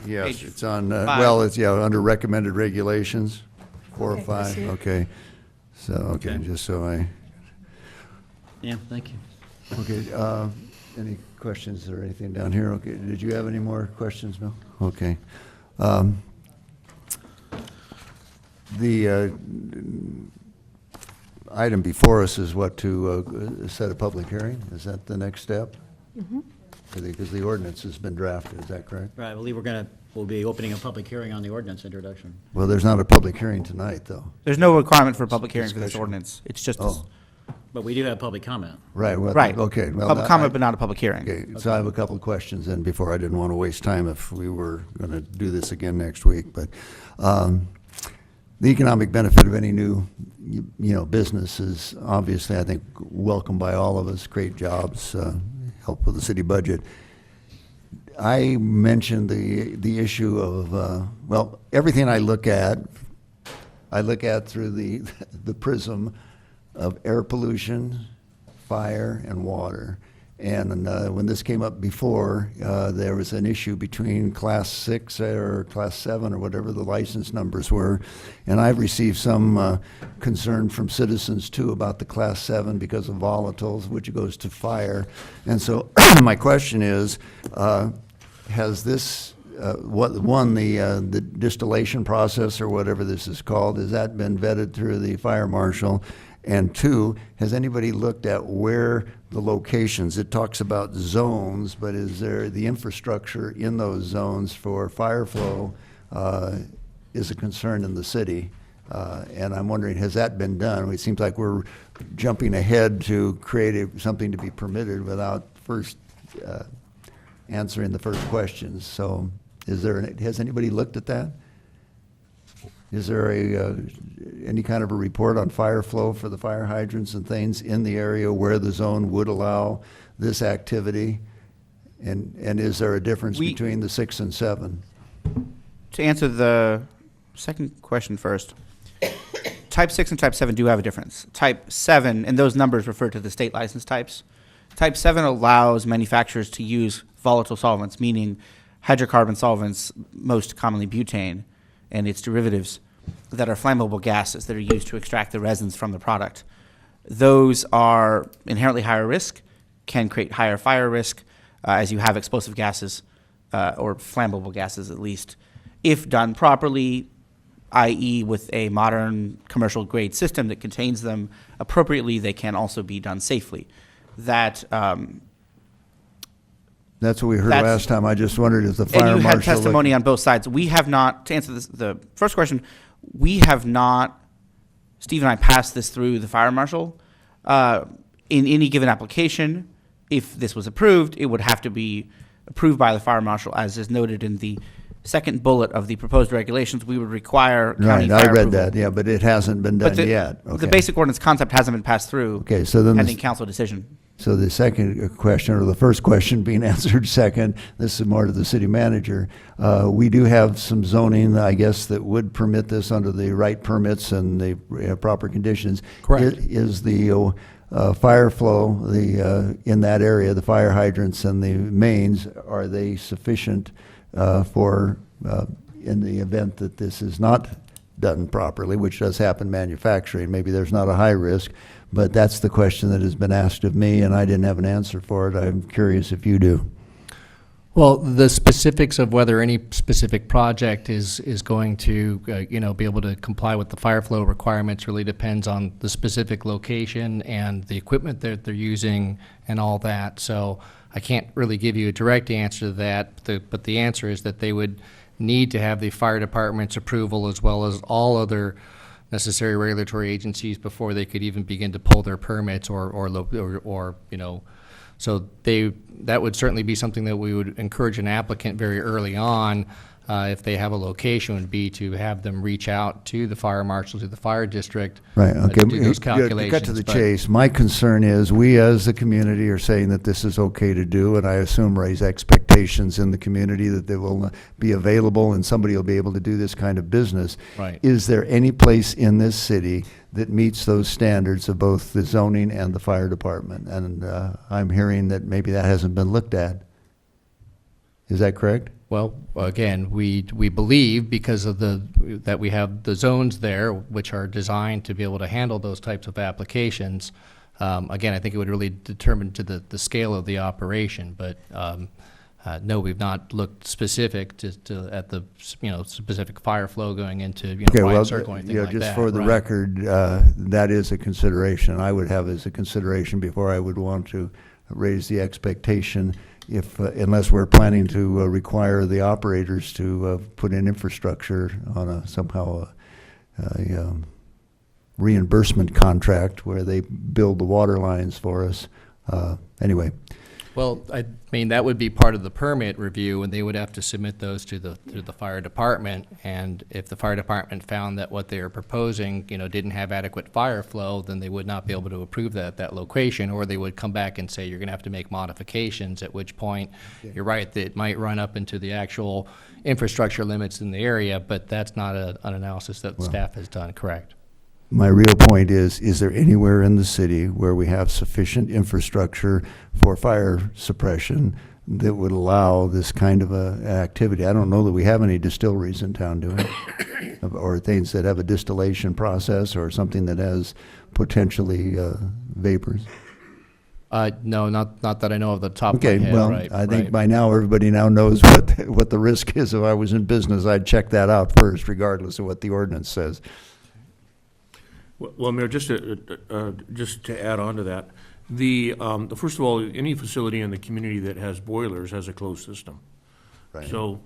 yes, Page it's on, 5. well, it's, yeah, under recommended regulations, 4 or Okay, I 5, see it. okay. So, okay, Okay. just so I, Yeah, thank you. okay, any questions or anything down here? Okay, did you have any more questions, Bill? Okay. The item before us is what, to set a public hearing? Is that the next step? Because the ordinance has been drafted, is that correct? Right, I believe we'll be opening a public hearing on the ordinance introduction. Well, there's not a public hearing tonight, though. There's no requirement for a public hearing for this Discussion. ordinance. It's just, Oh, But we do have public comment. right, well, right. okay. Well, Public comment, but not a public hearing. Okay, so I have a couple of questions then before. I didn't want to waste time if we were going to do this again next week, but the economic benefit of any new, business is obviously, I think, welcome by all of us, create jobs, help with the city budget. I mentioned the issue of, well, everything I look at through the prism of air pollution, fire, and water. And when this came up before, there was an issue between Class 6 or Class 7 or whatever the license numbers were. And I've received some concern from citizens, too, about the Class 7 because of volatiles, which goes to fire. And so my question is, has this, the distillation process or whatever this is called, has that been vetted through the fire marshal? And 2, has anybody looked at where the locations, it talks about zones, but is there the infrastructure in those zones for fire flow is a concern in the city? And I'm wondering, has that been done? It seems like we're jumping ahead to create something to be permitted without first answering the first questions. So has anybody looked at that? Is there any kind of a report on fire flow for the fire hydrants and things in the area where the zone would allow this activity? And is there a difference between the 6 and 7? To answer the second question first, Type 6 and Type 7 do have a difference. Type 7, and those numbers refer to the state license types. Type 7 allows manufacturers to use volatile solvents, meaning hydrocarbon solvents, most commonly butane and its derivatives, that are flammable gases that are used to extract the resins from the product. Those are inherently higher risk, can create higher fire risk as you have explosive gases or flammable gases at least. If done properly, i.e. with a modern commercial grade system that contains them appropriately, they can also be done safely. That's what we heard last time. I just wondered if the fire marshal... And you had testimony on both sides. We have not, to answer the first question, we have not, Steve and I passed this through the fire marshal. In any given application, if this was approved, it would have to be approved by the fire marshal, as is noted in the second bullet of the proposed regulations. We would require county fire I read approval. that, yeah, but it hasn't been done yet. The basic ordinance concept hasn't been passed through. Okay, so then pending council decision. So the second question, or the first question being answered second, this is more to the city manager. We do have some zoning, I guess, that would permit this under the right permits and the proper conditions. Correct. Is the fire flow in that area, the fire hydrants and the mains, are they sufficient for in the event that this is not done properly, which does happen in manufacturing? Maybe there's not a high risk, but that's the question that has been asked of me, and I didn't have an answer for it. I'm curious if you do. Well, the specifics of whether any specific project is going to, be able to comply with the fire flow requirements really depends on the specific location and the equipment that they're using and all that. So I can't really give you a direct answer to that, but the answer is that they would need to have the fire department's approval as well as all other necessary regulatory agencies before they could even begin to pull their permits so that would certainly be something that we would encourage an applicant very early on, if they have a location, would be to have them reach out to the fire marshal, to the fire district, Right, okay. to do those calculations. Cut to the But- chase. My concern is we as the community are saying that this is okay to do, and I assume raise expectations in the community that they will be available and somebody will be able to do this kind of business. Right. Is there any place in this city that meets those standards of both the zoning and the fire department? And I'm hearing that maybe that hasn't been looked at. Is that correct? Well, again, we believe because of that we have the zones there, which are designed to be able to handle those types of applications. Again, I think it would really determine to the scale of the operation, but no, we've not looked specific at the specific fire flow going into wide circle or anything like that. Just for the right. record, that is a consideration I would have as a consideration before I would want to raise the expectation. Unless we're planning to require the operators to put in infrastructure on a reimbursement contract where they build the water lines for us. Anyway. Well, I mean, that would be part of the permit review, and they would have to submit those to the fire department. And if the fire department found that what they are proposing, didn't have adequate fire flow, then they would not be able to approve that at that location, or they would come back and say, you're going to have to make modifications, at which point, you're right, that it might run up into the actual infrastructure limits in the area, but that's not an analysis that staff has done, correct? My real point is there anywhere in the city where we have sufficient infrastructure for fire suppression that would allow this kind of activity? I don't know that we have any distilleries in town doing it, or things that have a distillation process or something that has potentially vapors. No, not that I know of the top of my Okay, head, well, right, I think right. by now everybody now knows what the risk is. If I was in business, I'd check that out first, regardless of what the ordinance says. Well, Mayor, just to add on to that, first of all, any facility in the community that has boilers has a closed system. Right. So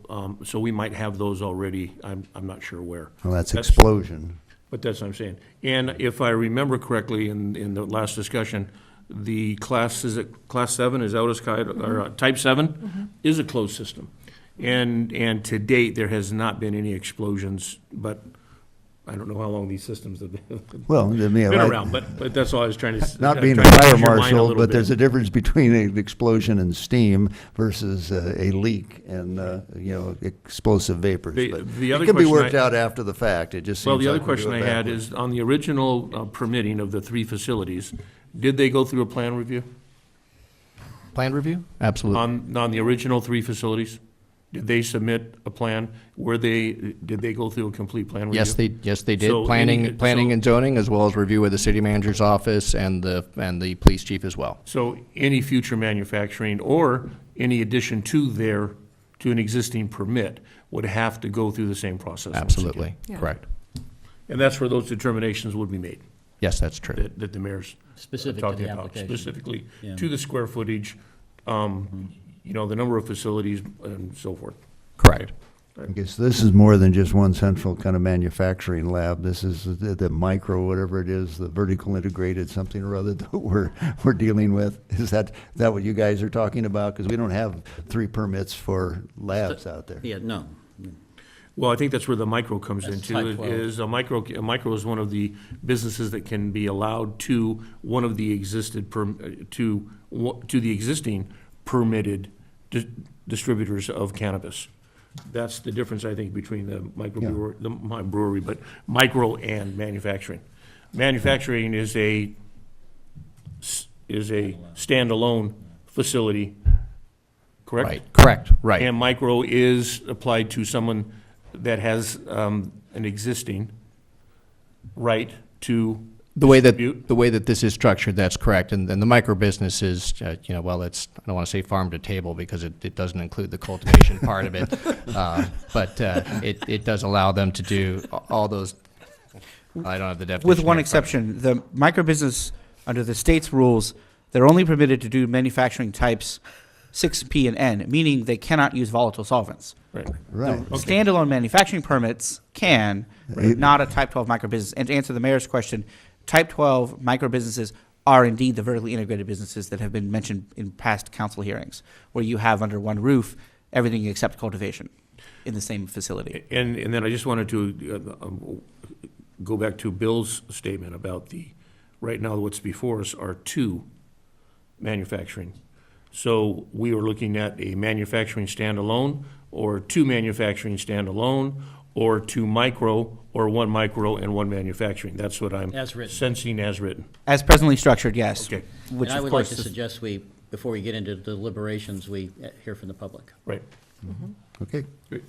we might have those already. I'm not sure where. Well, that's explosion. But that's what I'm saying. And if I remember correctly, in the last discussion, the class 7 is out of sky, or type 7 is a closed system. And to date, there has not been any explosions, but I don't know how long these systems have been, been around, but that's all I was trying to. Not being a trying to fire ease your mind a marshal, little but bit. there's a difference between an explosion and steam versus a leak and explosive vapors. But the other it can be question worked out after the fact. It just Well, seems the other like we do question it I had backwards. is, on the original permitting of the 3 facilities, did they go through a plan review? Plan review? Absolutely. On the original 3 facilities? Did they submit a plan? Did they go through a complete plan review? Yes, they did. So Planning and zoning, as well as review with the city manager's office and the police chief as well. So any future manufacturing or any addition to an existing permit would have to go through the same process? once again. Absolutely, Yeah. correct. And that's where those determinations would be made, Yes, that's true. that the mayor's Specific to talking the about. application. Specifically Yeah. to the square footage, the number of facilities and so forth. Correct. I guess this is more than just one central kind of manufacturing lab. This is the micro, whatever it is, the vertical integrated something or other that we're dealing with. Is that what you guys are talking about? Because we don't have 3 permits for labs out there. Yeah, no. Well, I think that's where the micro comes That's into. type 12. Is a micro is one of the businesses that can be allowed to one of the to the existing permitted distributors of cannabis. That's the difference, I think, between the brewery, but micro and manufacturing. Manufacturing is a standalone facility, correct? Correct, right. And micro is applied to someone that has an existing right to The way distribute. that this is structured, that's correct. And the micro business is, well, it's, I don't want to say farm to table because it doesn't include the cultivation part of it. But it does allow them to do all those, I don't have the definition. With one here in front of me. exception, the microbusiness, under the state's rules, they're only permitted to do manufacturing types 6P and N, meaning they cannot use volatile solvents. Right. Right. Standalone manufacturing permits can, Right. but not a Type 12 microbusiness. And to answer the mayor's question, Type 12 microbusinesses are indeed the vertically integrated businesses that have been mentioned in past council hearings, where you have under one roof everything except cultivation in the same facility. And then I just wanted to go back to Bill's statement about right now what's before us are 2 manufacturing. So we are looking at a manufacturing standalone, or 2 manufacturing standalone, or 2 micro, or 1 micro and 1 manufacturing. That's what I'm As written. sensing as written. As presently structured, yes. Okay. Which And I of would like course to is- suggest before we get into deliberations, we hear from the public. Right. Okay. Great.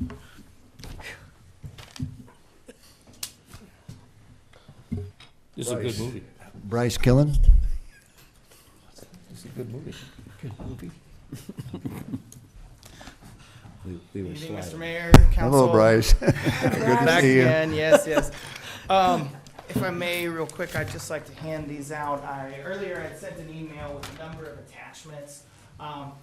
This is a good movie. Bryce Killen? This is a good movie. Good movie. Good evening, Mr. Mayor, Council. Hello, Bryce. Good to Back see you. again, yes. If I may, real quick, I'd just like to hand these out. Earlier I sent an email with a number of attachments.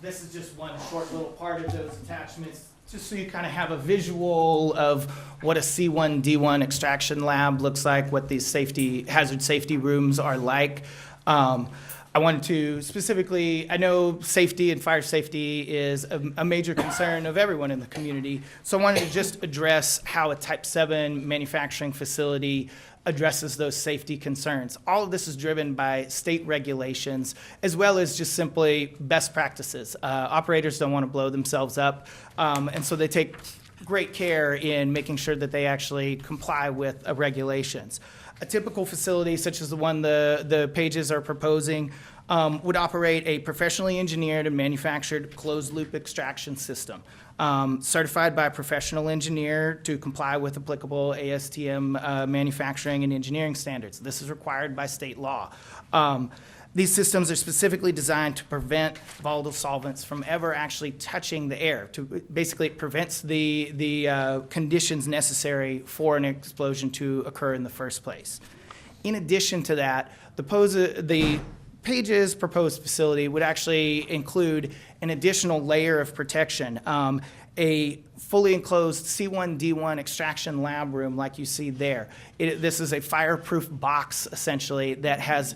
This is just one short little part of those attachments, just so you kind of have a visual of what a C1D1 extraction lab looks like, what these hazard safety rooms are like. I wanted to specifically, I know safety and fire safety is a major concern of everyone in the community, so I wanted to just address how a Type 7 manufacturing facility addresses those safety concerns. All of this is driven by state regulations, as well as just simply best practices. Operators don't want to blow themselves up, and so they take great care in making sure that they actually comply with regulations. A typical facility, such as the one the pages are proposing, would operate a professionally engineered and manufactured closed-loop extraction system, certified by a professional engineer to comply with applicable ASTM manufacturing and engineering standards. This is required by state law. These systems are specifically designed to prevent volatile solvents from ever actually touching the air. Basically, it prevents the conditions necessary for an explosion to occur in the first place. In addition to that, the Page's proposed facility would actually include an additional layer of protection, a fully enclosed C1D1 extraction lab room like you see there. This is a fireproof box, essentially, that has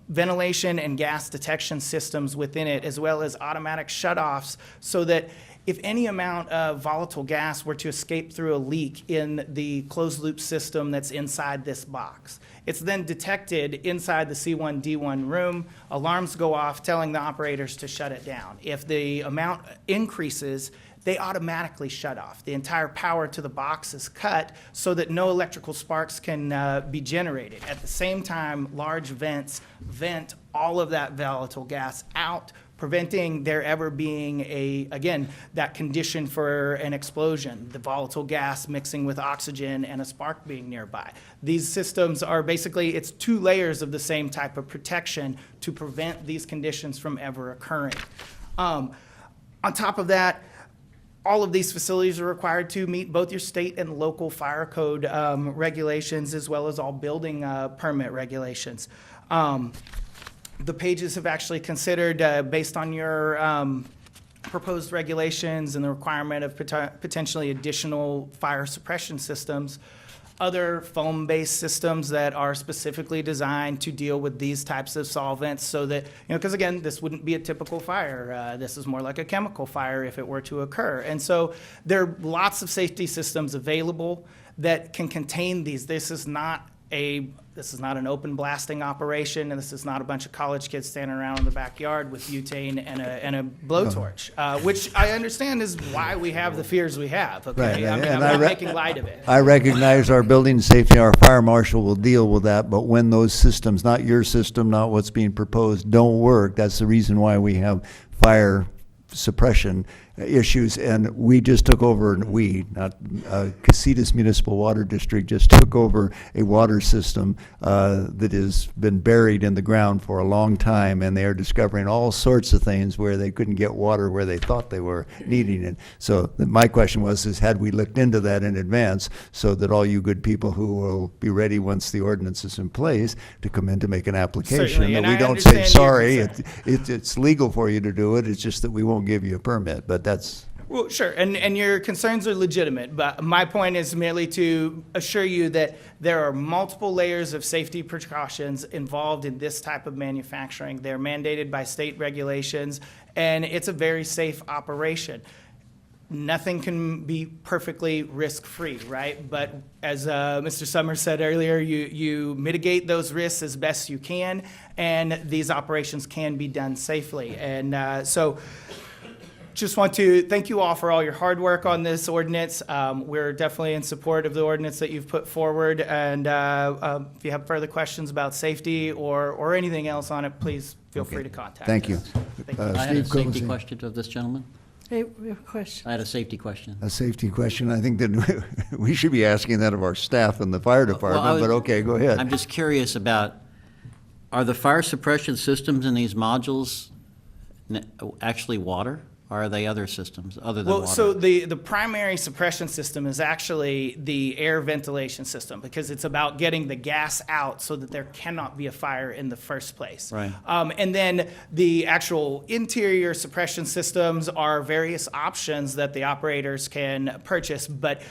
ventilation and gas detection systems within it, as well as automatic shutoffs, so that if any amount of volatile gas were to escape through a leak in the closed-loop system that's inside this box, it's then detected inside the C1D1 room. Alarms go off telling the operators to shut it down. If the amount increases, they automatically shut off. The entire power to the box is cut so that no electrical sparks can be generated. At the same time, large vents vent all of that volatile gas out preventing there ever being again, that condition for an explosion, the volatile gas mixing with oxygen and a spark being nearby. These systems are basically, it's 2 layers of the same type of protection to prevent these conditions from ever occurring. On top of that, all of these facilities are required to meet both your state and local fire code regulations, as well as all building permit regulations. The pages have actually considered, based on your proposed regulations and the requirement of potentially additional fire suppression systems, other foam-based systems that are specifically designed to deal with these types of solvents, so that, because again, this wouldn't be a typical fire. This is more like a chemical fire if it were to occur. And so there are lots of safety systems available that can contain these. This is not an open blasting operation, and this is not a bunch of college kids standing around in the backyard with butane and a blowtorch, which I understand is why we have the fears we have, okay? Right, I mean, and I'm not I making light of it. I recognize our building safety, our fire marshal will deal with that, but when those systems, not your system, not what's being proposed, don't work, that's the reason why we have fire suppression issues. And we just took over, Casitas Municipal Water District just took over a water system that has been buried in the ground for a long time, and they are discovering all sorts of things where they couldn't get water where they thought they were needing it. So my question was, had we looked into that in advance, so that all you good people who will be ready once the ordinance is in place to come in to make an application, Certainly, that and we I don't say, understand your sorry, concern. it's legal for you to do it, it's just that we won't give you a permit, but that's... Well, sure, and your concerns are legitimate, but my point is merely to assure you that there are multiple layers of safety precautions involved in this type of manufacturing. They're mandated by state regulations, and it's a very safe operation. Nothing can be perfectly risk-free, right? But as Mr. Summers said earlier, you mitigate those risks as best you can, and these operations can be done safely. And so just want to thank you all for all your hard work on this ordinance. We're definitely in support of the ordinance that you've put forward. And if you have further questions about safety or anything else on it, please feel free to contact us. Thank you. Thank you. I had a Steve safety Quillisi. question of this gentleman. Hey, we have a question. I had a safety question. A safety question, I think that we should be asking that of our staff in the fire department, but okay, go ahead. I'm just curious about, are the fire suppression systems in these modules actually water? Or are they other systems other than water? Well, so the primary suppression system is actually the air ventilation system, because it's about getting the gas out so that there cannot be a fire in the first place. Right. And then the actual interior suppression systems are various options that the operators can purchase, but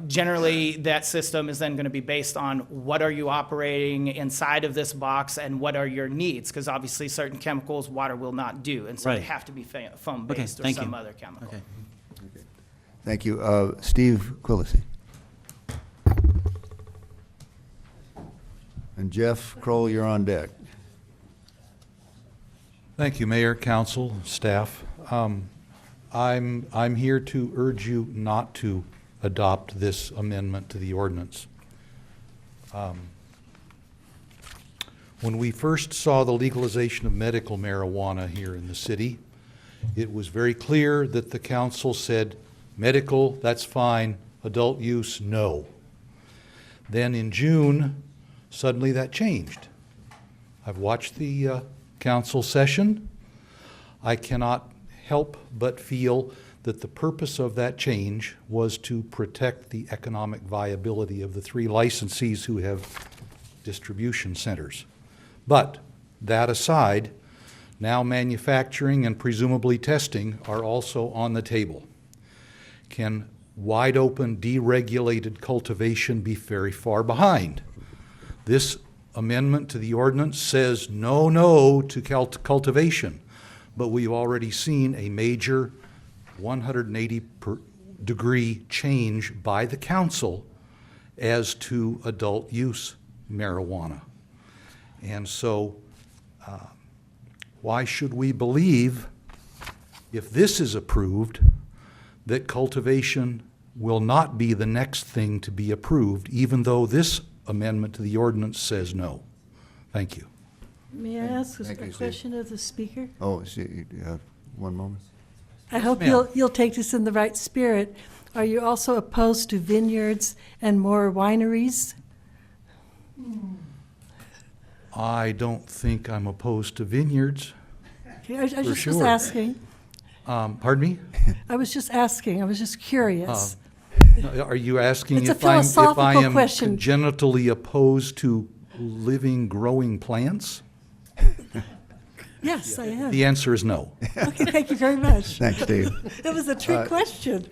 generally that system is then going to be based on what are you operating inside of this box and what are your needs, because obviously certain chemicals water will not do, and so Right. they have to be foam-based. Okay, Or thank some you. other chemical. Okay. Thank you. Steve Quillisi. And Jeff Kroll, you're on deck. Thank you, Mayor, Council, staff. I'm here to urge you not to adopt this amendment to the ordinance. When we first saw the legalization of medical marijuana here in the city, it was very clear that the council said, medical, that's fine, adult use, no. Then in June, suddenly that changed. I've watched the council session. I cannot help but feel that the purpose of that change was to protect the economic viability of the 3 licensees who have distribution centers. But that aside, now manufacturing and presumably testing are also on the table. Can wide open, deregulated cultivation be very far behind? This amendment to the ordinance says no to cultivation, but we've already seen a major 180-degree change by the council as to adult use marijuana. And so why should we believe, if this is approved, that cultivation will not be the next thing to be approved, even though this amendment to the ordinance says no? Thank you. May I ask Thank you, a Steve. question of the speaker? Oh, see, you have one moment. I hope ma'am. you'll take this in the right spirit. Are you also opposed to vineyards and more wineries? I don't think I'm opposed to vineyards. Okay, I just was sure. asking. Pardon me? I was just asking. I was just curious. Are you asking It's a if I philosophical am question. congenitally opposed to living, growing plants? Yes, I am. The answer is no. Okay, thank you very much. Thanks, Steve. It was a trick question.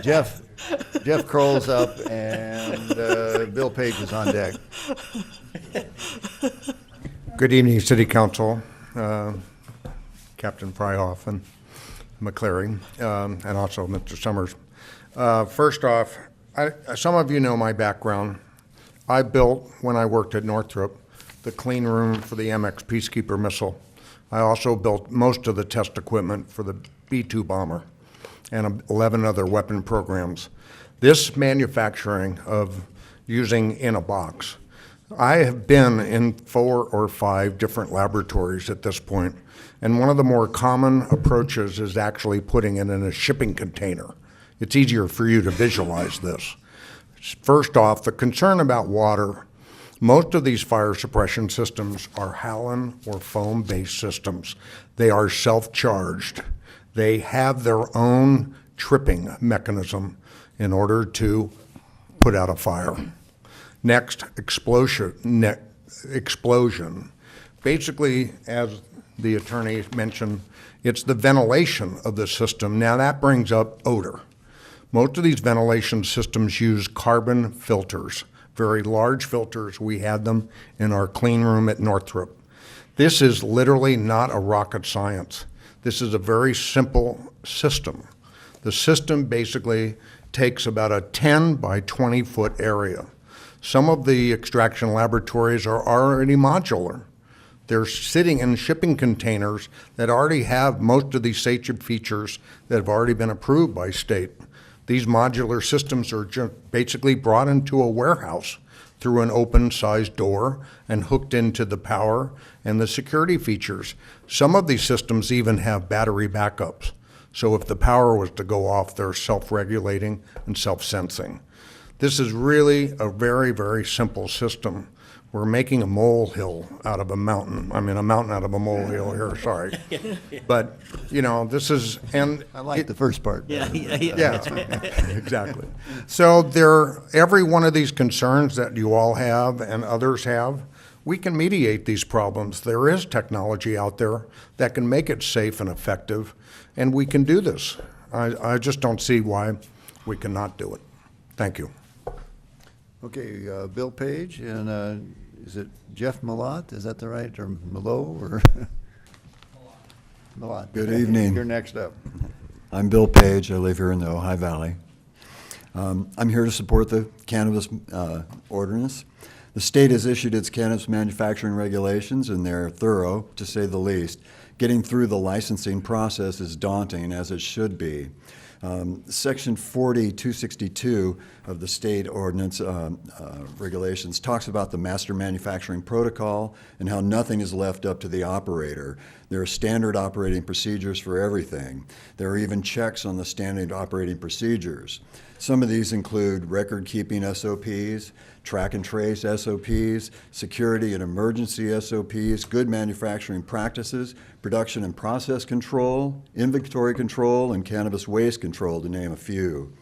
Jeff Kroll's up, and Bill Page is on deck. Good evening, City Council, Captain Fryhoff and McCleary, and also Mr. Summers. First off, some of you know my background. I built, when I worked at Northrop, the clean room for the MX Peacekeeper missile. I also built most of the test equipment for the B-2 bomber and 11 other weapon programs. This manufacturing of using in a box, I have been in 4 or 5 different laboratories at this point, and one of the more common approaches is actually putting it in a shipping container. It's easier for you to visualize this. First off, the concern about water. Most of these fire suppression systems are halon or foam-based systems. They are self-charged. They have their own tripping mechanism in order to put out a fire. Next, explosion. Basically, as the attorney mentioned, it's the ventilation of the system. Now that brings up odor. Most of these ventilation systems use carbon filters, very large filters. We had them in our clean room at Northrop. This is literally not a rocket science. This is a very simple system. The system basically takes about a 10 by 20 foot area. Some of the extraction laboratories are already modular. They're sitting in shipping containers that already have most of these safety features that have already been approved by state. These modular systems are basically brought into a warehouse through an open-sized door and hooked into the power and the security features. Some of these systems even have battery backups. So if the power was to go off, they're self-regulating and self-sensing. This is really a very, very simple system. We're making a molehill out of a mountain. I mean, a mountain out of a molehill here, sorry. But, you know, this is, and I like the first part. Yeah, exactly. So every one of these concerns that you all have and others have, we can mediate these problems. There is technology out there that can make it safe and effective, and we can do this. I just don't see why we cannot do it. Thank you. Okay, Bill Page, and is it Jeff Malott? Is that the right, or Malo, or? Malott. Good evening. You're next up. I'm Bill Page. I live here in the Ojai Valley. I'm here to support the cannabis ordinance. The state has issued its cannabis manufacturing regulations, and they're thorough, to say the least. Getting through the licensing process is daunting, as it should be. Section 40-262 of the state ordinance regulations talks about the master manufacturing protocol and how nothing is left up to the operator. There are standard operating procedures for everything. There are even checks on the standard operating procedures. Some of these include record-keeping SOPs, track and trace SOPs, security and emergency SOPs, good manufacturing practices, production and process control, inventory control, and cannabis waste control, to name a few.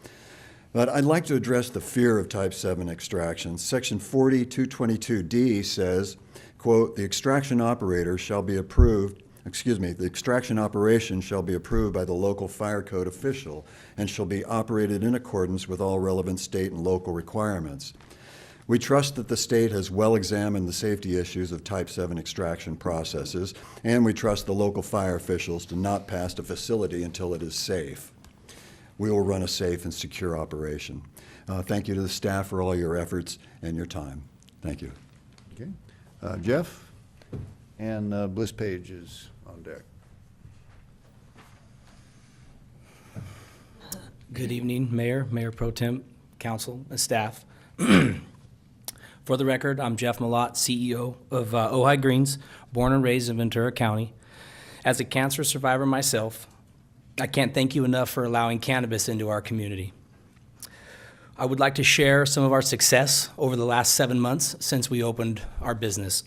But I'd like to address the fear of Type 7 extraction. Section 40-222D says, quote, the extraction operator shall be approved the extraction operation shall be approved by the local fire code official and shall be operated in accordance with all relevant state and local requirements. We trust that the state has well examined the safety issues of Type 7 extraction processes, and we trust the local fire officials to not pass a facility until it is safe. We will run a safe and secure operation. Thank you to the staff for all your efforts and your time. Thank you. Okay. Jeff, and Bliss Page is on deck. Good evening, Mayor, Mayor Pro Tem, Council, and staff. For the record, I'm Jeff Malott, CEO of Ojai Greens, born and raised in Ventura County. As a cancer survivor myself, I can't thank you enough for allowing cannabis into our community. I would like to share some of our success over the last 7 months since we opened our business.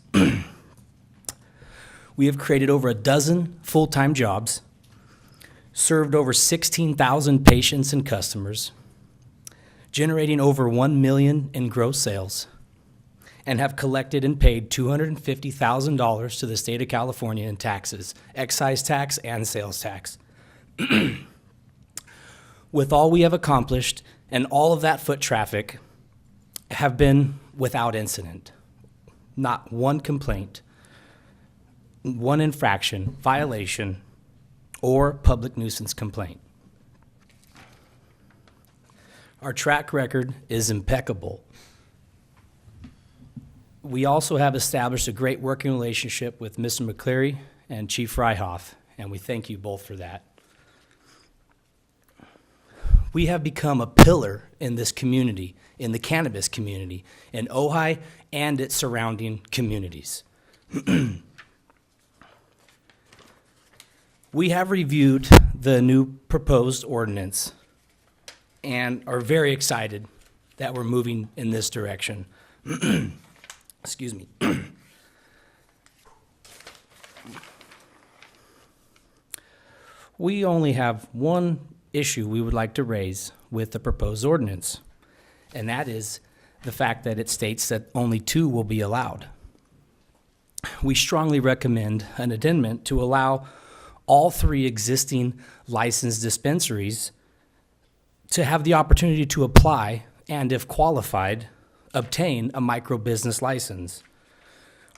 We have created over a dozen full-time jobs, served over 16,000 patients and customers, generating over $1 million in gross sales, and have collected and paid $250,000 to the state of California in taxes, excise tax and sales tax. With all we have accomplished, and all of that foot traffic have been without incident. Not one complaint, one infraction, violation, or public nuisance complaint. Our track record is impeccable. We also have established a great working relationship with Mr. McCleary and Chief Freihoff, and we thank you both for that. We have become a pillar in this community, in the cannabis community, in Ojai and its surrounding communities. We have reviewed the new proposed ordinance and are very excited that we're moving in this direction. Excuse me. We only have one issue we would like to raise with the proposed ordinance, and that is the fact that it states that only 2 will be allowed. We strongly recommend an amendment to allow all 3 existing licensed dispensaries to have the opportunity to apply and, if qualified, obtain a micro-business license.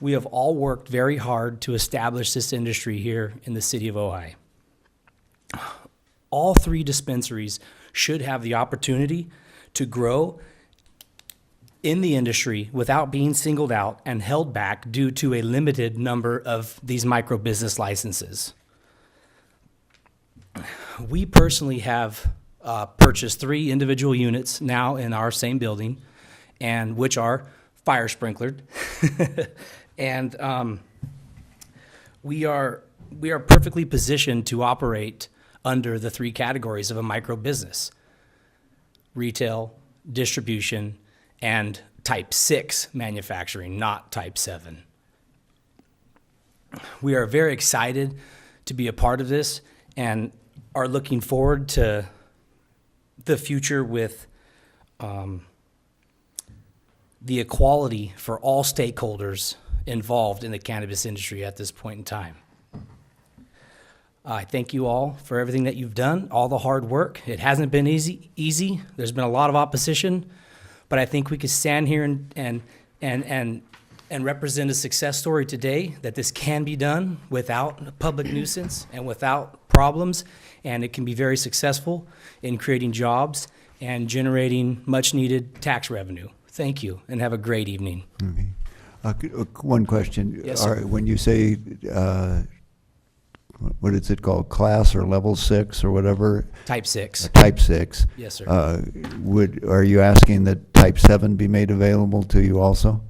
We have all worked very hard to establish this industry here in the city of Ojai. All 3 dispensaries should have the opportunity to grow in the industry without being singled out and held back due to a limited number of these micro-business licenses. We personally have purchased 3 individual units now in our same building, and which are fire sprinklered. And we are perfectly positioned to operate under the 3 categories of a micro business: retail, distribution, and type 6 manufacturing, not type 7. We are very excited to be a part of this and are looking forward to the future with the equality for all stakeholders involved in the cannabis industry at this point in time. I thank you all for everything that you've done, all the hard work. It hasn't been easy. There's been a lot of opposition, but I think we could stand here and represent a success story today that this can be done without public nuisance and without problems, and it can be very successful in creating jobs and generating much-needed tax revenue. Thank you, and have a great evening. Okay. One question. Yes, sir. When you say, what is it called, class or level 6 or whatever? Type 6. Type 6. Yes, sir. Are you asking that type 7 be made available to you also?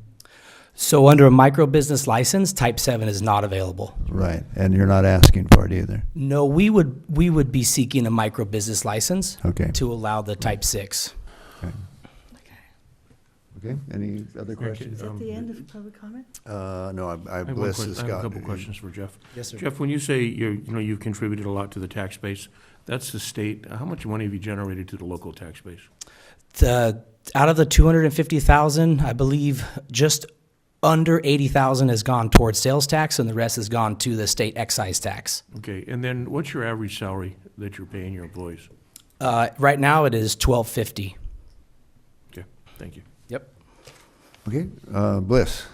So under a micro business license, type 7 is not available. Right, and you're not asking for it either? No, we would be seeking a micro business license Okay. to allow the type 6. Okay, any other questions? Is that the end of public comment? No, I have Bliss one has I have got. a couple questions for Jeff. Yes, sir. Jeff, when you say you've contributed a lot to the tax base, that's the state. How much money have you generated to the local tax base? Out of the 250,000, I believe just under 80,000 has gone towards sales tax, and the rest has gone to the state excise tax. Okay, and then what's your average salary that you're paying your employees? Right now, it is $12.50. Okay, thank you. Yep. Okay, Bliss.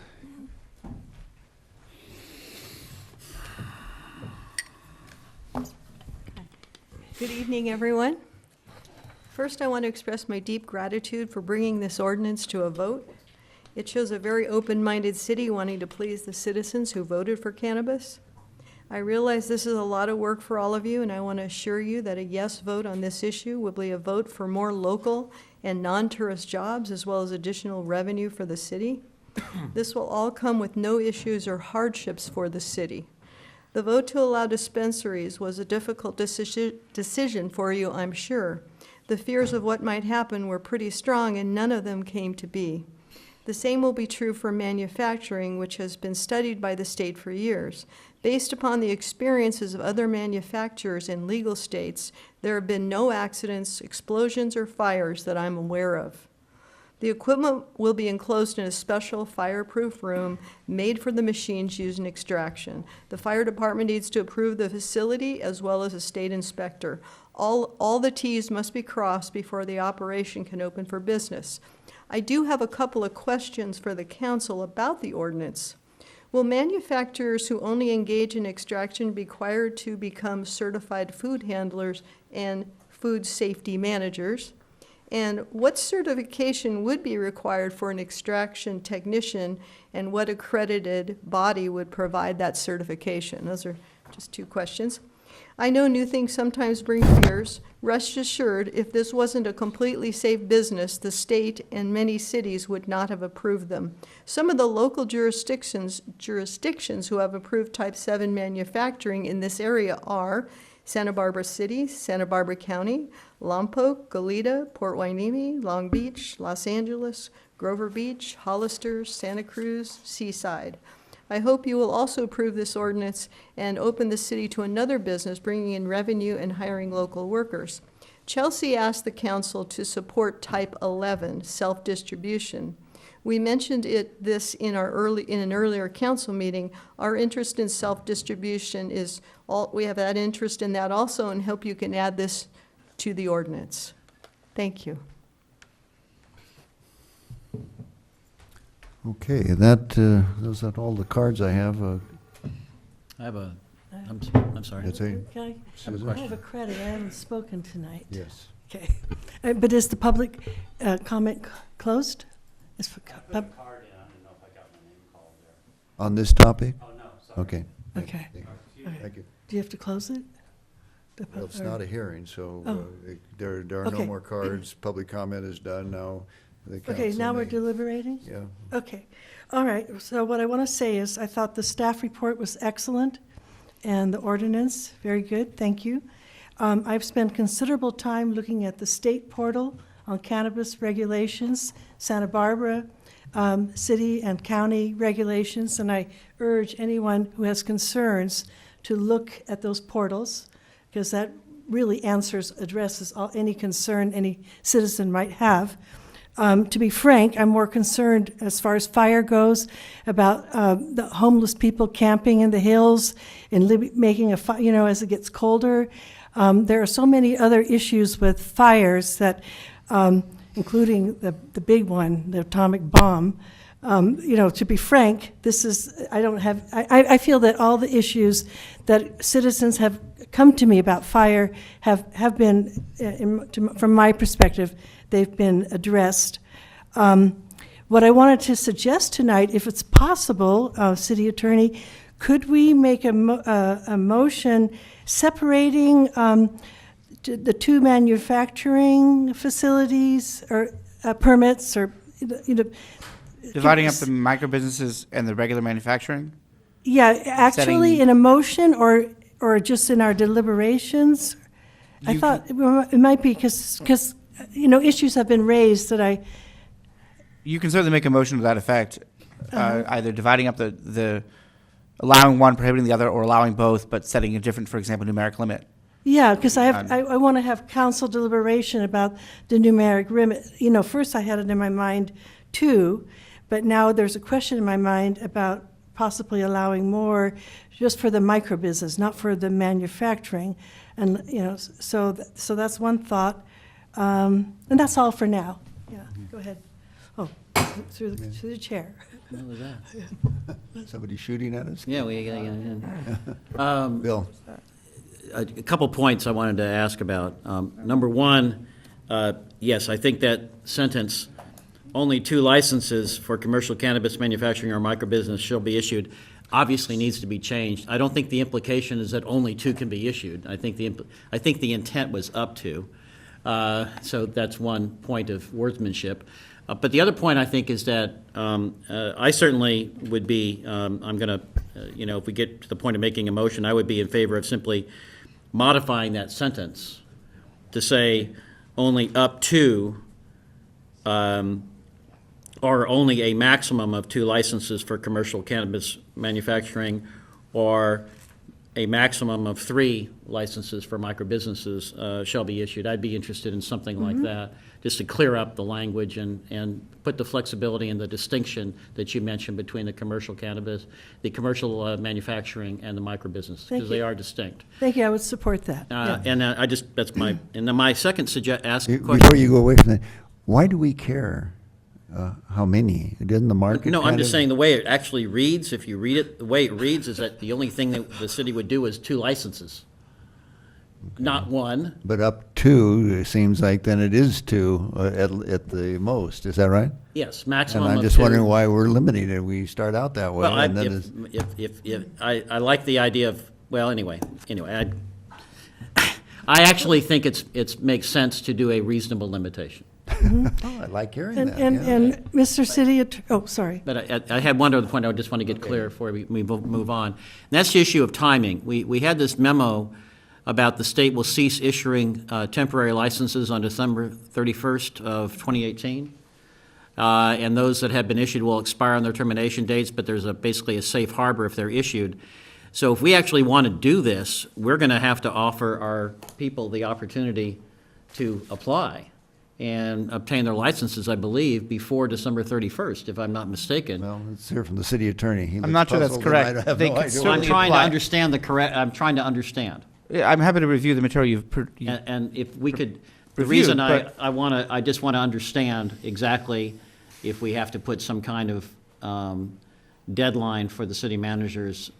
Good evening, everyone. First, I want to express my deep gratitude for bringing this ordinance to a vote. It shows a very open-minded city wanting to please the citizens who voted for cannabis. I realize this is a lot of work for all of you, and I want to assure you that a yes vote on this issue will be a vote for more local and non-tourist jobs, as well as additional revenue for the city. This will all come with no issues or hardships for the city. The vote to allow dispensaries was a difficult decision for you, I'm sure. The fears of what might happen were pretty strong, and none of them came to be. The same will be true for manufacturing, which has been studied by the state for years. Based upon the experiences of other manufacturers in legal states, there have been no accidents, explosions, or fires that I'm aware of. The equipment will be enclosed in a special fireproof room made for the machines used in extraction. The fire department needs to approve the facility as well as a state inspector. All the T's must be crossed before the operation can open for business. I do have a couple of questions for the council about the ordinance. Will manufacturers who only engage in extraction be required to become certified food handlers and food safety managers? And what certification would be required for an extraction technician, and what accredited body would provide that certification? Those are just two questions. I know new things sometimes bring fears. Rest assured, if this wasn't a completely safe business, the state and many cities would not have approved them. Some of the local jurisdictions who have approved Type 7 manufacturing in this area are Santa Barbara City, Santa Barbara County, Lompoc, Goleta, Port Hueneme, Long Beach, Los Angeles, Grover Beach, Hollister, Santa Cruz, Seaside. I hope you will also approve this ordinance and open the city to another business, bringing in revenue and hiring local workers. Chelsea asked the council to support Type 11, self-distribution. We mentioned this in an earlier council meeting. Our interest in self-distribution is we have that interest in that also, and hope you can add this to the ordinance. Thank you. Okay, those are all the cards I have. I have I'm sorry. That's a, Okay. Susan? I have a credit. I haven't spoken tonight. Yes. Okay. But is the public comment closed? Is for On this topic? Oh, no, sorry. Okay. Okay. Thank you. Do you have to close it? Well, it's not a hearing, so Oh. there are no Okay. more cards. Public comment is done now. The Okay, council now we're may- deliberating? Yeah. Okay. All right. So what I want to say is I thought the staff report was excellent and the ordinance, very good. Thank you. I've spent considerable time looking at the state portal on cannabis regulations, Santa Barbara city and county regulations, and I urge anyone who has concerns to look at those portals, because that really addresses any concern any citizen might have. To be frank, I'm more concerned as far as fire goes about the homeless people camping in the hills and making a fire, as it gets colder. There are so many other issues with fires that, including the big one, the atomic bomb. To be frank, I feel that all the issues that citizens have come to me about fire have been, from my perspective, they've been addressed. What I wanted to suggest tonight, if it's possible, City Attorney, could we make a motion separating the two manufacturing facilities or permits, or Dividing up the micro businesses and the regular manufacturing? Yeah, actually in a motion or just in our deliberations? I thought it might be because, issues have been raised that You can certainly make a motion to that effect, either dividing up the allowing one, prohibiting the other, or allowing both, but setting a different, for example, numeric limit. Yeah, because I want to have council deliberation about the numeric limit. First I had it in my mind too, but now there's a question in my mind about possibly allowing more just for the micro business, not for the manufacturing. And, so that's one thought. And that's all for now. Yeah, go ahead. Oh, through the chair. What was that? Somebody shooting at us? Yeah, Bill. A couple points I wanted to ask about. Number one, yes, I think that sentence, only 2 licenses for commercial cannabis manufacturing or microbusiness shall be issued. obviously needs to be changed. I don't think the implication is that only 2 can be issued. I think the intent was up to. So that's one point of wordsmanship. But the other point, I think, is that I certainly would be, I'm going to, if we get to the point of making a motion, I would be in favor of simply modifying that sentence to say only up to, or only a maximum of 2 licenses for commercial cannabis manufacturing, or a maximum of 3 licenses for microbusinesses shall be issued. I'd be interested in something like that, just to clear up the language and put the flexibility and the distinction that you mentioned between the commercial cannabis, the commercial manufacturing, and the microbusiness, because they are distinct. Thank you, I would support that. Yeah. And that's my, and then my second question. Before you go away from that, why do we care how many? Didn't the market? No, I'm kind just of- saying the way it actually reads, if you read it, the way it reads is that the only thing that the city would do is 2 licenses, not 1. But up to, it seems like then it is 2 at the most. Is that right? Yes, maximum And of I'm just 2. wondering why we're limiting it. We start out that way. Well, and then it's- if I like the idea of, well, anyway, I actually think it makes sense to do a reasonable limitation. Oh, I like hearing that. yeah. And Mr. City, sorry. But I had one other point I just want to get clear before we move on. And that's the issue of timing. We had this memo about the state will cease issuing temporary licenses on December 31st of 2018. And those that have been issued will expire on their termination dates, but there's basically a safe harbor if they're issued. So if we actually want to do this, we're going to have to offer our people the opportunity to apply and obtain their licenses, I believe, before December 31st, if I'm not mistaken. Well, let's hear from the city attorney. He I'm looks not sure that's puzzled, and correct. I have They no could idea certainly what- I'm trying to apply. understand I'm trying to understand. Yeah, I'm happy to review the material you've. And if we could, the reviewed, reason but- I just want to understand exactly if we have to put some kind of deadline for the city manager's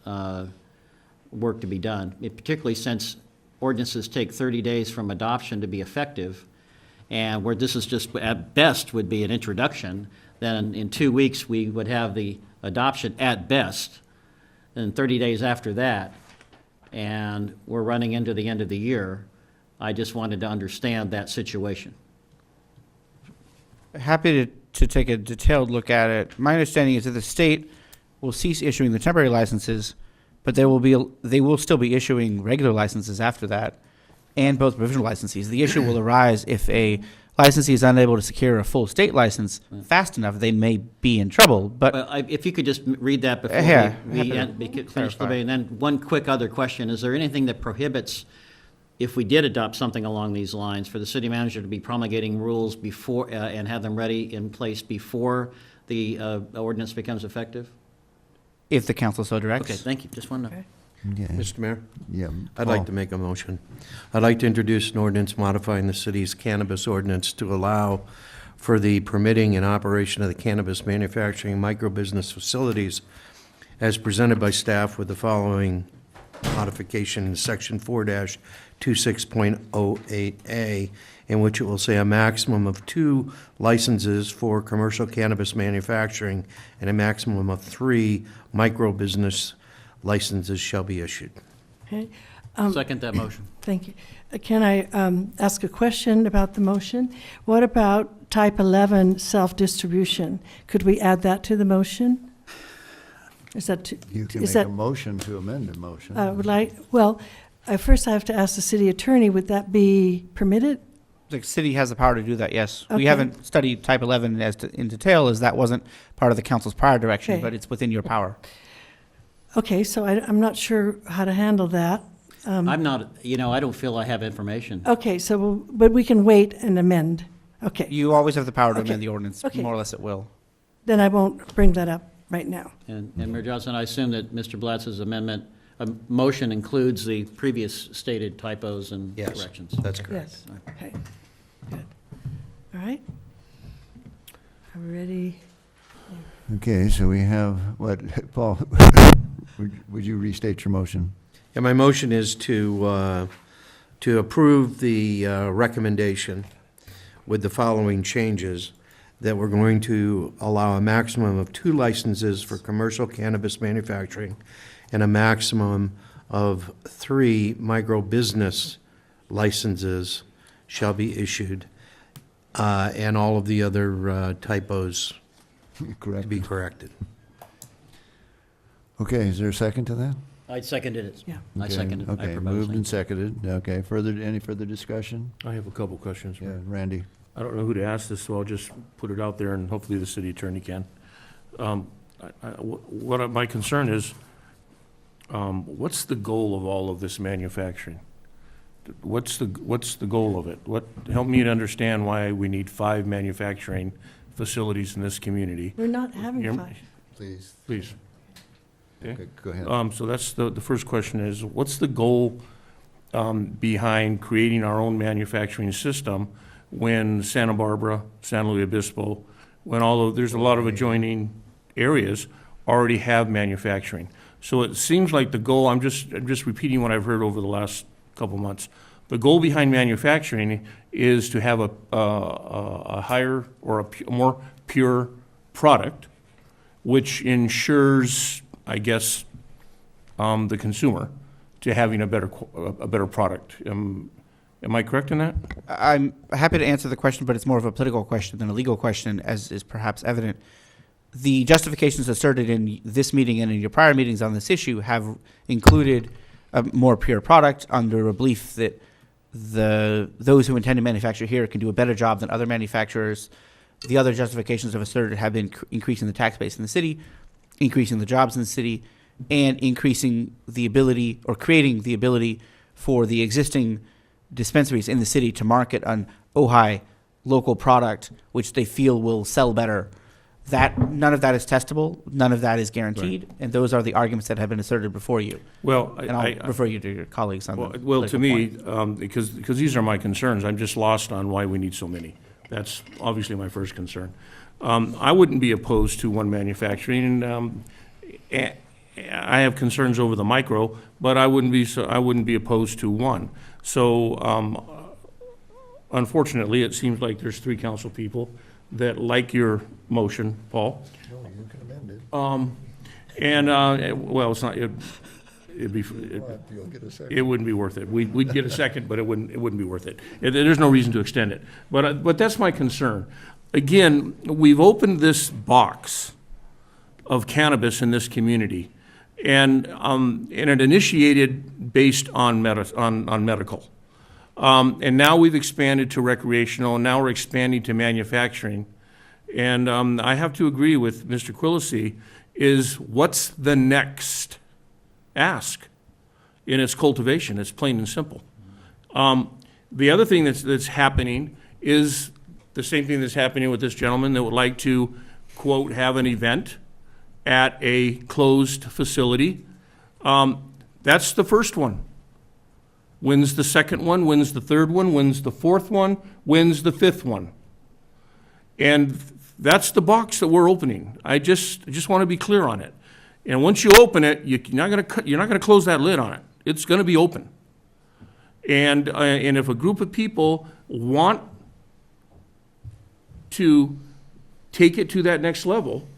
work to be done, particularly since ordinances take 30 days from adoption to be effective, and where this is just, at best, would be an introduction, then in 2 weeks, we would have the adoption at best, and 30 days after that, and we're running into the end of the year. I just wanted to understand that situation. Happy to take a detailed look at it. My understanding is that the state will cease issuing the temporary licenses, but they will still be issuing regular licenses after that, and both provisional licenses. The issue will arise if a licensee is unable to secure a full state license fast enough, they may be in trouble, but. Well, if you could just read that before Yeah, we happy to finish the clarify. debate. And then one quick other question, is there anything that prohibits, if we did adopt something along these lines, for the city manager to be promulgating rules before, and have them ready in place before the ordinance becomes effective? If the council so directs. Okay, thank you, just wanted to. Okay. Mr. Mayor? Yeah. I'd Paul. like to make a motion. I'd like to introduce an ordinance modifying the city's cannabis ordinance to allow for the permitting and operation of the cannabis manufacturing microbusiness facilities as presented by staff with the following modification in section 4-26.08A, in which it will say a maximum of 2 licenses for commercial cannabis manufacturing and a maximum of 3 microbusiness licenses shall be issued. Okay. Second that motion. Thank you. Can I ask a question about the motion? What about type 11, self-distribution? Could we add that to the motion? Is that too? You can is make that, a motion to amend the motion. First I have to ask the city attorney, would that be permitted? The city has the power to do that, yes. Okay. We haven't studied type 11 in detail, as that wasn't part of the council's prior direction, Okay. but it's within your power. Okay, so I'm not sure how to handle that. I'm not, I don't feel I have information. Okay, but we can wait and amend. Okay, You always have the power to Okay. amend the ordinance, Okay. more or less at will. then I won't bring that up right now. And Mayor Johnson, I assume that Mr. Blatz's amendment, motion includes the previous stated typos and Yes. corrections. That's correct. Yes, okay, good. All right. Are we ready? Okay, so we have, what, Paul, would you restate your motion? Yeah, my motion is to approve the recommendation with the following changes. that we're going to allow a maximum of 2 licenses for commercial cannabis manufacturing and a maximum of 3 micro-business licenses shall be issued, and all of the other typos to be corrected. Okay, is there a second to that? I seconded it. Yeah. I seconded. I Okay, proposed moved it. and seconded. Okay, any further discussion? I have a couple questions. Yeah, Randy. I don't know who to ask this, so I'll just put it out there, and hopefully the city attorney can. My concern is, what's the goal of all of this manufacturing? What's the goal of it? Help me to understand why we need 5 manufacturing facilities in this community. We're not having You're- 5. Please. Please. Okay, go ahead. So that's the first question is, what's the goal behind creating our own manufacturing system when Santa Barbara, San Luis Obispo, there's a lot of adjoining areas already have manufacturing? So it seems like the goal, I'm just repeating what I've heard over the last couple months. The goal behind manufacturing is to have a higher or a more pure product, which ensures, I guess, the consumer to having a better product. Am I correct in that? I'm happy to answer the question, but it's more of a political question than a legal question, as is perhaps evident. The justifications asserted in this meeting and in your prior meetings on this issue have included a more pure product under a belief that those who intend to manufacture here can do a better job than other manufacturers. The other justifications have asserted have been increasing the tax base in the city, increasing the jobs in the city, and increasing the ability or creating the ability for the existing dispensaries in the city to market an Ojai local product, which they feel will sell better. None of that is testable, none of that is guaranteed, and those are the arguments that have been asserted before you. Well, and I'll refer you to your colleagues on the well, to me, point. because these are my concerns, I'm just lost on why we need so many. That's obviously my first concern. I wouldn't be opposed to one manufacturing. I have concerns over the micro, but I wouldn't be opposed to one. So, unfortunately, it seems like there's 3 council people that like your motion, Paul. No, you can amend it. Well, it's not. You'll get a second. It wouldn't be worth it. We'd get a second, but it wouldn't be worth it. There's no reason to extend it. But that's my concern. Again, we've opened this box of cannabis in this community, and it initiated based on medical. And now we've expanded to recreational, and now we're expanding to manufacturing. And I have to agree with Mr. Quillisi, is what's the next ask in its cultivation? It's plain and simple. The other thing that's happening is the same thing that's happening with this gentleman that would like to, quote, have an event at a closed facility. That's the first one. When's the second one? When's the third one? When's the fourth one? When's the 5th one? And that's the box that we're opening. I just want to be clear on it. And once you open it, you're not going to close that lid on it. It's going to be open. And if a group of people want to take it to that next level,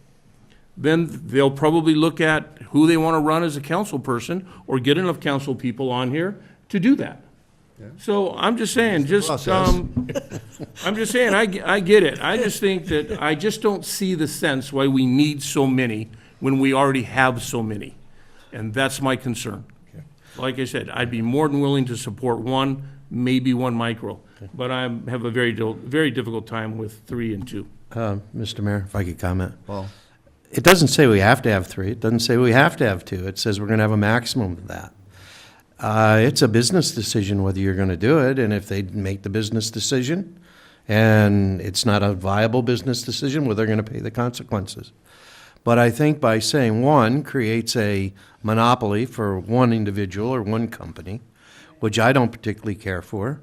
then they'll probably look at who they want to run as a council person or get enough council people on here to do that. Yeah. So I'm just saying, I'm just saying, I get it. I just think that I just don't see the sense why we need so many when we already have so many. And that's my concern. Okay. Like I said, I'd be more than willing to support one, maybe one micro. Okay. But I have a very difficult time with 3 and 2. Mr. Mayor, if I could comment. Well, it doesn't say we have to have 3. It doesn't say we have to have 2. It says we're going to have a maximum of that. It's a business decision whether you're going to do it, and if they make the business decision and it's not a viable business decision, well, they're going to pay the consequences. But I think by saying 1 creates a monopoly for one individual or one company, which I don't particularly care for.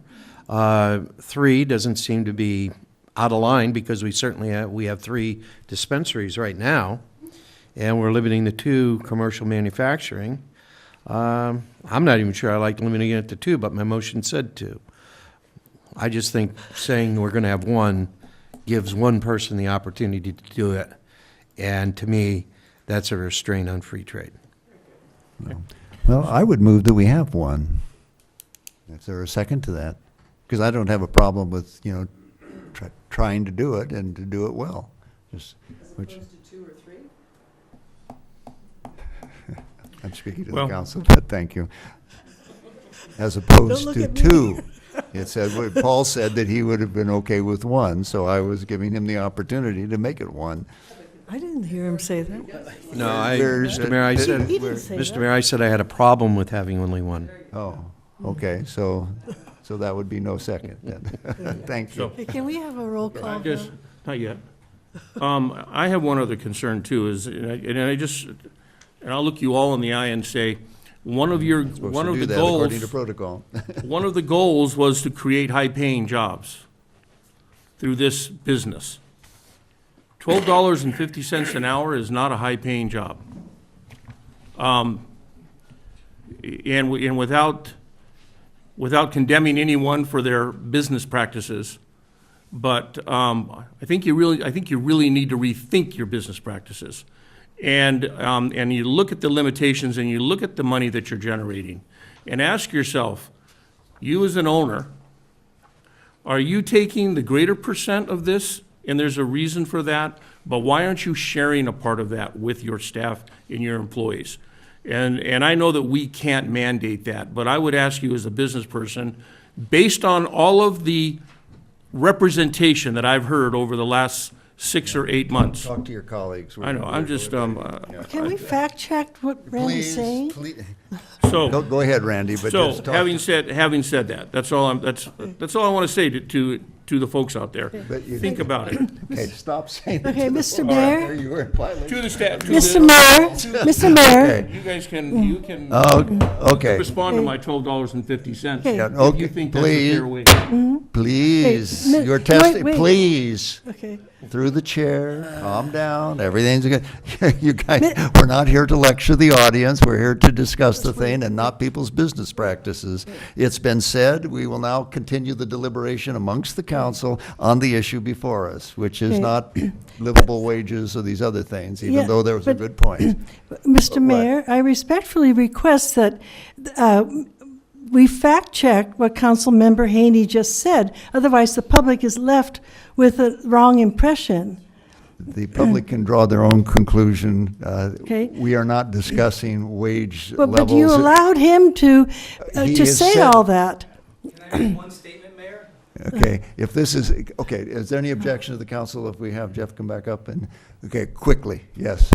3 doesn't seem to be out of line because we have 3 dispensaries right now, and we're limiting to 2 commercial manufacturing. I'm not even sure I like limiting it to 2, but my motion said 2. I just think saying we're going to have 1 gives one person the opportunity to do it. And to me, that's a restraint on free trade. Well, I would move that we have one. Is there a second to that? Because I don't have a problem with, trying to do it and to do it well. Just, which, to 2 or 3? I'm speaking to the Well- council, but thank you. As opposed look to at me. 2. It said, Paul said that he would have been okay with 1, so I was giving him the opportunity to make it 1. I didn't hear him say that. No, There's- Mr. Mayor, I said, He didn't say Mr. that. Mayor, I said I had a problem with having only one. Oh, okay, so that would be no second then. Thank you. Hey, can we have a roll call Just, vote? not yet. I have one other concern too, and I'll look you all in the eye and say, one of Supposed to do the that according to goals, protocol. one of the goals was to create high-paying jobs through this business. $12.50 an hour is not a high-paying job. And without condemning anyone for their business practices, but I think you really need to rethink your business practices. And you look at the limitations and you look at the money that you're generating and ask yourself, you as an owner, are you taking the greater percent of this? And there's a reason for that, but why aren't you sharing a part of that with your staff and your employees? And I know that we can't mandate that, but I would ask you as a business person, based on all of the representation that I've heard over the last 6 or 8 months. Talk to your colleagues. I know, I'm just, Can we fact check what Randy's saying? Please. so. Go ahead, Randy, but So, just talk. having said that, that's all I want to say to the folks out there. But you- Think about it. Okay, stop saying that. Okay, to the Mr. floor. Mayor? There you were in violation. To the staff, to Mr. the, Mayor, Mr. Mayor, Okay. you guys can Okay, respond to my $12.50. Okay. Yeah, If you okay, think that's a fair way. please, Hey, your wait, testing, wait. please, okay. through the chair, calm down, everything's good. You guys, we're not here to lecture the audience, we're here to discuss the thing and not people's business practices. It's been said, we will now continue the deliberation amongst the council on the issue before us, which is Okay. not livable wages or these other things, Yeah, even though there was a but- good point. Mr. What? Mayor, I respectfully request that we fact-check what Councilmember Haney just said. Otherwise, the public is left with a wrong impression. The public can draw their own conclusion. Okay. We are not discussing wage But levels. you allowed him to He to has say said- all that. One statement, Mayor? Okay, if this is, okay, is there any objection to the council if we have Jeff come back up and, okay, quickly, yes,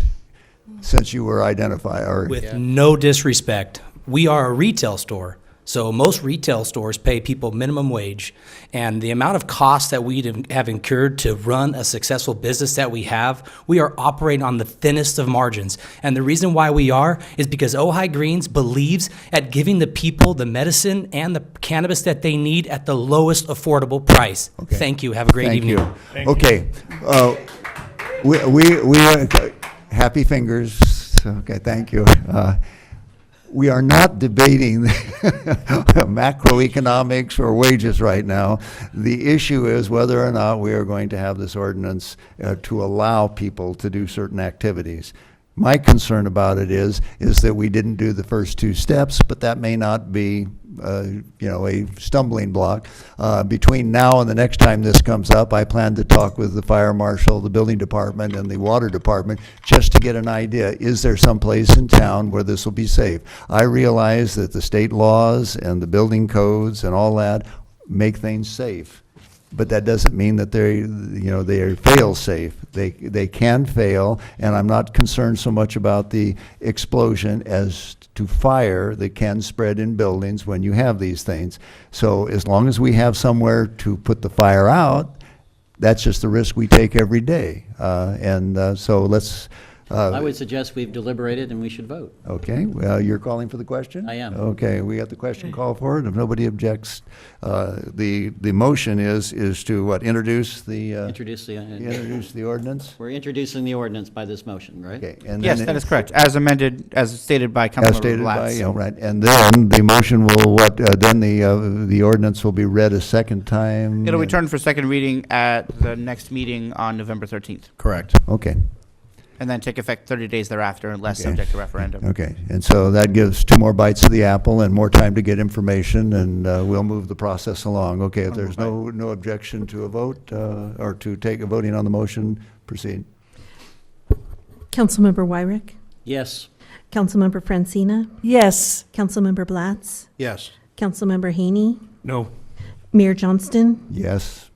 since you were identified, or. With no disrespect, we are a retail store. So most retail stores pay people minimum wage, and the amount of costs that we have incurred to run a successful business that we have, we are operating on the thinnest of margins. And the reason why we are is because Ojai Greens believes at giving the people the medicine and the cannabis that they need at the lowest affordable price. Okay. Thank you. Have a great Thank evening. you. Okay, we are, happy fingers, okay, thank you. We are not debating macroeconomics or wages right now. The issue is whether or not we are going to have this ordinance to allow people to do certain activities. My concern about it is that we didn't do the first 2 steps, but that may not be, a stumbling block. Between now and the next time this comes up, I plan to talk with the fire marshal, the building department, and the water department, just to get an idea, is there some place in town where this will be safe? I realize that the state laws and the building codes and all that make things safe. But that doesn't mean that they are fail-safe. They can fail, and I'm not concerned so much about the explosion as to fire that can spread in buildings when you have these things. So as long as we have somewhere to put the fire out, that's just the risk we take every day. So let's I would suggest we've deliberated and we should vote. Okay, well, you're calling for the question? I am. Okay, we got the question called for it. If nobody objects, the motion is to what, introduce the introduce the ordinance? We're introducing the ordinance by this motion, right? Okay, and Yes, then that is correct, as amended, as stated by as Councilmember stated by, Blatz. right, and then the motion will what? Then the ordinance will be read a second time. It'll return for second reading at the next meeting on November 13th, Correct. Okay. and then take effect 30 days thereafter unless Okay. subject to referendum. Okay, and so that gives 2 more bites of the apple and more time to get information, and we'll move the process along. Okay, if there's no objection to a vote, or to take a voting on the motion, proceed. Councilmember Wyrick? Yes. Councilmember Francina? Yes. Councilmember Blatz? Yes. Councilmember Haney? No. Mayor Johnston? Yes.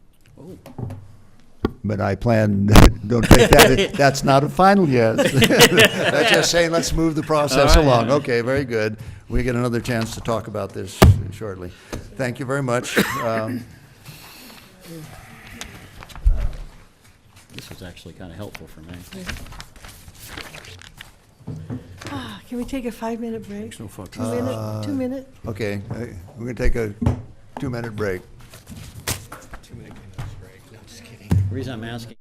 But I plan, don't take that, that's not a final yes. That's just saying, let's move the process along. Okay, very good. We get another chance to talk about this shortly. Thank you very much. This was actually kind of helpful for me. Can we take a 5-minute break? Makes no fucking 2 minute, 2 minute? Okay, we're going to take a 2-minute break. The reason I'm asking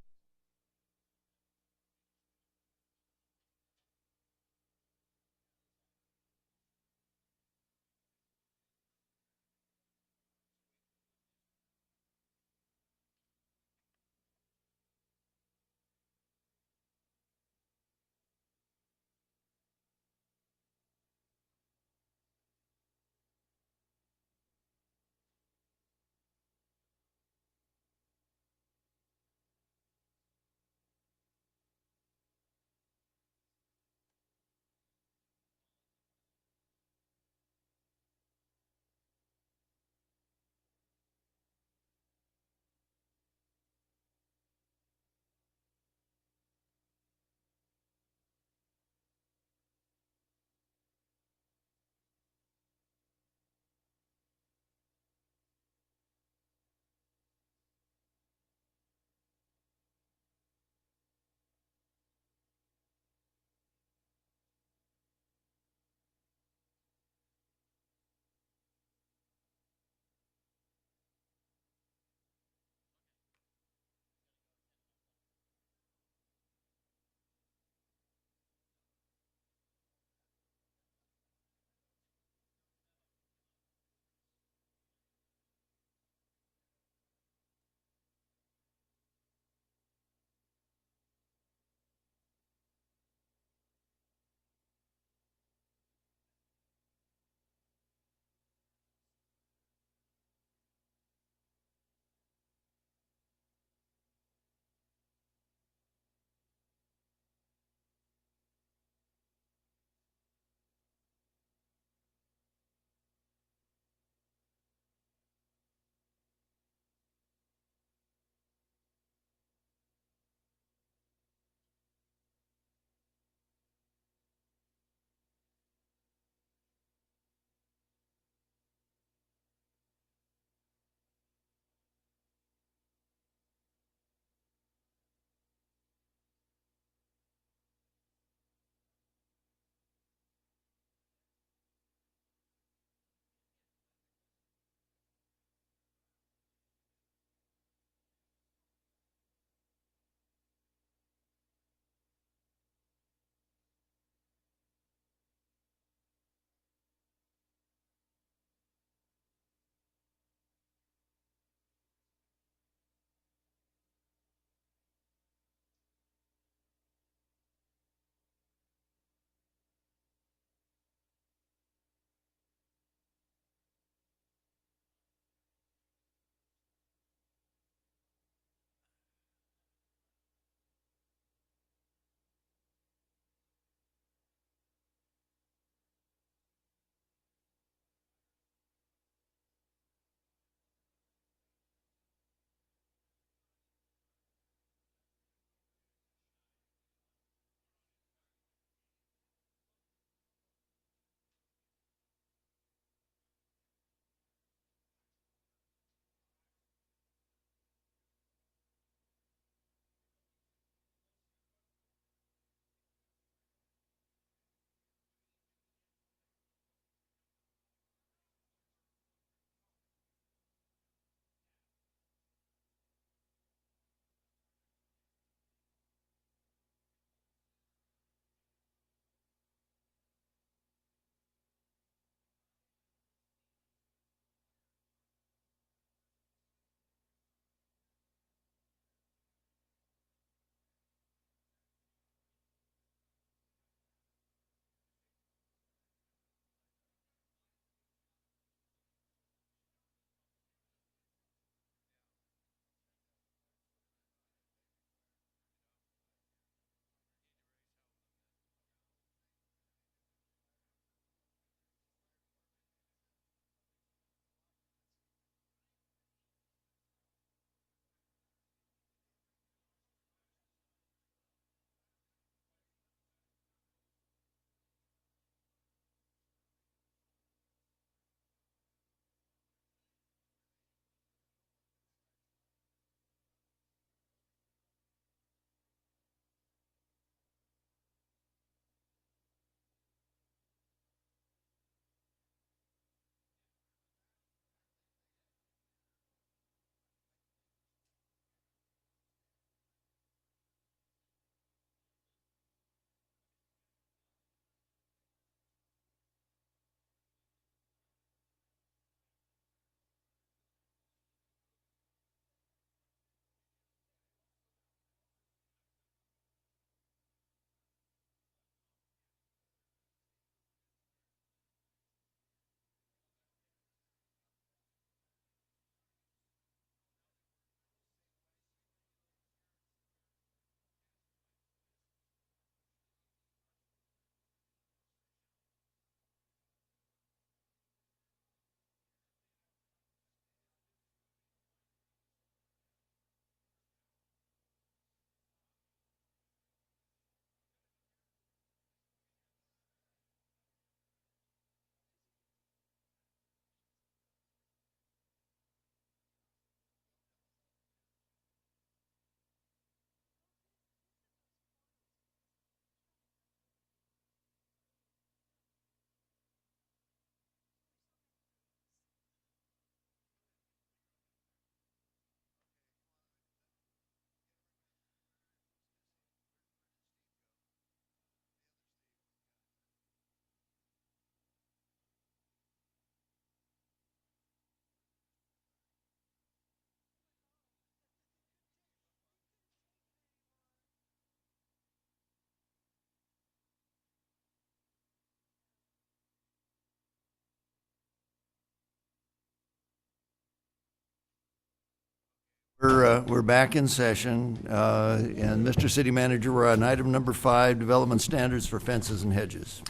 We're back in session, and Mr. City Manager, we're on item number 5, development standards for fences and hedges.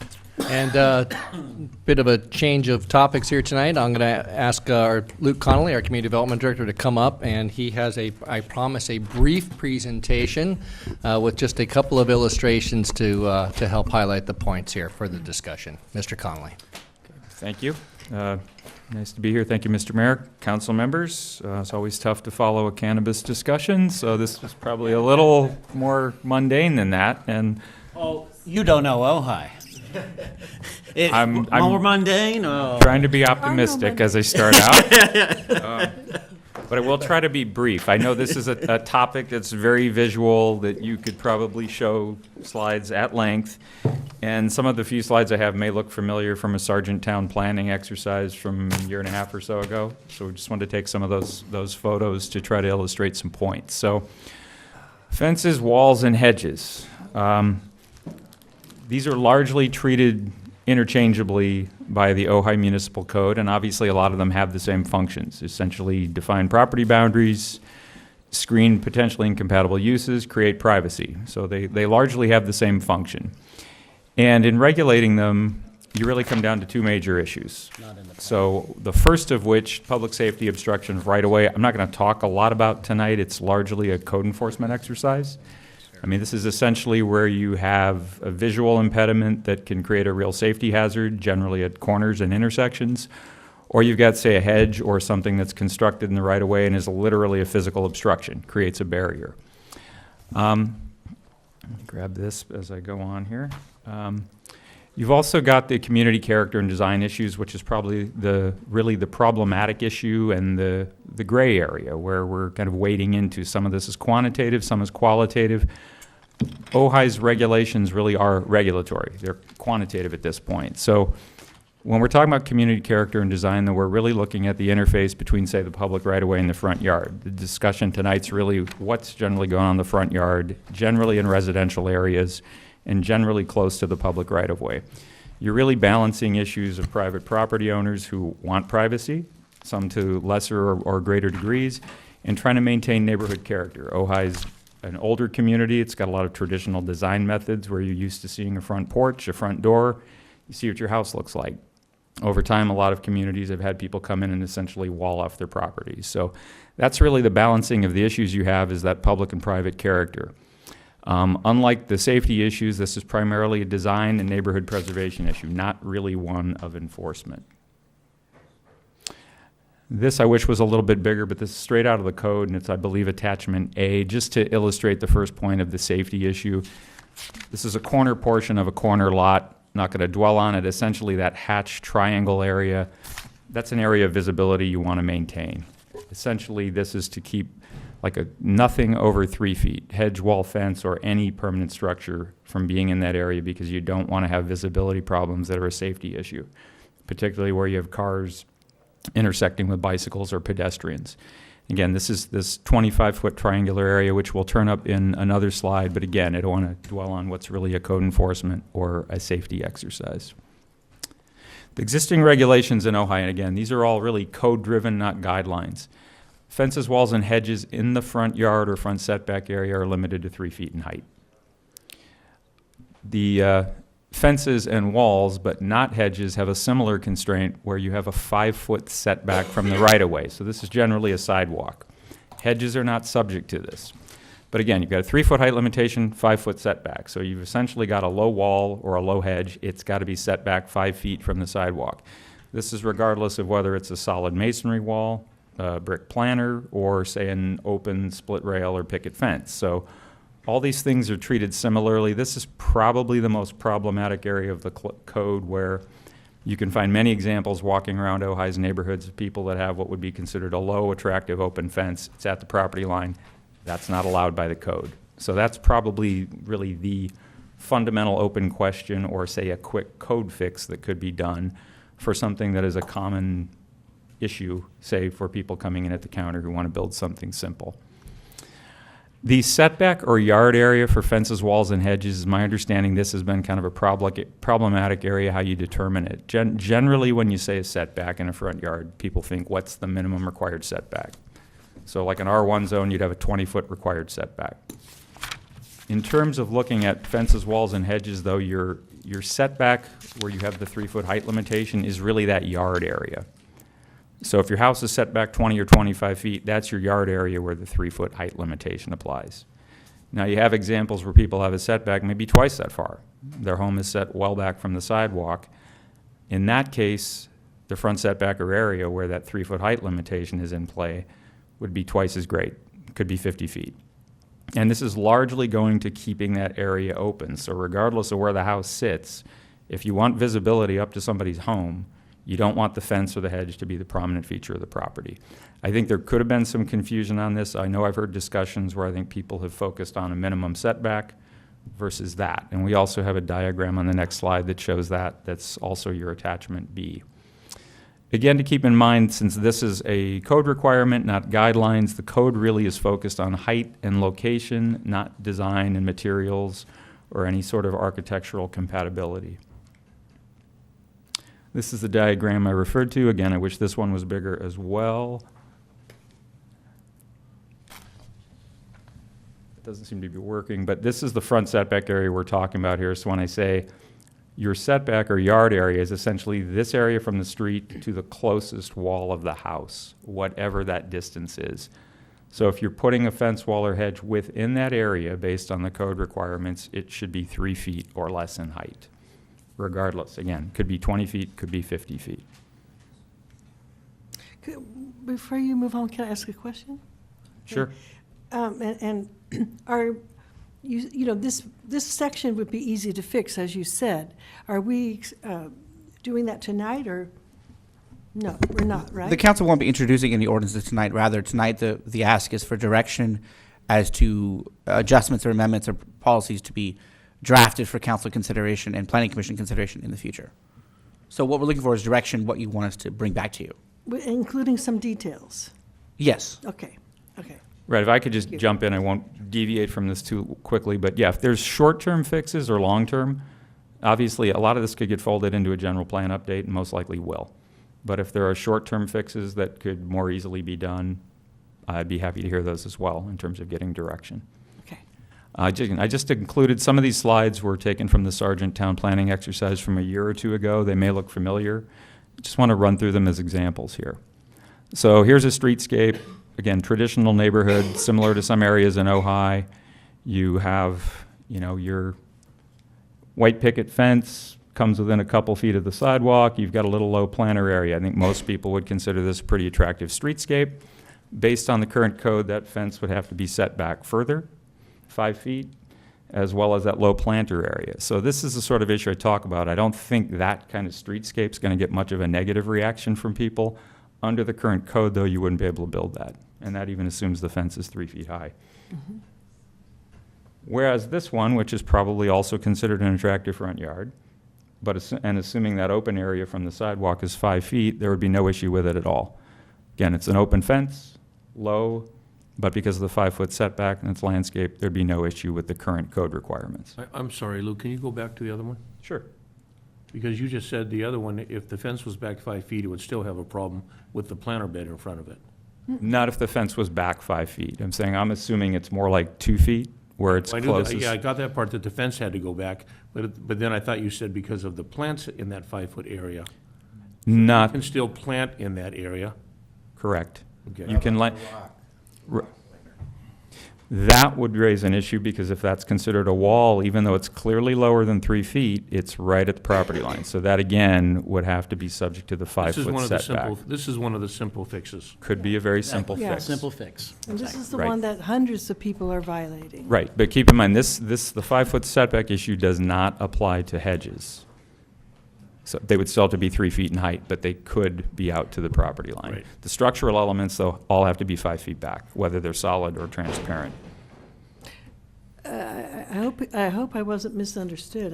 And bit of a change of topics here tonight. I'm going to ask our Luke Connolly, our Community Development Director, to come up, and he has I promise, a brief presentation with just a couple of illustrations to help highlight the points here for the discussion. Mr. Connolly. Thank you. Nice to be here. Thank you, Mr. Mayor, council members. It's always tough to follow a cannabis discussion, so this was probably a little more mundane than that. And Oh, you don't know Ojai. I'm more mundane? Oh. trying to be optimistic as I start out. But I will try to be brief. I know this is a topic that's very visual, that you could probably show slides at length. And some of the few slides I have may look familiar from a Sargent Town planning exercise from a year and a half or so ago. So we just wanted to take some of those photos to try to illustrate some points. So fences, walls, and hedges. These are largely treated interchangeably by the Ojai Municipal Code, and obviously a lot of them have the same functions. Essentially define property boundaries, screen potentially incompatible uses, create privacy. So they largely have the same function. And in regulating them, you really come down to two major issues. So the first of which, public safety obstruction of right-of-way, I'm not going to talk a lot about tonight. It's largely a code enforcement exercise. I mean, this is essentially where you have a visual impediment that can create a real safety hazard, generally at corners and intersections, or you've got, say, a hedge or something that's constructed in the right-of-way and is literally a physical obstruction, creates a barrier. Grab this as I go on here. You've also got the community character and design issues, which is probably really the problematic issue and the gray area where we're kind of wading into. Some of this is quantitative, some is qualitative. Ojai's regulations really are regulatory. They're quantitative at this point. So when we're talking about community character and design, then we're really looking at the interface between, say, the public right-of-way and the front yard. The discussion tonight's really what's generally going on in the front yard, generally in residential areas, and generally close to the public right-of-way. You're really balancing issues of private property owners who want privacy, some to lesser or greater degrees, and trying to maintain neighborhood character. Ojai's an older community. It's got a lot of traditional design methods where you're used to seeing a front porch, a front door. You see what your house looks like. Over time, a lot of communities have had people come in and essentially wall off their properties. So that's really the balancing of the issues you have, is that public and private character. Unlike the safety issues, this is primarily a design and neighborhood preservation issue, not really one of enforcement. This I wish was a little bit bigger, but this is straight out of the code, and it's, I believe, attachment A, just to illustrate the first point of the safety issue. This is a corner portion of a corner lot. Not going to dwell on it. Essentially, that hatched triangle area, that's an area of visibility you want to maintain. Essentially, this is to keep nothing over 3 feet, hedge, wall, fence, or any permanent structure from being in that area, because you don't want to have visibility problems that are a safety issue, particularly where you have cars intersecting with bicycles or pedestrians. Again, this is this 25-foot triangular area, which we'll turn up in another slide, but again, I don't want to dwell on what's really a code enforcement or a safety exercise. The existing regulations in Ojai, and again, these are all really code-driven, not guidelines. Fences, walls, and hedges in the front yard or front setback area are limited to 3 feet in height. The fences and walls, but not hedges, have a similar constraint where you have a 5-foot setback from the right-of-way. So this is generally a sidewalk. Hedges are not subject to this. But again, you've got a 3-foot height limitation, 5-foot setback. So you've essentially got a low wall or a low hedge. It's got to be set back 5 feet from the sidewalk. This is regardless of whether it's a solid masonry wall, brick planter, or say an open split rail or picket fence. So all these things are treated similarly. This is probably the most problematic area of the code, where you can find many examples walking around Ojai's neighborhoods of people that have what would be considered a low, attractive open fence. It's at the property line. That's not allowed by the code. So that's probably really the fundamental open question, or say a quick code fix that could be done for something that is a common issue, say for people coming in at the counter who want to build something simple. The setback or yard area for fences, walls, and hedges, is my understanding this has been kind of a problematic area, how you determine it. Generally, when you say a setback in a front yard, people think, what's the minimum required setback? So like an R1 zone, you'd have a 20-foot required setback. In terms of looking at fences, walls, and hedges, though, your setback, where you have the 3-foot height limitation, is really that yard area. So if your house is set back 20 or 25 feet, that's your yard area where the 3-foot height limitation applies. Now, you have examples where people have a setback maybe twice that far. Their home is set well back from the sidewalk. In that case, the front setback or area where that 3-foot height limitation is in play would be twice as great. Could be 50 feet. And this is largely going to keeping that area open. So regardless of where the house sits, if you want visibility up to somebody's home, you don't want the fence or the hedge to be the prominent feature of the property. I think there could have been some confusion on this. I know I've heard discussions where I think people have focused on a minimum setback versus that. And we also have a diagram on the next slide that shows that. That's also your attachment B. Again, to keep in mind, since this is a code requirement, not guidelines, the code really is focused on height and location, not design and materials or any sort of architectural compatibility. This is the diagram I referred to. Again, I wish this one was bigger as well. It doesn't seem to be working, but this is the front setback area we're talking about here. So when I say your setback or yard area is essentially this area from the street to the closest wall of the house, whatever that distance is. So if you're putting a fence, wall, or hedge within that area based on the code requirements, it should be 3 feet or less in height. Regardless, again, could be 20 feet, could be 50 feet. Before you move on, can I ask a question? Sure. And are, you know, this section would be easy to fix, as you said. Are we doing that tonight, or no, we're not, right? The council won't be introducing any ordinances tonight. Rather, tonight the ask is for direction as to adjustments or amendments or policies to be drafted for council consideration and planning commission consideration in the future. So what we're looking for is direction, what you want us to bring back to you. Including some details? Yes. Okay, okay. Right, if I could just jump in, I won't deviate from this too quickly, but yeah, if there's short-term fixes or long-term, obviously a lot of this could get folded into a general plan update and most likely will. But if there are short-term fixes that could more easily be done, I'd be happy to hear those as well in terms of getting direction. Okay. I just included, some of these slides were taken from the Sargent Town Planning exercise from a year or two ago. They may look familiar. Just want to run through them as examples here. So here's a streetscape. Again, traditional neighborhood, similar to some areas in Ojai. You have, you know, your white picket fence comes within a couple feet of the sidewalk. You've got a little low planter area. I think most people would consider this a pretty attractive streetscape. Based on the current code, that fence would have to be set back further, 5 feet, as well as that low planter area. So this is the sort of issue I talk about. I don't think that kind of streetscape is going to get much of a negative reaction from people. Under the current code, though, you wouldn't be able to build that. And that even assumes the fence is 3 feet high. Mm-hmm. Whereas this one, which is probably also considered an attractive front yard, but assuming that open area from the sidewalk is 5 feet, there would be no issue with it at all. Again, it's an open fence, low, but because of the 5-foot setback and it's landscape, there'd be no issue with the current code requirements. I'm sorry, Lou, can you go back to the other one? Sure. Because you just said the other one, if the fence was back 5 feet, it would still have a problem with the planter bed in front of it. Not if the fence was back 5 feet. I'm assuming it's more like 2 feet where it's I knew that- closest. Yeah, I got that part, that the fence had to go back, but then I thought you said because of the plants in that 5-foot area. You Not can still plant in that area. correct. Okay. You can let. That would raise an issue because if that's considered a wall, even though it's clearly lower than 3 feet, it's right at the property line. So that again would have to be subject to the 5-foot setback. This is one of the simple fixes. Could be a very simple Yeah. fix. Simple fix. And this is the Right. one that hundreds of people are violating. Right, but keep in mind, the 5-foot setback issue does not apply to hedges. So they would still have to be 3 feet in height, but they could be out to the property line. Right. The structural elements, though, all have to be 5 feet back, whether they're solid or transparent. I hope I wasn't misunderstood.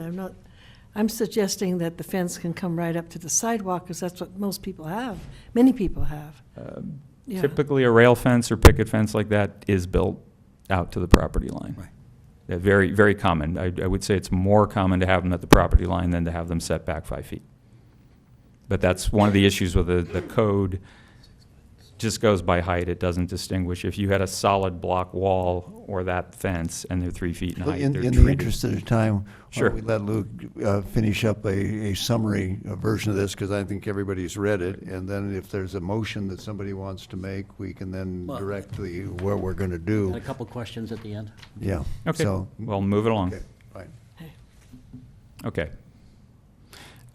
I'm suggesting that the fence can come right up to the sidewalk, because that's what most people have, many people have. Yeah. Typically, a rail fence or picket fence like that is built out to the property line. Right. They're very, very common. I would say it's more common to have them at the property line than to have them set back 5 feet. But that's one of the issues with the code. just goes by height. It doesn't distinguish. If you had a solid block wall or that fence and they're 3 feet in height, In they're the treated. interest of time, Sure. why don't we let Luke finish up a summary version of this, because I think everybody's read it, and then if there's a motion that somebody wants to make, we can then Well- direct what we're going to do. Got a couple questions at the end. Yeah. Okay, So, well, move it along. okay, fine. Okay.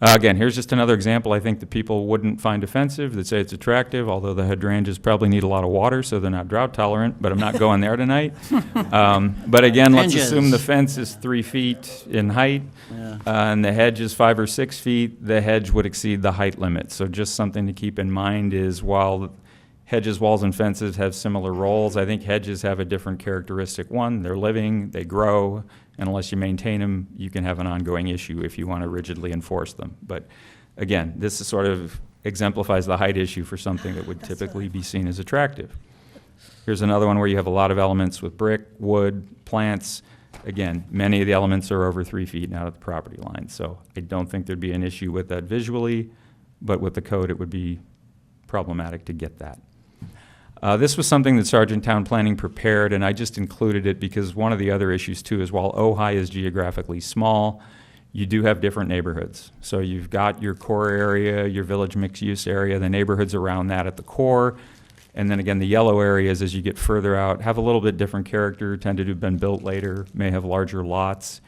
Again, here's just another example I think that people wouldn't find offensive, that say it's attractive, although the hydrangeas probably need a lot of water, so they're not drought tolerant, but I'm not going there tonight. But again, let's assume the fence is 3 feet in height, Yeah. and the hedge is 5 or 6 feet, the hedge would exceed the height limit. So just something to keep in mind is while hedges, walls, and fences have similar roles, I think hedges have a different characteristic. One, they're living, they grow, and unless you maintain them, you can have an ongoing issue if you want to rigidly enforce them. But again, this is sort of exemplifies the height issue for something that would typically be seen as attractive. Here's another one where you have a lot of elements with brick, wood, plants. Again, many of the elements are over 3 feet and out of the property line. So I don't think there'd be an issue with that visually, but with the code, it would be problematic to get that. This was something that Sergeant Town Planning prepared, and I just included it because one of the other issues too is while Ojai is geographically small, you do have different neighborhoods. So you've got your core area, your village mixed-use area, the neighborhoods around that at the core, and then again, the yellow areas as you get further out have a little bit different character, tended to have been built later, may have larger lots.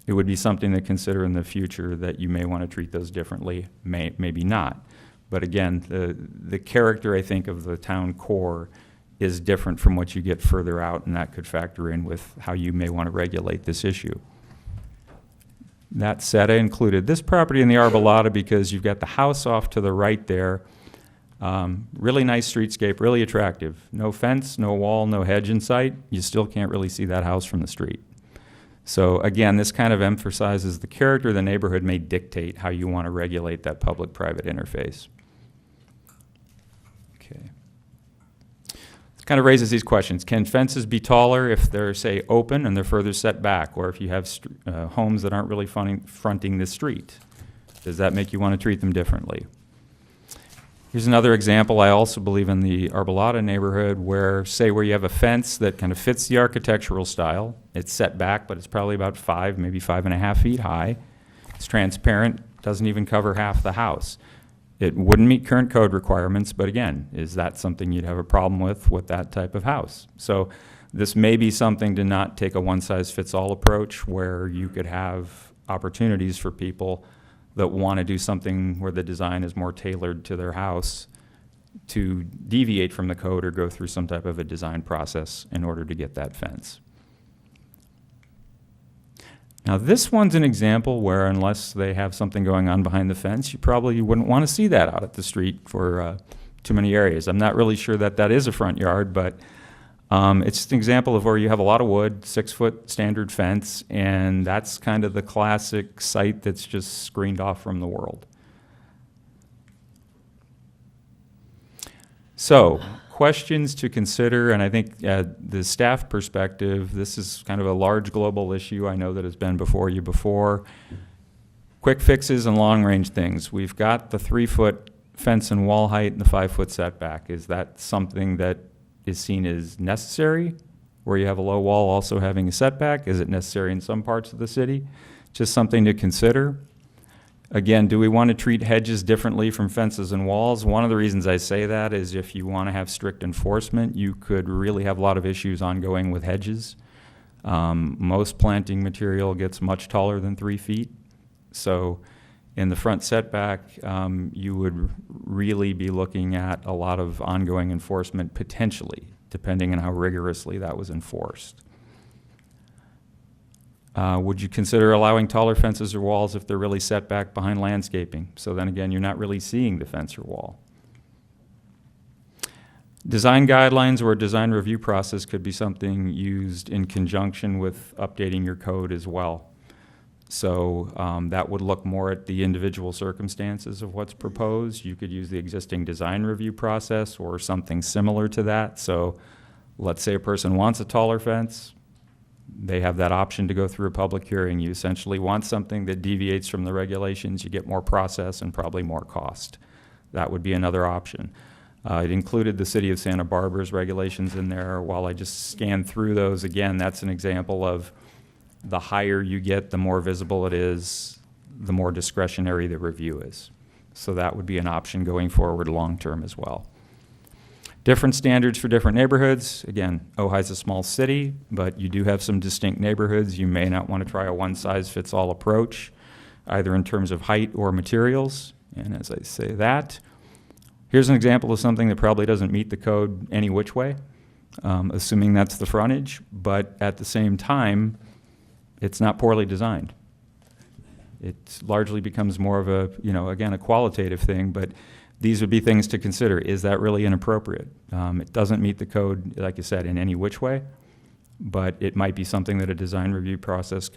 It would be something to consider in the future that you may want to treat those differently, maybe not. But again, the character, I think, of the town core is different from what you get further out, and that could factor in with how you may want to regulate this issue. That said, I included this property in the Arbolata because you've got the house off to the right there. Really nice streetscape, really attractive. No fence, no wall, no hedge in sight. You still can't really see that house from the street. So again, this kind of emphasizes the character of the neighborhood may dictate how you want to regulate that public-private interface. Okay. This kind of raises these questions. Can fences be taller if they're, say, open and they're further set back, or if you have homes that aren't really fronting the street? Does that make you want to treat them differently? Here's another example. I also believe in the Arbolata neighborhood where, say, where you have a fence that kind of fits the architectural style. It's set back, but it's probably about 5, maybe 5.5 feet high. It's transparent, doesn't even cover half the house. It wouldn't meet current code requirements, but again, is that something you'd have a problem with that type of house? So this may be something to not take a one-size-fits-all approach where you could have opportunities for people that want to do something where the design is more tailored to their house to deviate from the code or go through some type of a design process in order to get that fence. Now this one's an example where unless they have something going on behind the fence, you probably wouldn't want to see that out at the street for too many areas. I'm not really sure that that is a front yard, but it's just an example of where you have a lot of wood, 6-foot standard fence, and that's kind of the classic site that's just screened off from the world. So, questions to consider, and I think the staff perspective, this is kind of a large global issue. I know that it's been before you before. Quick fixes and long-range things. We've got the 3-foot fence and wall height and the 5-foot setback. Is that something that is seen as necessary, where you have a low wall also having a setback? Is it necessary in some parts of the city? Just something to consider. Again, do we want to treat hedges differently from fences and walls? One of the reasons I say that is if you want to have strict enforcement, you could really have a lot of issues ongoing with hedges. Most planting material gets much taller than 3 feet. So in the front setback, you would really be looking at a lot of ongoing enforcement potentially, depending on how rigorously that was enforced. Would you consider allowing taller fences or walls if they're really set back behind landscaping? So then again, you're not really seeing the fence or wall. Design guidelines or a design review process could be something used in conjunction with updating your code as well. So that would look more at the individual circumstances of what's proposed. You could use the existing design review process or something similar to that. So let's say a person wants a taller fence. They have that option to go through a public hearing. You essentially want something that deviates from the regulations. You get more process and probably more cost. That would be another option. It included the City of Santa Barbara's regulations in there. While I just scanned through those, again, that's an example of the higher you get, the more visible it is, the more discretionary the review is. So that would be an option going forward long-term as well. Different standards for different neighborhoods. Again, Ojai's a small city, but you do have some distinct neighborhoods. You may not want to try a one-size-fits-all approach, either in terms of height or materials. And as I say that, here's an example of something that probably doesn't meet the code any which way, assuming that's the frontage, but at the same time, it's not poorly designed. It largely becomes more of a, again, a qualitative thing, but these would be things to consider. Is that really inappropriate? It doesn't meet the code, like I said, in any which way, but it might be something that a design review process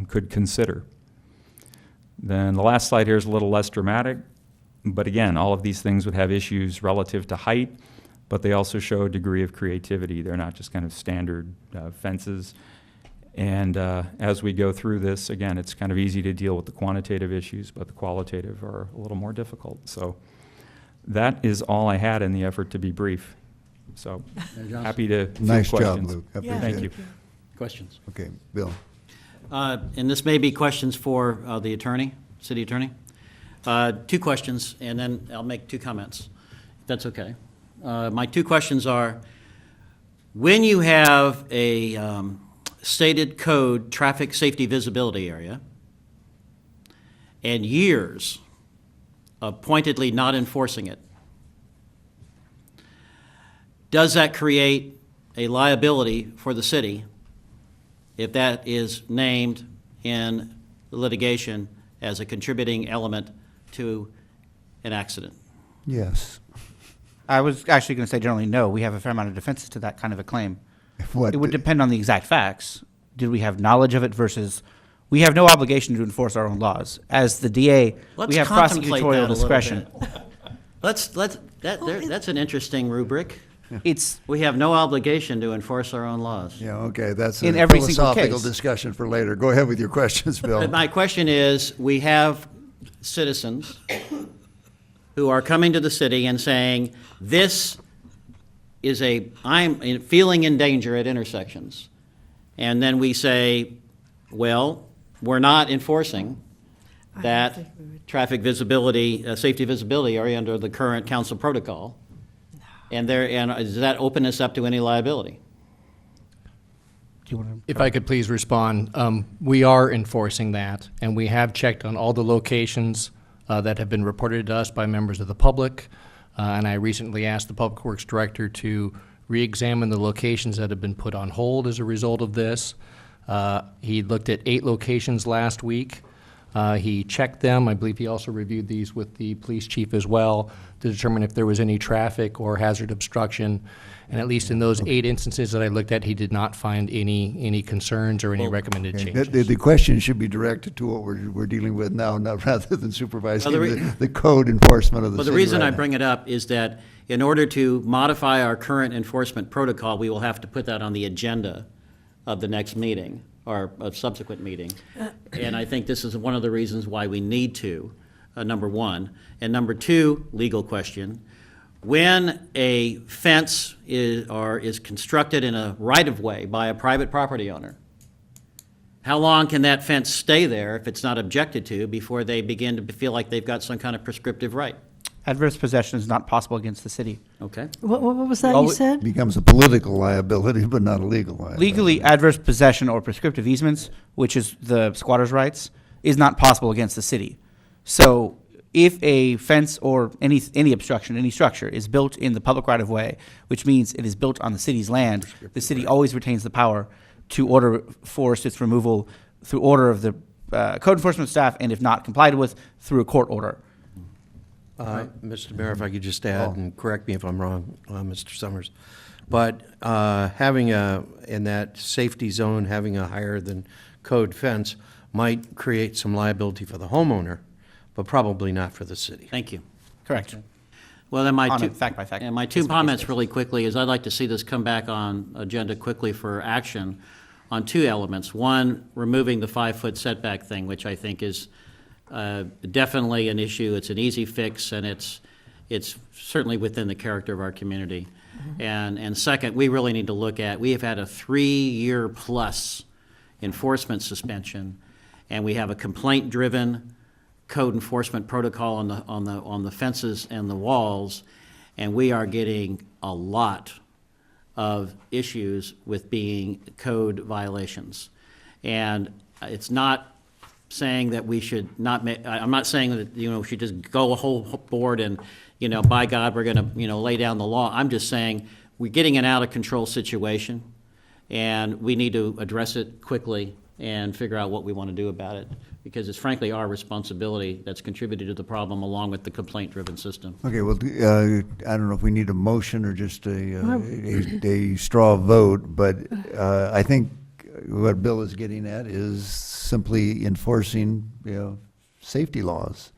could consider. Then the last slide here is a little less dramatic, but again, all of these things would have issues relative to height, but they also show a degree of creativity. They're not just kind of standard fences. And as we go through this, again, it's kind of easy to deal with the quantitative issues, but the qualitative are a little more difficult. So that is all I had in the effort to be brief. So happy to field Nice job, questions. Luke. I Yeah, appreciate Thank it. you. Questions? Okay, Bill. And this may be questions for the attorney, city attorney. 2 questions, and then I'll make 2 comments, if that's okay. My 2 questions are, when you have a stated code traffic safety visibility area and years of pointedly not enforcing it, does that create a liability for the city if that is named in the litigation as a contributing element to an accident? Yes. I was actually going to say generally no. We have a fair amount of defenses to that kind of a claim. What? It would depend on the exact facts. Did we have knowledge of it versus we have no obligation to enforce our own laws. As the DA, Let's we have contemplate that prosecutorial a little discretion. bit. That's an interesting rubric. It's We have no obligation to enforce our own laws. Yeah, okay, that's a In every single philosophical case. discussion for later. Go ahead with your questions, Bill. But my question is, we have citizens who are coming to the city and saying, this is I'm feeling in danger at intersections. And then we say, well, we're not enforcing that traffic visibility, safety visibility area under the current council protocol. And does that open us up to any liability? If I could please respond, we are enforcing that, and we have checked on all the locations that have been reported to us by members of the public, and I recently asked the Public Works Director to re-examine the locations that have been put on hold as a result of this. He looked at 8 locations last week. He checked them. I believe he also reviewed these with the police chief as well to determine if there was any traffic or hazard obstruction. And at least in those 8 instances that I looked at, he did not find any concerns or any recommended Okay, changes. The question should be directed to what we're dealing with now, not rather than supervising Well, the code enforcement of the Well, city the reason right I now. bring it up is that in order to modify our current enforcement protocol, we will have to put that on the agenda of the next meeting or a subsequent meeting. And I think this is one of the reasons why we need to, number one. And number 2, legal question. When a fence is constructed in a right-of-way by a private property owner, how long can that fence stay there if it's not objected to before they begin to feel like they've got some kind of prescriptive right? Adverse possession is not possible against the city. Okay. What was that Well, you we- said? Becomes a political liability, but not a legal liability. Legally, adverse possession or prescriptive easements, which is the squatter's rights, is not possible against the city. So if a fence or any obstruction, any structure is built in the public right-of-way, which means it is built on the city's land, the city always retains the power to order force its removal through order of the code enforcement staff, and if not complied with, through a court order. Mr. Mayor, if I could just add, and correct me if I'm wrong, Mr. Summers, but having in that safety zone, having a higher than code fence might create some liability for the homeowner, but probably not for the city. Thank you. Correct. Well, then my On a two, fact-by-fact and my 2 case-by-case comments basis. really quickly is I'd like to see this come back on agenda quickly for action on 2 elements. One, removing the 5-foot setback thing, which I think is definitely an issue. It's an easy fix, and it's certainly within the character of our community. And second, we really need to look at, we have had a 3-year plus enforcement suspension, and we have a complaint-driven code enforcement protocol on the fences and the walls, and we are getting a lot of issues with being code violations. And it's not saying that we should not make, I'm not saying that, we should just go a whole board and, by God, we're gonna, lay down the law. I'm just saying, we're getting an out-of-control situation, and we need to address it quickly and figure out what we want to do about it, because it's frankly our responsibility that's contributed to the problem, along with the complaint-driven system. Okay, well, I don't know if we need a motion or just a straw vote, but I think what Bill is getting at is simply enforcing, safety laws,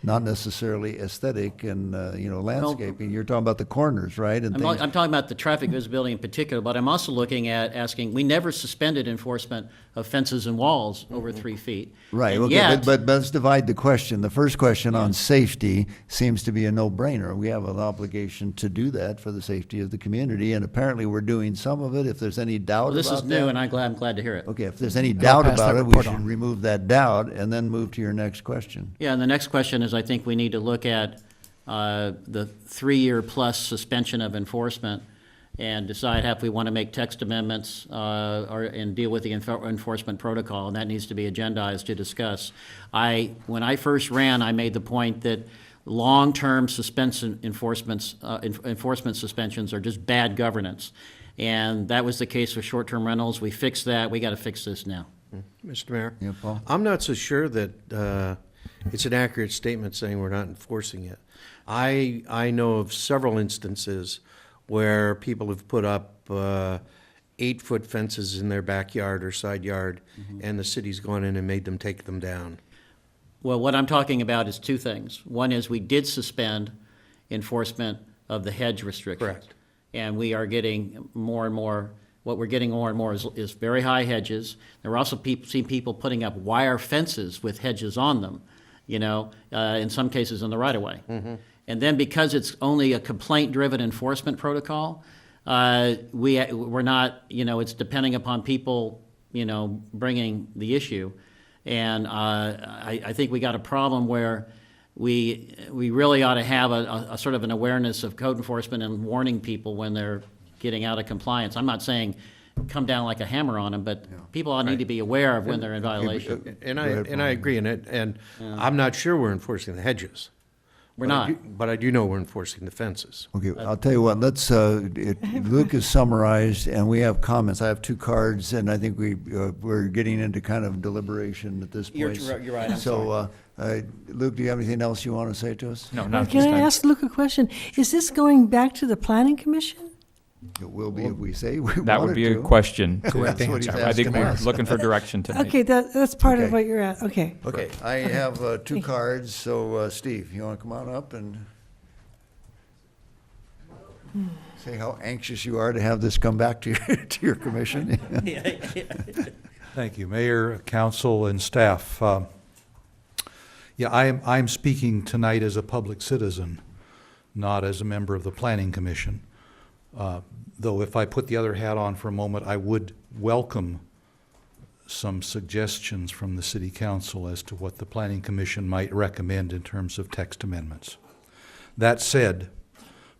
not necessarily aesthetic and, landscaping. You're talking about the corners, right? And I'm talking about the traffic visibility in particular, but I'm also looking at asking, we never suspended enforcement of fences and walls over 3 feet. Right, And okay, yet- but let's divide the question. The first question on safety seems to be a no-brainer. We have an obligation to do that for the safety of the community, and apparently we're doing some of it. If there's any doubt Well, about this that. is new, and I'm glad to hear it. Okay, if there's any I'll doubt pass about that it, we report should on. remove that doubt and then move to your next question. Yeah, and the next question is, I think we need to look at the 3-year plus suspension of enforcement and decide if we want to make text amendments and deal with the enforcement protocol, and that needs to be agendized to discuss. When I first ran, I made the point that long-term enforcement suspensions are just bad governance, and that was the case with short-term rentals. We fixed that. We got to fix this now. Mr. Mayor? Yeah, Paul? I'm not so sure that it's an accurate statement saying we're not enforcing it. I know of several instances where people have put up 8-foot fences in their backyard or side yard, and the city's gone in and made them take them down. Well, what I'm talking about is 2 things. One is we did suspend enforcement of the hedge restrictions. Correct. And we are getting more and more, what we're getting more and more is very high hedges. There are also seen people putting up wire fences with hedges on them, in some cases in the right-of-way. And then because it's only a complaint-driven enforcement protocol, we're not, it's depending upon people, bringing the issue. And I think we got a problem where we really ought to have a sort of an awareness of code enforcement and warning people when they're getting out of compliance. I'm not saying come down like a hammer on them, but people ought need to be aware of when they're in violation. And I agree in it, and I'm not sure we're enforcing the hedges. We're not. But I do know we're enforcing the fences. Okay, I'll tell you what, let's, Luke has summarized, and we have comments. I have 2 cards, and I think we're getting into kind of deliberation at this point. You're right, I'm So, Luke, do you have anything else you want to say to us? No, not Can I ask Luke a question? Is this going back to the planning commission? It will be if we say we That would wanted be a to. question. That's what he's I think asking we're us. looking for direction tonight. Okay, that's part of Okay. what you're at, okay. Okay, I have 2 cards, so Steve, you want to come on up and say how anxious you are to have this come back to your commission? Thank you, Mayor, Council, and staff. I'm speaking tonight as a public citizen, not as a member of the Planning Commission. Though if I put the other hat on for a moment, I would welcome some suggestions from the City Council as to what the Planning Commission might recommend in terms of text amendments. That said,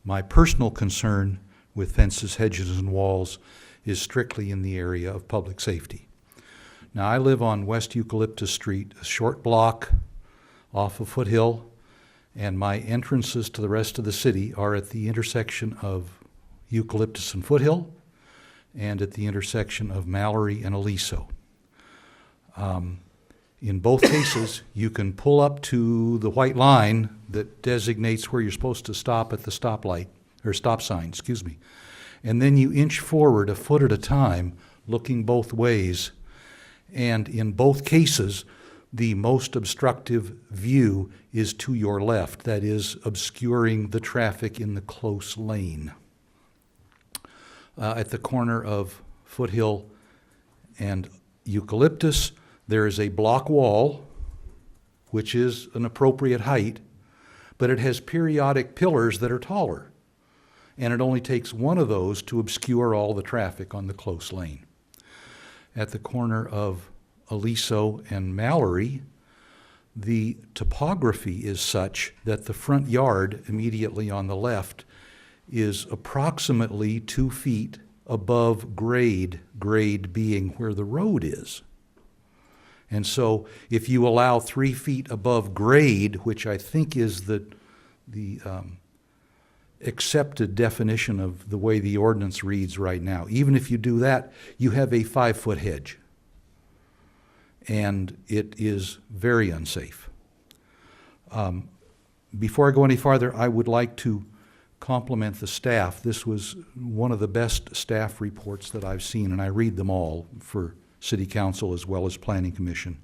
my personal concern with fences, hedges, and walls is strictly in the area of public safety. Now, I live on West Eucalyptus Street, a short block off of Foothill, and my entrances to the rest of the city are at the intersection of Eucalyptus and Foothill, and at the intersection of Mallory and Aliso. In both cases, you can pull up to the white line that designates where you're supposed to stop at the stoplight, or stop sign, excuse me. And then you inch forward a foot at a time, looking both ways. And in both cases, the most obstructive view is to your left, that is, obscuring the traffic in the close lane. At the corner of Foothill and Eucalyptus, there is a block wall, which is an appropriate height, but it has periodic pillars that are taller. And it only takes one of those to obscure all the traffic on the close lane. At the corner of Aliso and Mallory, the topography is such that the front yard immediately on the left is approximately 2 feet above grade, grade being where the road is. And so if you allow 3 feet above grade, which I think is the accepted definition of the way the ordinance reads right now, even if you do that, you have a 5-foot hedge. And it is very unsafe. Before I go any farther, I would like to compliment the staff. This was one of the best staff reports that I've seen, and I read them all for City Council as well as Planning Commission.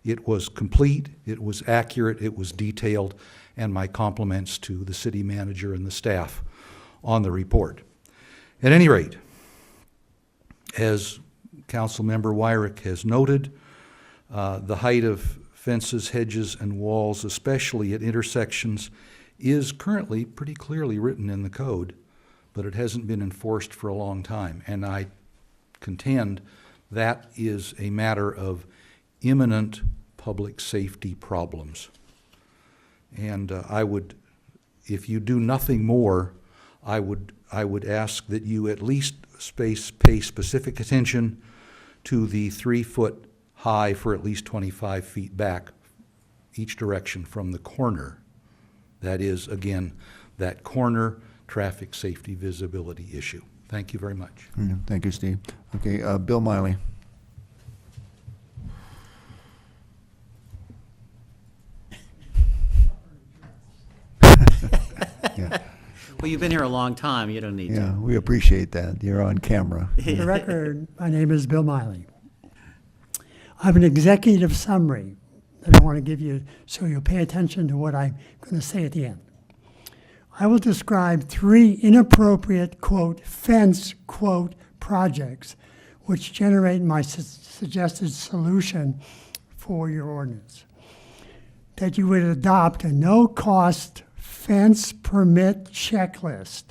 It was complete, it was accurate, it was detailed, and my compliments to the city manager and the staff on the report. At any rate, as Councilmember Wyrick has noted, the height of fences, hedges, and walls, especially at intersections, is currently pretty clearly written in the code, but it hasn't been enforced for a long time. And I contend that is a matter of imminent public safety problems. And I would, if you do nothing more, I would ask that you at least pay specific attention to the 3-foot high for at least 25 feet back each direction from the corner. That is, again, that corner traffic safety visibility issue. Thank you very much. Thank you, Steve. Okay, Bill Miley. Yeah. Well, you've been here a long time, you don't need to. Yeah, we appreciate that. You're on camera. For the record, my name is Bill Miley. I have an executive summary that I want to give you so you'll pay attention to what I'm going to say at the end. I will describe 3 inappropriate, quote, fence, quote, projects which generate my suggested solution for your ordinance. That you would adopt a no-cost fence permit checklist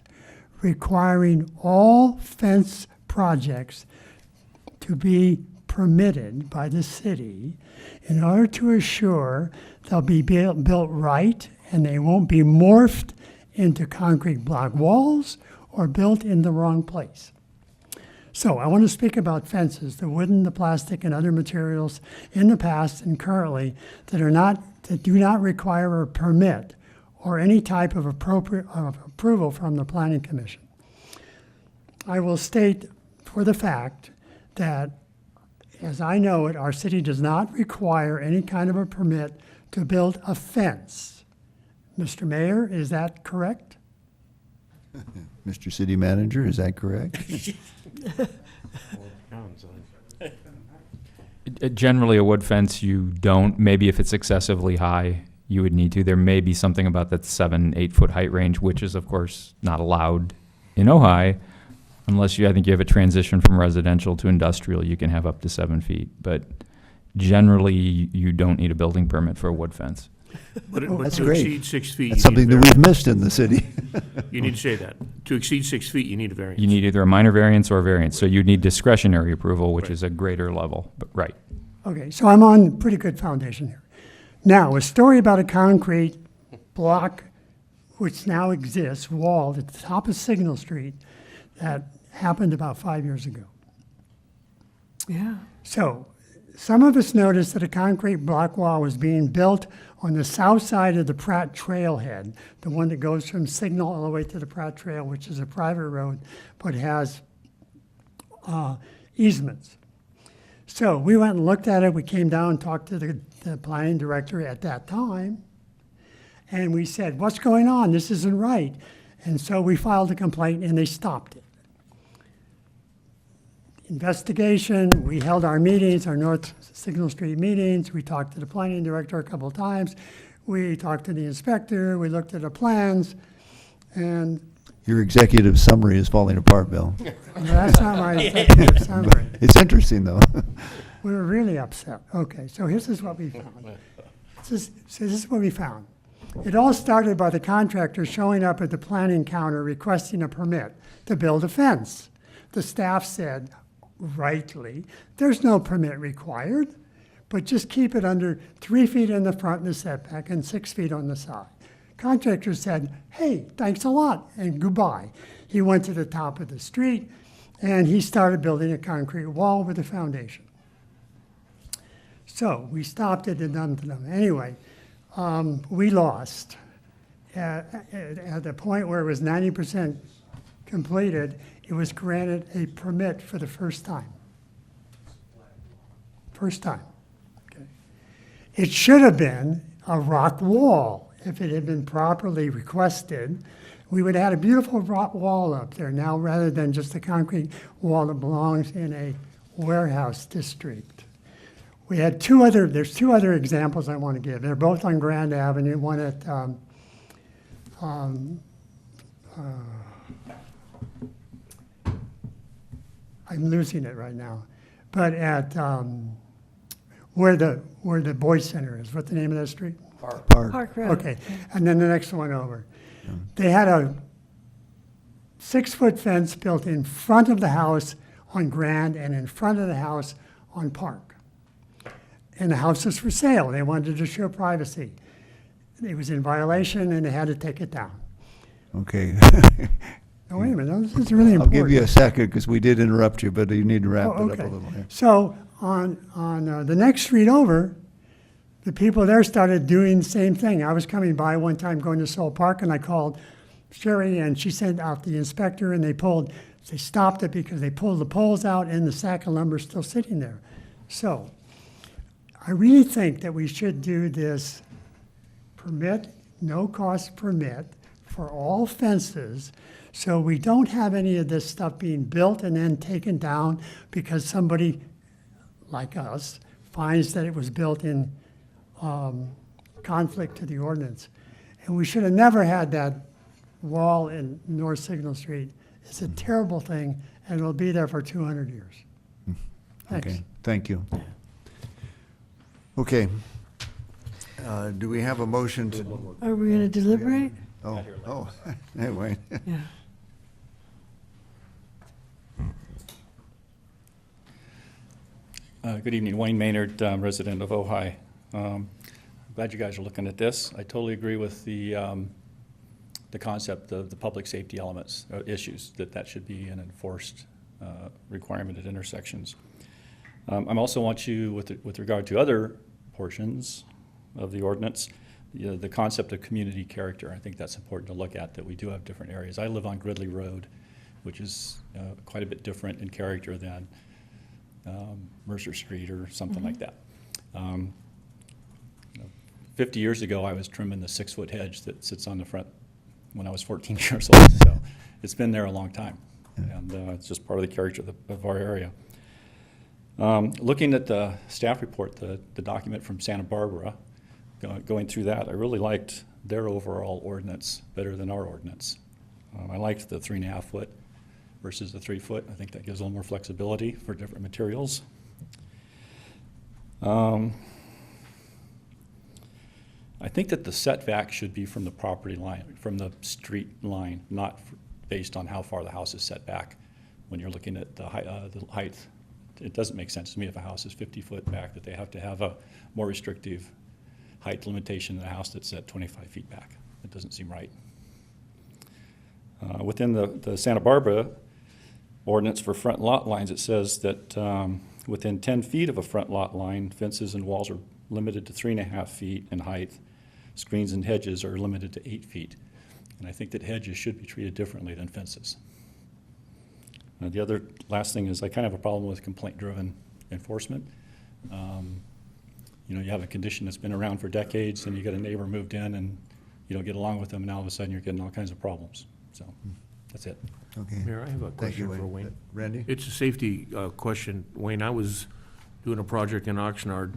requiring all fence projects to be permitted by the city in order to assure they'll be built right and they won't be morphed into concrete block walls or built in the wrong place. So I want to speak about fences, the wooden, the plastic, and other materials in the past and currently that do not require a permit or any type of approval from the Planning Commission. I will state for the fact that, as I know it, our city does not require any kind of a permit to build a fence. Mr. Mayor, is that correct? Mr. City Manager, is that correct? Generally, a wood fence, you don't. Maybe if it's excessively high, you would need to. There may be something about that 7-8 foot height range, which is, of course, not allowed in Ojai, unless I think you have a transition from residential to industrial, you can have up to 7 feet. But generally, you don't need a building permit for a wood fence. But That's to great. exceed 6 feet, That's you need something a that we've variance. missed in the city. You need to say that. To exceed 6 feet, you need a variance. You need either a minor variance or a variance. So you need discretionary approval, which is a greater level. But right. Okay, so I'm on pretty good foundation here. Now, a story about a concrete block, which now exists, wall at the top of Signal Street, that happened about 5 years ago. Yeah. So, some of us noticed that a concrete block wall was being built on the south side of the Pratt Trailhead, the one that goes from Signal all the way to the Pratt Trail, which is a private road, but has easements. So we went and looked at it. We came down and talked to the planning director at that time, and we said, "What's going on? This isn't right." And so we filed a complaint, and they stopped it. Investigation, we held our meetings, our North Signal Street meetings. We talked to the planning director a couple of times. We talked to the inspector. We looked at the plans, and Your executive summary is falling apart, Bill. that's not my executive summary. It's interesting, though. We were really upset. Okay, so this is what we found. This is what we found. It all started by the contractor showing up at the planning counter requesting a permit to build a fence. The staff said, rightly, there's no permit required, but just keep it under 3 feet in the front in the setback and 6 feet on the side. Contractor said, hey, thanks a lot, and goodbye. He went to the top of the street, and he started building a concrete wall with a foundation. So we stopped it and done to them. Anyway, we lost. At the point where it was 90% completed, it was granted a permit for the first time. First time. Okay. It should have been a rock wall. If it had been properly requested, we would have had a beautiful rock wall up there now rather than just a concrete wall that belongs in a warehouse district. We had there's two other examples I want to give. They're both on Grand Avenue, one at I'm losing it right now, but at where the Boys Center is. What's the name of that street? Park Road. Okay, and then the next one over. They had a 6-foot fence built in front of the house on Grand and in front of the house on Park. And the house was for sale. They wanted to show privacy. It was in violation and they had to take it down. Okay. Oh, wait a minute, this is really I'll important. give you a second because we did interrupt you, but you need to wrap Oh, it up okay. a little here. So on the next street over, the people there started doing the same thing. I was coming by one time going to Soul Park, and I called Sherry, and she sent out the inspector, and they stopped it because they pulled the poles out, and the sack of lumber is still sitting there. So I really think that we should do this permit, no-cost permit for all fences, so we don't have any of this stuff being built and then taken down because somebody like us finds that it was built in conflict to the ordinance. And we should have never had that wall in North Signal Street. It's a terrible thing, and it'll be there for 200 years. Thanks. Okay, thank you. Okay. Do we have a motion to? Are we going to deliberate? Oh, anyway. Yeah. Good evening, Wayne Maynard, resident of Ojai. Glad you guys are looking at this. I totally agree with the concept of the public safety elements, issues, that should be an enforced requirement at intersections. I also want you, with regard to other portions of the ordinance, the concept of community character. I think that's important to look at, that we do have different areas. I live on Gridley Road, which is quite a bit different in character than Mercer Street or something like that. 50 years ago, I was trimming the 6-foot hedge that sits on the front when I was 14 years old. So it's been there a long time, and it's just part of the character of our area. Looking at the staff report, the document from Santa Barbara, going through that, I really liked their overall ordinance better than our ordinance. I liked the 3.5 foot versus the 3 foot. I think that gives a little more flexibility for different materials. I think that the setback should be from the property line, from the street line, not based on how far the house is set back. When you're looking at the height, it doesn't make sense to me if a house is 50 foot back that they have to have a more restrictive height limitation than a house that's at 25 feet back. It doesn't seem right. Within the Santa Barbara ordinance for front lot lines, it says that within 10 feet of a front lot line, fences and walls are limited to 3.5 feet in height. Screens and hedges are limited to 8 feet. And I think that hedges should be treated differently than fences. The other last thing is I kind of have a problem with complaint-driven enforcement. You have a condition that's been around for decades, and you get a neighbor moved in, and you don't get along with them, and all of a sudden you're getting all kinds of problems. So that's it. Okay. Mayor, I have a Thank you, question for Wayne. Randy? It's a safety question. Wayne, I was doing a project in Oxnard,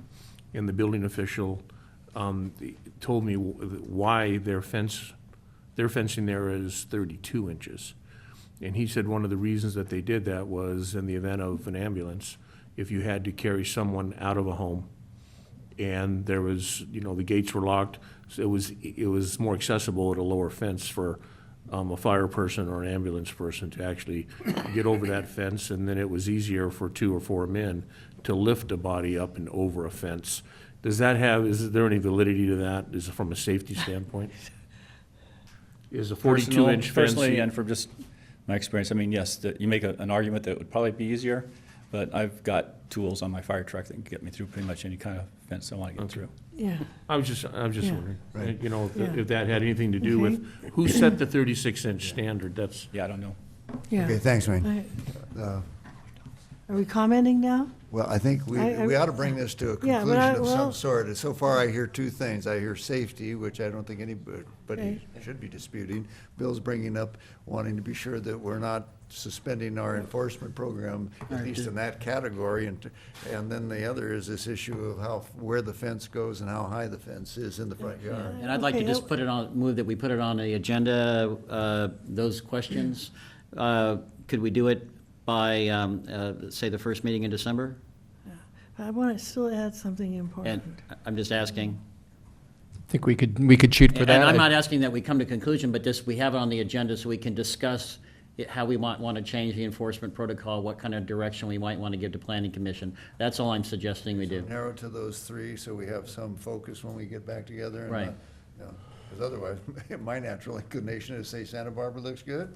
and the building official told me why their fencing there is 32 inches. And he said one of the reasons that they did that was in the event of an ambulance, if you had to carry someone out of a home and there was, the gates were locked, So it was more accessible at a lower fence for a fire person or an ambulance person to actually get over that fence, and then it was easier for 2 or 4 men to lift a body up and over a fence. Is there any validity to that? Is it from a safety standpoint? Is a 42-inch fence? Personally, and from just my experience, I mean, yes, you make an argument that it would probably be easier, but I've got tools on my fire truck that can get me through pretty much any kind of fence I want to get through. Yeah. I was just Yeah. wondering, Right. you know, Yeah. if that had anything to do with who set the 36-inch standard. That's, Yeah, I don't know. Yeah. Okay, thanks, Wayne. Are we commenting now? Well, I think we ought to bring this to a Yeah, but conclusion of some well- sort. So far, I hear two things. I hear safety, which I don't think anybody Okay. should be disputing. Bill's bringing up wanting to be sure that we're not suspending our enforcement program, at least in that category. And then the other is this issue of where the fence goes and how high the fence is in the front yard. And I'd like to Okay, just move that we put it on the agenda, those questions. Could we do it by, say, the first meeting in December? I want to still add something important. And I'm just asking. I think we could shoot for that. And I'm not asking that we come to conclusion, but just, we have it on the agenda so we can discuss how we might want to change the enforcement protocol, what kind of direction we might want to give to Planning Commission. That's all I'm suggesting we do. Narrow to those three, so we have some focus when we get back together. And, Right. Because otherwise, my natural inclination is to say Santa Barbara looks good.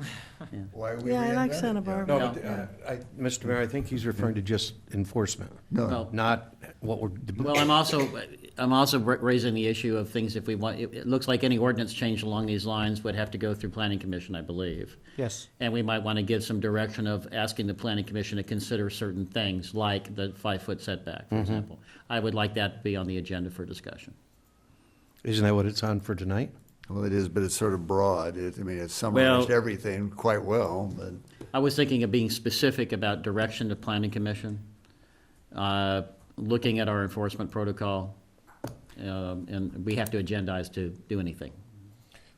Yeah. Why are we Yeah, I like reinventing it? Santa Yeah. Barbara. No, but, Mr. Mayor, I think he's referring to just enforcement, Well, not what we're. Well, I'm also raising the issue of things if we want, it looks like any ordinance change along these lines would have to go through Planning Commission, I believe. Yes. And we might want to give some direction of asking the Planning Commission to consider certain things, like the 5-foot setback, for example. I would like that to be on the agenda for discussion. Isn't that what it's on for tonight? Well, it is, but it's sort of broad. It's summarized Well- everything quite well, but. I was thinking of being specific about direction to Planning Commission, looking at our enforcement protocol, and we have to agendize to do anything.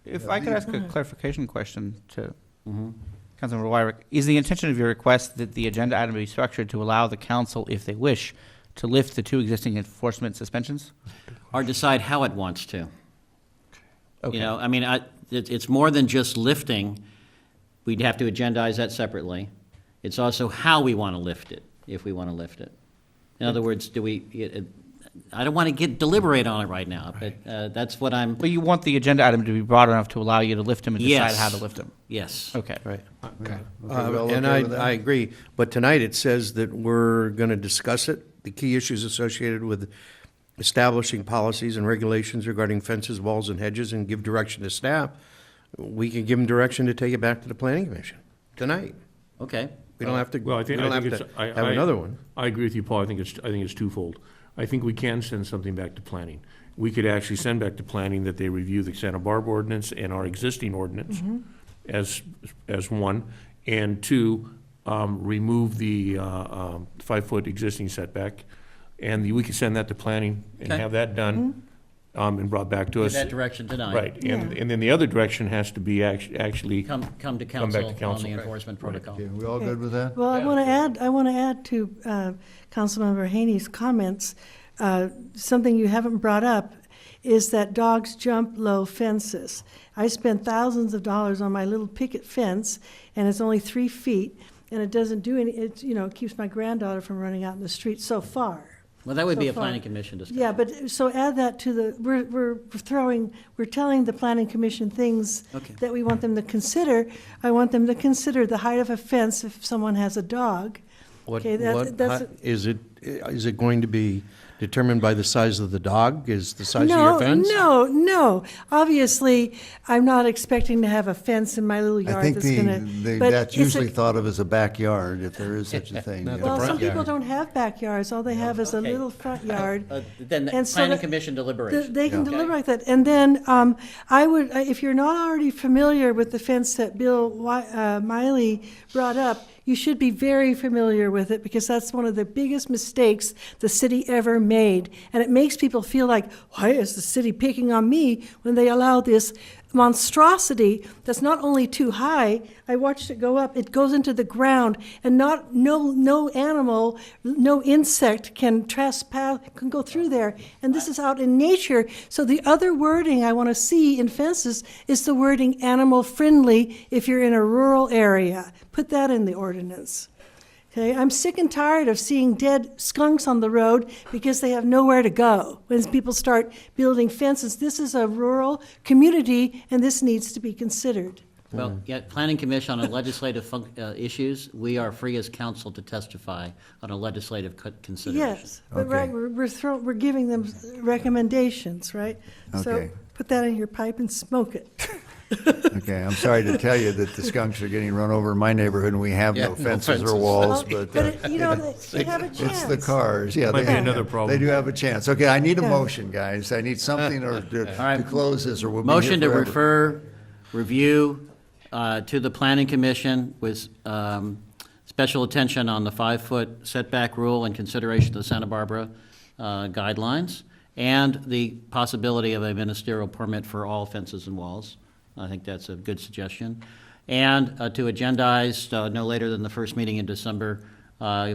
If I could ask a clarification question to Councilmember Wyrick, is the intention of your request that the agenda item be structured to allow the council, if they wish, to lift the 2 existing enforcement suspensions? Or decide how it wants to. Okay. You know, I mean, it's more than just lifting. We'd have to agendize that separately. It's also how we want to lift it, if we want to lift it. In other words, I don't want to deliberate on it right now, but that's what I'm. Well, you want the agenda item to be broad enough to allow you to lift them and decide Yes. how to lift them? Yes. Okay. Right. Okay, we all And okay with that? I agree, but tonight it says that we're going to discuss it, the key issues associated with establishing policies and regulations regarding fences, walls, and hedges, and give direction to staff. We can give them direction to take it back to the Planning Commission tonight. Okay. We don't have to, well, I we think, don't I think have it's. to have another one. I agree with you, Paul. I think it's twofold. I think we can send something back to planning. We could actually send back to planning that they review the Santa Barbara ordinance and our existing ordinance as one, and 2, remove the 5-foot existing setback. And we could send that to planning and Okay. have that done and brought back to us. Give that direction tonight. Right, and then the other direction has to be actually. Come to Come back council to on council. the enforcement protocol. Okay, we all good with that? Well, I want to add to Councilmember Haney's comments, something you haven't brought up is that dogs jump low fences. I spent thousands of dollars on my little picket fence, and it's only 3 feet, and it doesn't do it keeps my granddaughter from running out in the street so far. Well, that would be So a far. Planning Commission discussion. Yeah, but, so add that to we're telling the Planning Commission things Okay. that we want them to consider. I want them to consider the height of a fence if someone has a dog. Okay, Is it going to be determined by the size of the dog? Is the size of your fence? No. Obviously, I'm not expecting to have a fence in my little I yard think that's gonna. but that's it's a- usually thought of as a backyard, if there is such a thing. Not yeah. the Well, some front people yard. don't have backyards. All they have is a Okay. little front yard. Then the And so Planning that- Commission deliberation. They can Okay. deliberate that. And then I would, if you're not already familiar with the fence that Bill Miley brought up, you should be very familiar with it because that's one of the biggest mistakes the city ever made. And it makes people feel like, why is the city picking on me when they allow this monstrosity that's not only too high, I watched it go up, it goes into the ground, and no animal, no insect can trespass, can go through there. And this is out in nature. So the other wording I want to see in fences is the wording animal friendly if you're in a rural area. Put that in the ordinance. Okay, I'm sick and tired of seeing dead skunks on the road because they have nowhere to go. When people start building fences, this is a rural community, and this needs to be considered. Well, yeah, Planning Commission on legislative issues, we are free as council to testify on a legislative consideration. Yes, but right, we're giving them recommendations, right? So Okay. put that in your pipe and smoke it. Okay, I'm sorry to tell you that the skunks are getting run over in my neighborhood, and we have no fences or walls, but you know, they have a chance. it's the cars, yeah. Might they be have- another problem. They do have a chance. Okay, I need a Yeah. motion, guys. I need something to right. close this, or we'll be here Motion to forever. review to the Planning Commission with special attention on the 5-foot setback rule and consideration of the Santa Barbara guidelines, and the possibility of a ministerial permit for all fences and walls. I think that's a good suggestion. And to agendize no later than the first meeting in December,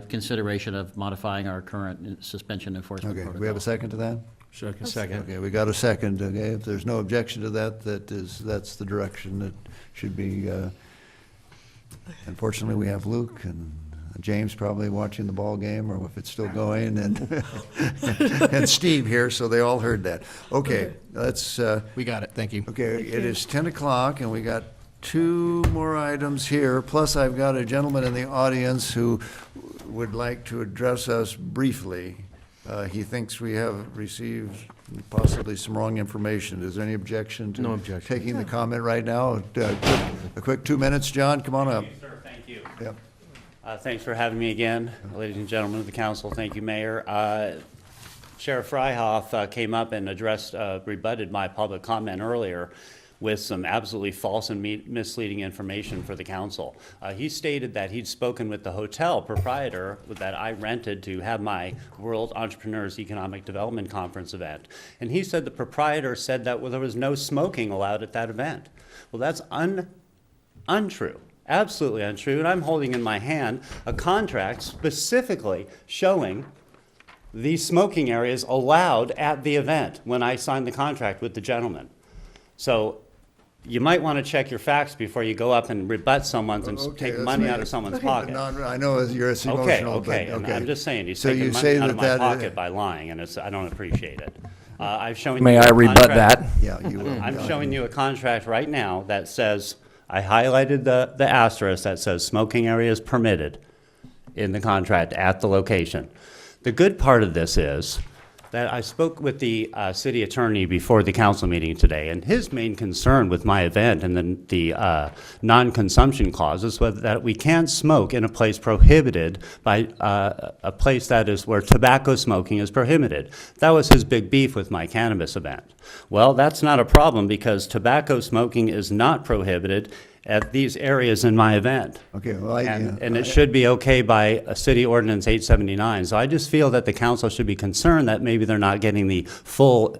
consideration of modifying our current suspension enforcement Okay, protocol. do we have a second to that? Second. Okay, we got a second, okay? If there's no objection to that, that's the direction that should be, unfortunately, we have Luke and James probably watching the ball game, or if it's still going, and and Steve here, so they all heard that. Okay, let's, We got it, thank you. okay, it is 10 o'clock, and we got 2 more items here, plus I've got a gentleman in the audience who would like to address us briefly. He thinks we have received possibly some wrong information. Is there any objection to No objection. taking the comment right now? A quick 2 minutes, John, come on up. Sir, thank you. Yep. Thanks for having me again, ladies and gentlemen of the council. Thank you, Mayor. Sheriff Freihoff came up and rebutted my public comment earlier with some absolutely false and misleading information for the council. He stated that he'd spoken with the hotel proprietor that I rented to have my World Entrepreneurs Economic Development Conference event. And he said the proprietor said that there was no smoking allowed at that event. Well, that's untrue. Absolutely untrue, and I'm holding in my hand a contract specifically showing the smoking areas allowed at the event when I signed the contract with the gentleman. So you might want to check your facts before you go up and rebut someone's and Okay, take that's money me. out of someone's Okay, pocket. I know you're emotional, Okay, but, okay, and I'm just saying, he's So taking you money say out of my that pocket by lying, and I don't appreciate it. I've shown May you I a rebut contract- that? Yeah, you will. I'm showing you a contract right now that says, I highlighted the asterisk that says smoking areas permitted in the contract at the location. The good part of this is that I spoke with the city attorney before the council meeting today, and his main concern with my event and the non-consumption clause was that we can't smoke in a place prohibited by a place that is where tobacco smoking is prohibited. That was his big beef with my cannabis event. Well, that's not a problem because tobacco smoking is not prohibited at these areas in my event. Okay, well, And it should be okay by a city ordinance 879. So I just feel that the council should be concerned that maybe they're not getting the full,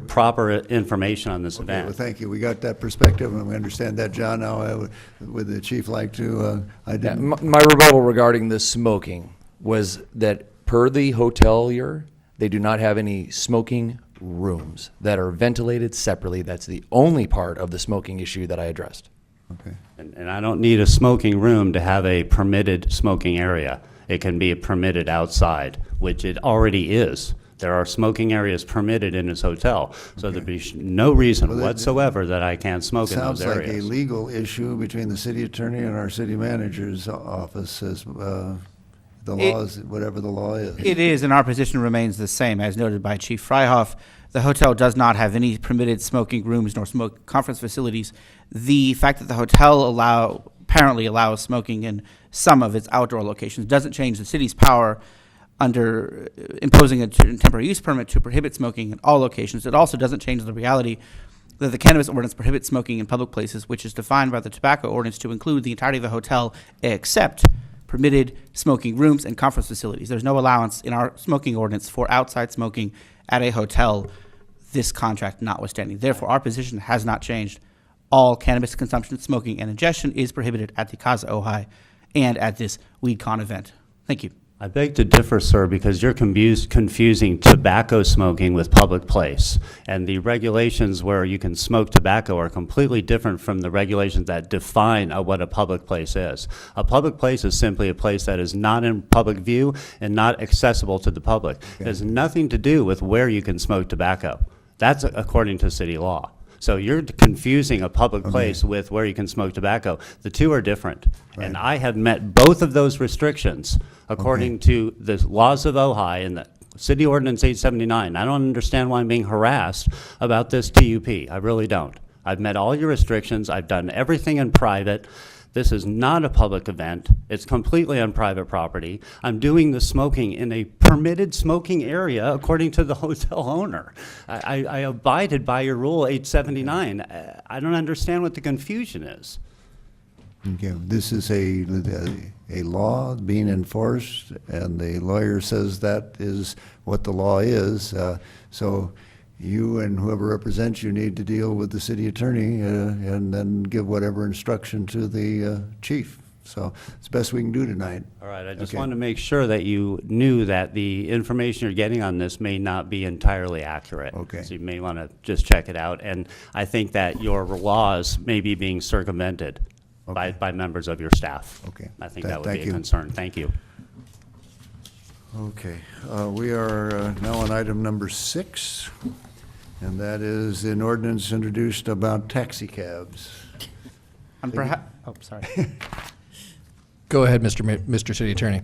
proper information on this Okay, well, event. thank you. We got that perspective, and we understand that, John. Now, would the chief like to, I Yeah, didn't. my rebuttal regarding the smoking was that per the hotelier, they do not have any smoking rooms that are ventilated separately. That's the only part of the smoking issue that I addressed. Okay. And I don't need a smoking room to have a permitted smoking area. It can be permitted outside, which it already is. There are smoking areas permitted in this hotel, so there'd be no reason whatsoever that I can't smoke in those Sounds like a areas. legal issue between the city attorney and our city manager's office, as the law is, whatever the law is. It is, and our position remains the same, as noted by Chief Freihoff. The hotel does not have any permitted smoking rooms nor smoke conference facilities. The fact that the hotel apparently allows smoking in some of its outdoor locations doesn't change the city's power under imposing a temporary use permit to prohibit smoking in all locations. It also doesn't change the reality that the cannabis ordinance prohibits smoking in public places, which is defined by the tobacco ordinance to include the entirety of the hotel except permitted smoking rooms and conference facilities. There's no allowance in our smoking ordinance for outside smoking at a hotel, this contract notwithstanding. Therefore, our position has not changed all cannabis consumption, smoking, and ingestion is prohibited at the Casa Ojai and at this WeedCon event. Thank you. I beg to differ, sir, because you're confusing tobacco smoking with public place. And the regulations where you can smoke tobacco are completely different from the regulations that define what a public place is. A public place is simply a place that is not in public view and not accessible to the public. It has nothing to do with where you can smoke tobacco. That's according to city law. So you're confusing a public place with where you can smoke tobacco. The two are different. And I have met both of those restrictions according to the laws of Ojai and the City Ordinance 879. I don't understand why I'm being harassed about this TUP. I really don't. I've met all your restrictions. I've done everything in private. This is not a public event. It's completely on private property. I'm doing the smoking in a permitted smoking area according to the hotel owner. I abided by your rule 879. I don't understand what the confusion is. Okay, this is a law being enforced, and the lawyer says that is what the law is. So you and whoever represents you need to deal with the city attorney and then give whatever instruction to the chief. So it's the best we can do tonight. All right, I just wanted to make sure that you knew that the information you're getting on this may not be entirely accurate. Okay. So you may want to just check it out. And I think that your laws may be being circumvented by members of your staff. Okay. I think that would Thank be you. a concern. Thank you. Okay, we are now on item number 6, and that is an ordinance introduced about taxi cabs. Sorry. Go ahead, Mr. City Attorney.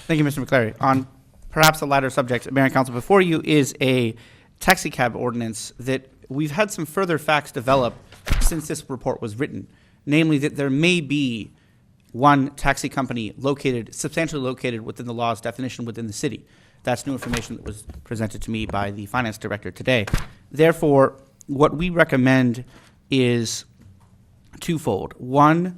Thank you, Mr. McClary. On perhaps a lighter subject, Mayor and Council, before you is a taxi cab ordinance that we've had some further facts develop since this report was written, namely that there may be one taxi company substantially located within the law's definition within the city. That's new information that was presented to me by the finance director today. Therefore, what we recommend is twofold. One,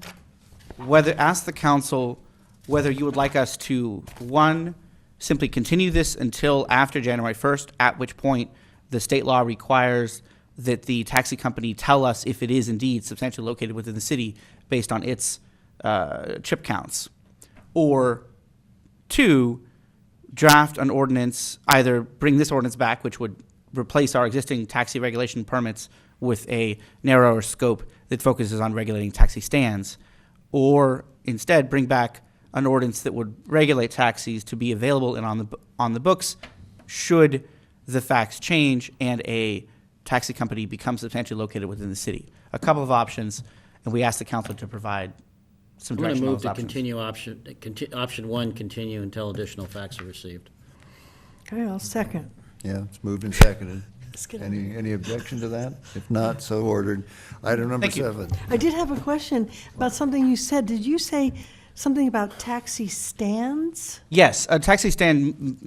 ask the council whether you would like us to, one, simply continue this until after January 1st, at which point the state law requires that the taxi company tell us if it is indeed substantially located within the city based on its trip counts. Or two, draft an ordinance, either bring this ordinance back, which would replace our existing taxi regulation permits with a narrower scope that focuses on regulating taxi stands, or instead bring back an ordinance that would regulate taxis to be available and on the books should the facts change and a taxi company becomes substantially located within the city. A couple of options, and we ask the council to provide some I'm going to direction on move those to options. continue option 1, continue until additional facts are received. Okay, I'll second. Yeah, it's moved and seconded. Just kidding. Any objection to that? If not, so ordered. Item number Thank you. 7. I did have a question about something you said. Did you say something about taxi stands? Yes, a taxi stand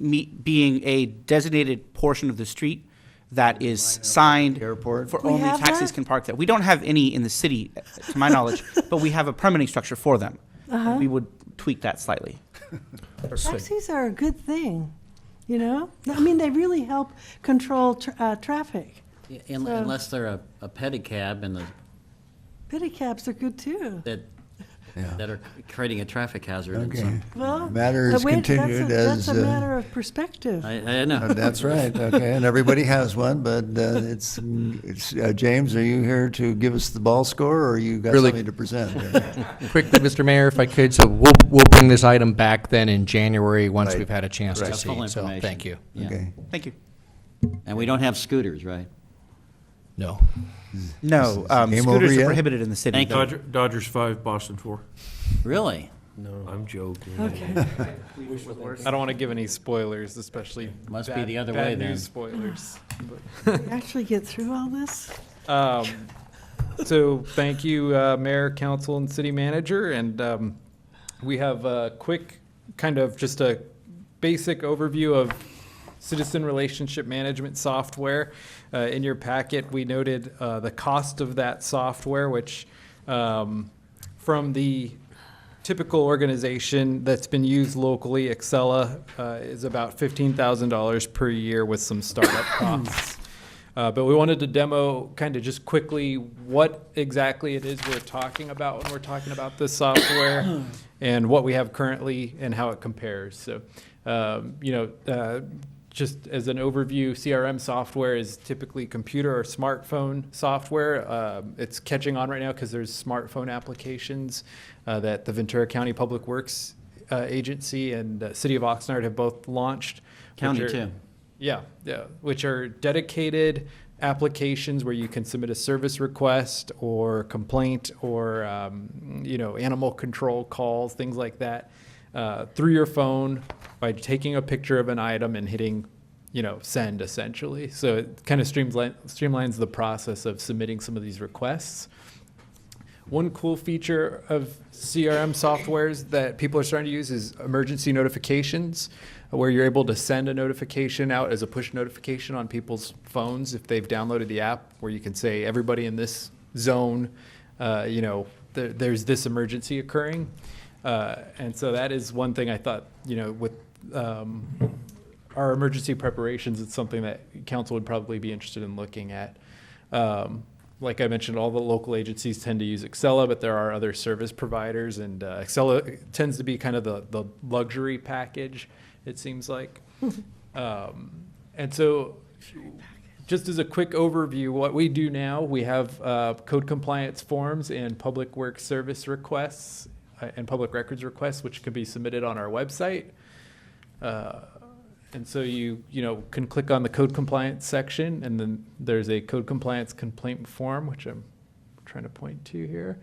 being a designated portion of the street that is signed Airport? for We only have taxis that? can park there. We don't have any in the city, to my knowledge, but we have a permitting structure for them. Uh-huh. We would tweak that slightly. Taxis are a good thing, you know? I mean, they really help control traffic. Unless they're a pedicab and Pedicabs are good too. that are creating a traffic hazard. in Okay. some- Well, Matter is wait, continued that's as... a matter of perspective. I know. That's right, okay, and everybody has one, but it's James, are you here to give us the ball score, or you got Really- something to present here? Quickly, Mr. Mayor, if I could, so we'll bring this item back then in January once Right. we've had a chance to Right. see. Full So, information. thank you. Yeah. Okay. Thank you. And we don't have scooters, right? No. No, Game over scooters are yet? prohibited in the city. Thank you. Dodgers 5, Boston 4. Really? No, I'm joking. Okay. I don't want to give any spoilers, especially Must be the other way bad then. news spoilers. We actually get through all this? So thank you, Mayor, Council, and City Manager. And we have a quick, kind of just a basic overview of citizen relationship management software. In your packet, we noted the cost of that software, which from the typical organization that's been used locally, Excella, is about $15,000 per year with some startup costs. But we wanted to demo kind of just quickly what exactly it is we're talking about when we're talking about this software and what we have currently and how it compares. So, just as an overview, CRM software is typically computer or smartphone software. It's catching on right now because there's smartphone applications that the Ventura County Public Works Agency and City of Oxnard have both launched. County too. Yeah, which are dedicated applications where you can submit a service request or complaint or animal control calls, things like that, through your phone by taking a picture of an item and hitting, send essentially. So it kind of streamlines the process of submitting some of these requests. One cool feature of CRM softwares that people are starting to use is emergency notifications, where you're able to send a notification out as a push notification on people's phones if they've downloaded the app, where you can say, everybody in this zone, there's this emergency occurring. And so that is one thing I thought, with our emergency preparations, it's something that council would probably be interested in looking at. Like I mentioned, all the local agencies tend to use Excella, but there are other service providers, and Excella tends to be kind of the luxury package, it seems like. And so just as a quick overview, what we do now, we have code compliance forms and public works service requests and public records requests, which can be submitted on our website. And so you can click on the code compliance section, and then there's a code compliance complaint form, which I'm trying to point to here.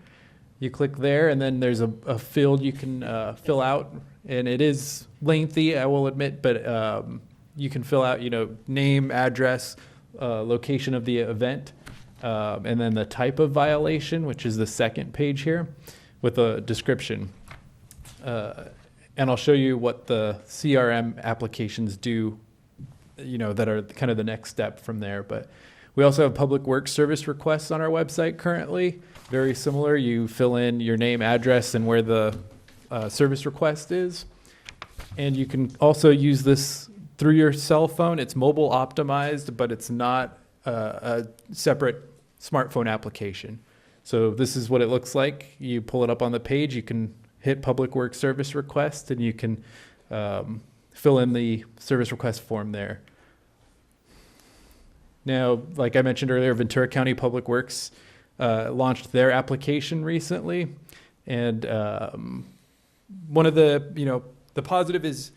You click there, and then there's a field you can fill out, and it is lengthy, I will admit, but you can fill out, name, address, location of the event, and then the type of violation, which is the second page here, with a description. And I'll show you what the CRM applications do, that are kind of the next step from there. But we also have public works service requests on our website currently. Very similar. You fill in your name, address, and where the service request is. And you can also use this through your cell phone. It's mobile optimized, but it's not a separate smartphone application. So this is what it looks like. You pull it up on the page. You can hit public works service request, and you can fill in the service request form there. Now, like I mentioned earlier, Ventura County Public Works launched their application recently, and one of the positive is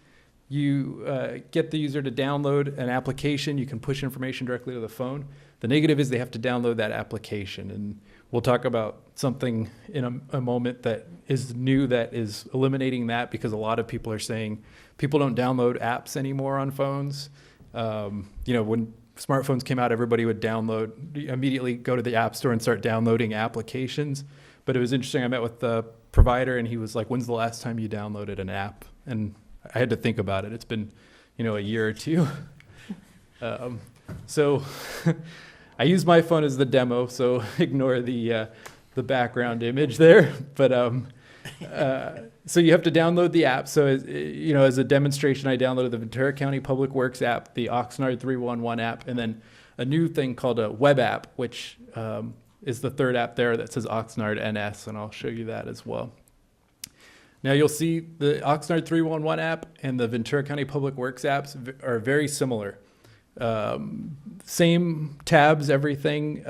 you get the user to download an application. You can push information directly to the phone. The negative is they have to download that application, and we'll talk about something in a moment that is new that is eliminating that, because a lot of people are saying people don't download apps anymore on phones. When smartphones came out, everybody would immediately go to the App Store and start downloading applications. But it was interesting. I met with the provider, and he was like, "When's the last time you downloaded an app?" And I had to think about it. It's been, a year or two. So I use my phone as the demo, so ignore the background image there. But so you have to download the app. So as a demonstration, I downloaded the Ventura County Public Works app, the Oxnard 311 app, and then a new thing called a web app, which is the third app there that says Oxnard NS, and I'll show you that as well. Now you'll see the Oxnard 311 app and the Ventura County Public Works apps are very similar. Same tabs, everything,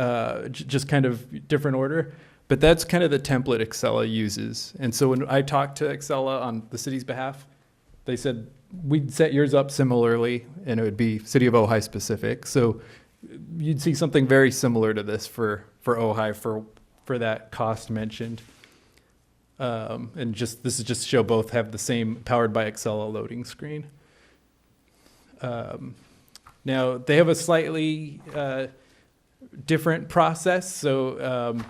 just kind of different order. But that's kind of the template Excella uses. And so when I talked to Excella on the city's behalf, they said, we'd set yours up similarly, and it would be City of Ojai specific. So you'd see something very similar to this for Ojai for that cost mentioned. And this is just to show both have the same powered by Excella loading screen. Now, they have a slightly different process, so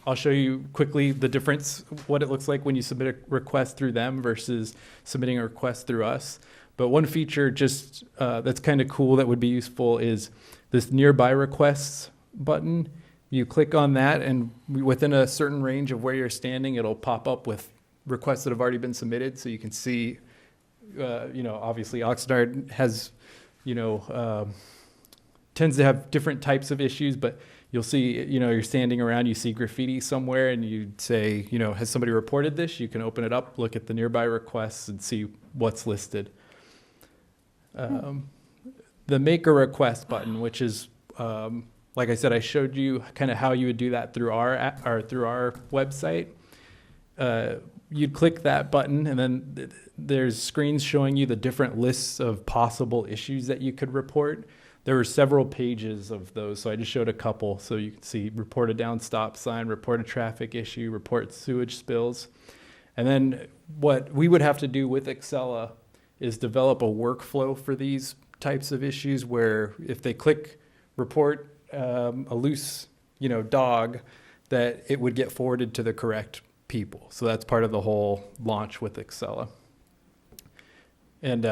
I'll show you quickly the difference, what it looks like when you submit a request through them versus submitting a request through us. But one feature just that's kind of cool that would be useful is this nearby requests button. You click on that, and within a certain range of where you're standing, it'll pop up with requests that have already been submitted, so you can see, obviously Oxnard has, tends to have different types of issues, but you'll see, you're standing around, you see graffiti somewhere, and you say, has somebody reported this? You can open it up, look at the nearby requests, and see what's listed. The make a request button, which is, like I said, I showed you kind of how you would do that through our website. You'd click that button, and then there's screens showing you the different lists of possible issues that you could report. There were several pages of those, so I just showed a couple. So you can see report a down stop sign, report a traffic issue, report sewage spills. And then what we would have to do with Excella is develop a workflow for these types of issues where if they click report a loose, dog, that it would get forwarded to the correct people. So that's part of the whole launch with Excella. And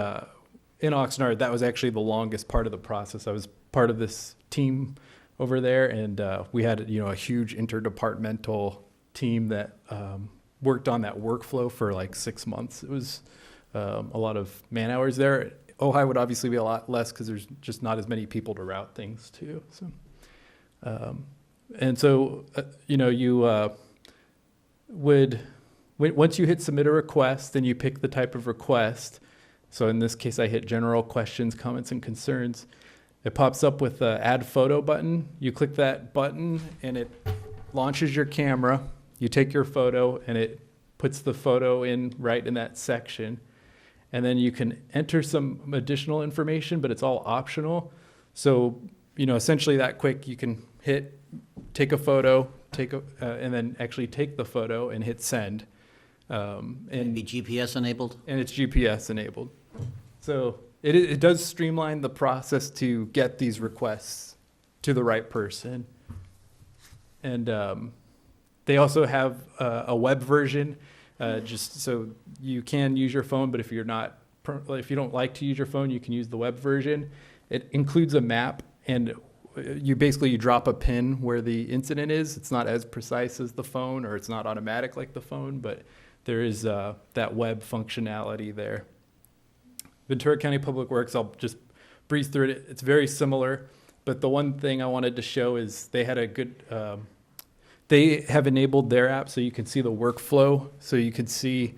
in Oxnard, that was actually the longest part of the process. I was part of this team over there, and we had a huge interdepartmental team that worked on that workflow for like 6 months. It was a lot of man hours there. Ojai would obviously be a lot less because there's just not as many people to route things to. So, you would, once you hit submit a request, then you pick the type of request. So in this case, I hit general questions, comments, and concerns. It pops up with the add photo button. You click that button and it launches your camera. You take your photo and it puts the photo in right in that section. And then you can enter some additional information, but it's all optional. So, essentially that quick, you can take a photo, and then actually take the photo and hit send. And be GPS enabled? And it's GPS enabled. So it does streamline the process to get these requests to the right person. And they also have a web version, just so you can use your phone, but if you don't like to use your phone, you can use the web version. It includes a map, and you drop a pin where the incident is. It's not as precise as the phone, or it's not automatic like the phone, but there is that web functionality there. Ventura County Public Works, I'll just breeze through it. It's very similar, but the one thing I wanted to show is they had a good, they have enabled their app so you can see the workflow, so you can see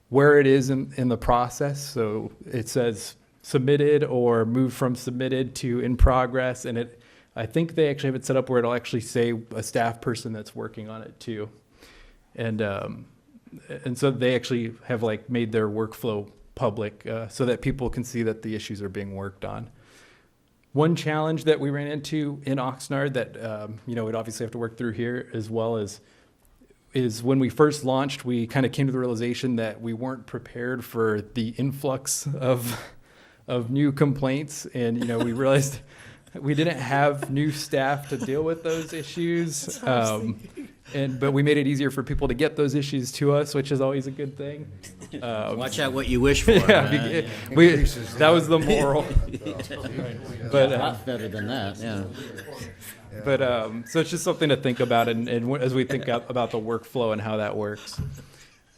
where it is in the process. So it says submitted or moved from submitted to in progress, and I think they actually have it set up where it'll actually say a staff person that's working on it too. And so they actually have made their workflow public so that people can see that the issues are being worked on. One challenge that we ran into in Oxnard that we'd obviously have to work through here as well is when we first launched, we kind of came to the realization that we weren't prepared for the influx of new complaints, and we realized we didn't have new staff to deal with those issues. But we made it easier for people to get those issues to us, which is always a good thing. Watch out what you wish for. That was the moral. But a lot better than that, yeah. But so it's just something to think about, and as we think about the workflow and how that works.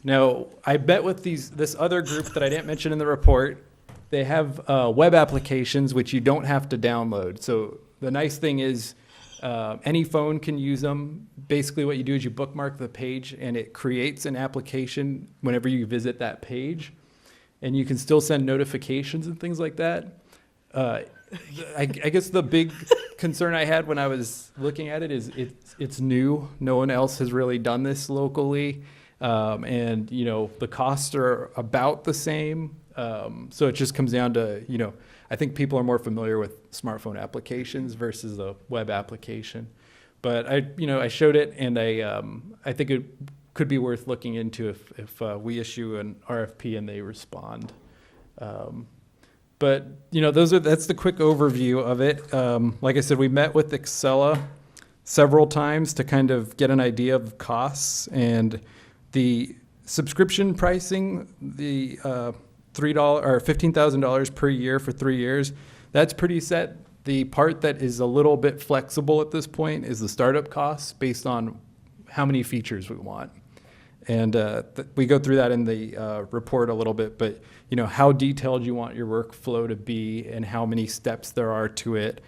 Now, I bet with this other group that I didn't mention in the report, they have web applications which you don't have to download. So the nice thing is any phone can use them. Basically what you do is you bookmark the page and it creates an application whenever you visit that page. And you can still send notifications and things like that. I guess the big concern I had when I was looking at it is it's new. No one else has really done this locally. And the costs are about the same. So it just comes down to, I think people are more familiar with smartphone applications versus a web application. But I showed it, and I think it could be worth looking into if we issue an RFP and they respond. But that's the quick overview of it. Like I said, we met with Excella several times to kind of get an idea of costs, and the subscription pricing, the $3 or $15,000 per year for 3 years, that's pretty set. The part that is a little bit flexible at this point is the startup costs based on how many features we want. And we go through that in the report a little bit, but how detailed you want your workflow to be and how many steps there are to it.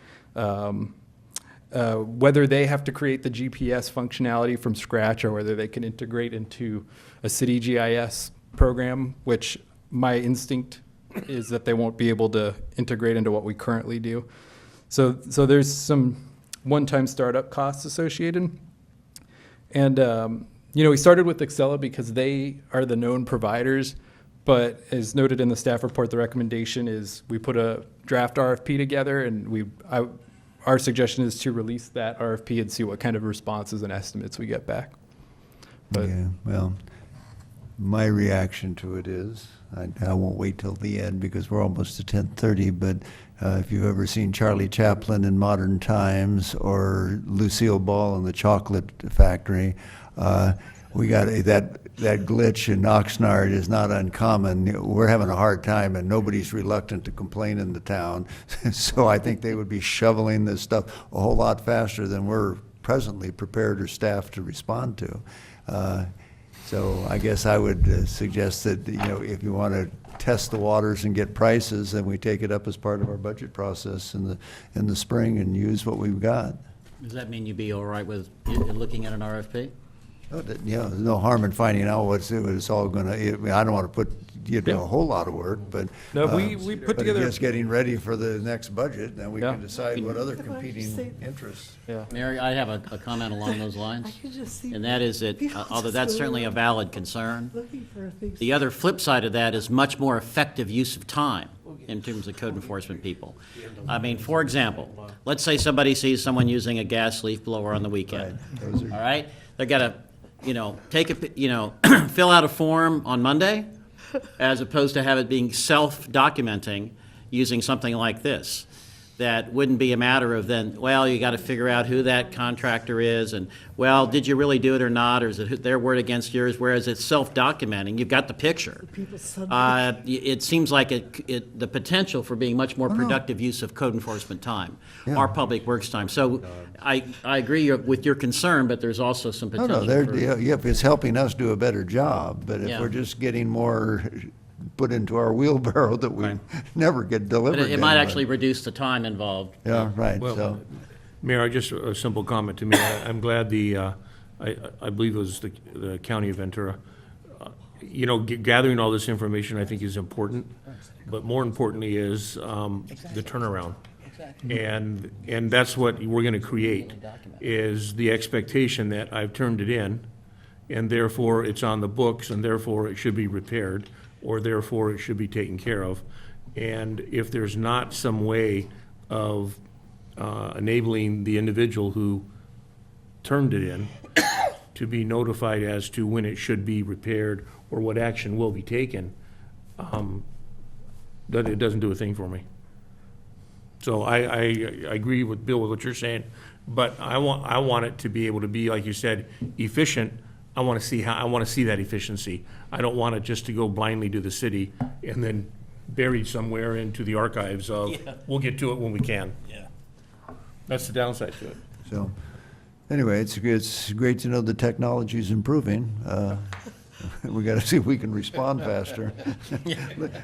Whether they have to create the GPS functionality from scratch or whether they can integrate into a city GIS program, which my instinct is that they won't be able to integrate into what we currently do. So there's some one-time startup costs associated. And, we started with Excella because they are the known providers, but as noted in the staff report, the recommendation is we put a draft RFP together, and our suggestion is to release that RFP and see what kind of responses and estimates we get back. But Yeah, well, my reaction to it is, I won't wait till the end because we're almost to 10:30, but if you've ever seen Charlie Chaplin in Modern Times or Lucille Ball in the Chocolate Factory, we got that glitch in Oxnard is not uncommon. We're having a hard time, and nobody's reluctant to complain in the town. So I think they would be shoveling this stuff a whole lot faster than we're presently prepared or staffed to respond to. So I guess I would suggest that, if you want to test the waters and get prices, then we take it up as part of our budget process in the spring and use what we've got. Does that mean you'd be all right with looking at an RFP? There's no harm in finding out what it's all going to, I don't want to put you do a whole lot of work, but. No, we put but together. just getting ready for the next budget, then we Yeah. can decide what other Come on, competing say- interests. Yeah. Mary, I have a comment along those I lines. could just see. And that is that, people although just that's going certainly a around valid concern, Looking for things. the other flip side of that is much more effective use of time in terms of code enforcement people. I mean, for example, let's say somebody sees someone using a gas leaf blower on the weekend. Those are- All right? They've got to, fill out a form on Monday as opposed to have it being self-documenting using something like this. That wouldn't be a matter of then, well, you got to figure out who that contractor is, and, well, did you really do it or not, or is it their word against yours? Whereas it's self-documenting, you've got the picture. People suddenly. It seems like the potential for being much more productive use of code enforcement time, Yeah. our public works time. So I agree with your concern, but there's also some No, potential no, for. if it's helping us do a better job, but if Yeah. we're just getting more put into our wheelbarrow that we never get delivered. But it in, might actually reduce the time involved. Yeah, right, Well, so, Mayor, just a simple comment to me. I'm glad I believe it was the county of Ventura. Gathering all this information, I think, is important, but more importantly is the turnaround. And that's what we're going to create, is the expectation that I've turned it in, and therefore it's on the books, and therefore it should be repaired, or therefore it should be taken care of. And if there's not some way of enabling the individual who turned it in to be notified as to when it should be repaired or what action will be taken, that it doesn't do a thing for me. So I agree with Bill with what you're saying, but I want it to be able to be, like you said, efficient. I want to see that efficiency. I don't want it just to go blindly to the city and then buried somewhere into the archives of, we'll get to it when we can. Yeah. That's the downside to it. so, anyway, it's great to know the technology's improving. We gotta see if we can respond faster.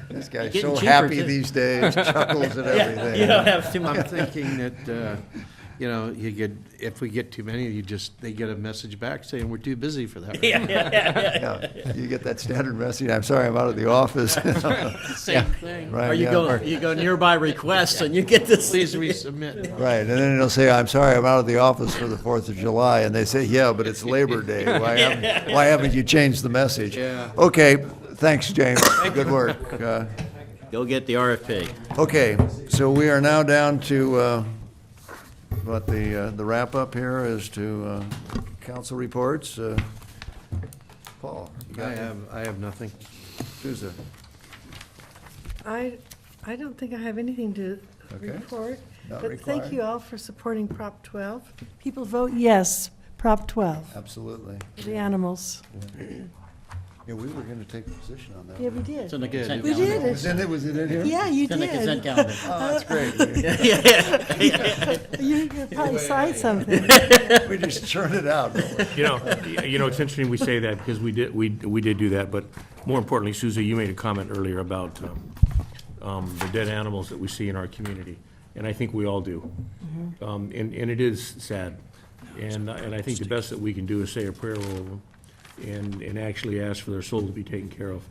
This guy's Getting so cheaper, happy too. these days, chuckles at everything. You don't have too much. I'm thinking that, if we get too many, they get a message back saying we're too busy for that. Yeah, you get that standard message, I'm sorry, I'm out of the office. Same thing. Right, Or you yeah. go nearby requests and you get this. Please resubmit. Right, and then it'll say, I'm sorry, I'm out of the office for the 4th of July, and they say, yeah, but it's Labor Day. Why haven't you changed the message? Yeah. Okay, thanks, James, good work. Go get the RFP. Okay, so we are now down to, the wrap-up here as to council reports. Paul, you got any? I have nothing. Souza. I don't think I have anything to Okay. report, Not but thank required. you all for supporting Prop 12. People vote yes, Prop 12, Absolutely. for the animals. Yeah, we were gonna take a position on that. Yeah, we It's in did. the consent We calendar. did. Was it in here? Yeah, you It's in the consent did. calendar. Oh, that's great. You probably signed something. We just churned it out. It's interesting we say that because we did do that, but more importantly, Susie, you made a comment earlier about the dead animals that we see in our community. and I think we all do. And it is sad. And I think the best that we can do is say a prayer over them and actually ask for their soul to be taken care of.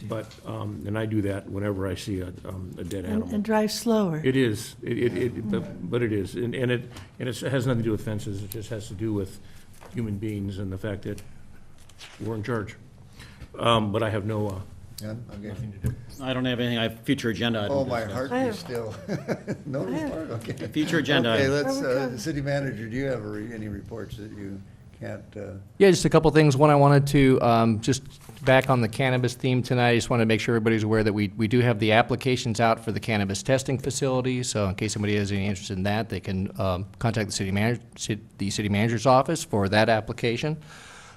But, and I do that whenever I see a dead animal. And drive slower. It is, but it is, and it has nothing to do with fences, it just has to do with human beings and the fact that we're in charge. But I have no, Yeah, okay. nothing to do. I don't have anything, I have future agenda items. Oh, my to heart I beats have- still. No I have- report, okay. Future agenda Okay, items. let's, city manager, do you have any reports that you can't, Yeah, just a couple things. One, I wanted to, just back on the cannabis theme tonight, I just wanted to make sure everybody's aware that we do have the applications out for the cannabis testing facility. So in case somebody has any interest in that, they can contact the city manager's office for that application.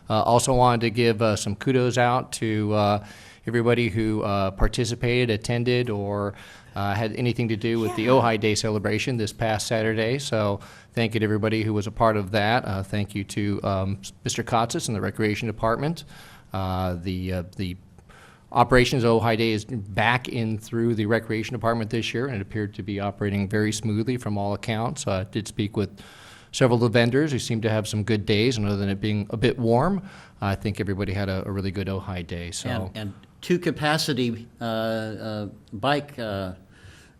Also wanted to give some kudos out to everybody who participated, attended, or had anything to do with the Ojai Day celebration this past Saturday. So thank you to everybody who was a part of that. Thank you to Mr. Kotsis and the Recreation Department. The operations of Ojai Day is back in through the Recreation Department this year, and it appeared to be operating very smoothly from all accounts. I did speak with several of the vendors who seemed to have some good days, and other than it being a bit warm, I think everybody had a really good Ojai Day. So. And two capacity bike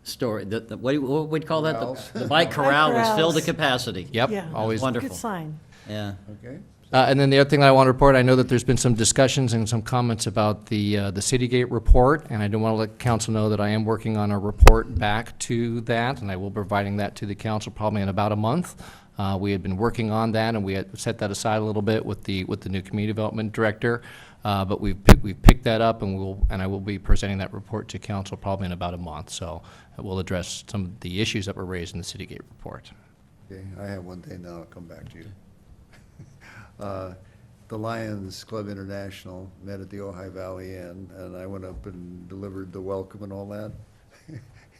store, what would call that? Corrals. The bike corral was filled to corrals. capacity. Yep, Yeah. always Wonderful. Good sign. Yeah. okay? And then the other thing that I want to report, I know that there's been some discussions and some comments about the Citygate report, and I do want to let council know that I am working on a report back to that, and I will be providing that to the council probably in about a month. We had been working on that, and we had set that aside a little bit with the new community development director, but we've picked that up, and I will be presenting that report to council probably in about a month. So we'll address some of the issues that were raised in the Citygate report. Okay, I have one thing, then I'll come back to you. The Lions Club International met at the Ojai Valley Inn, and I went up and delivered the welcome and all that.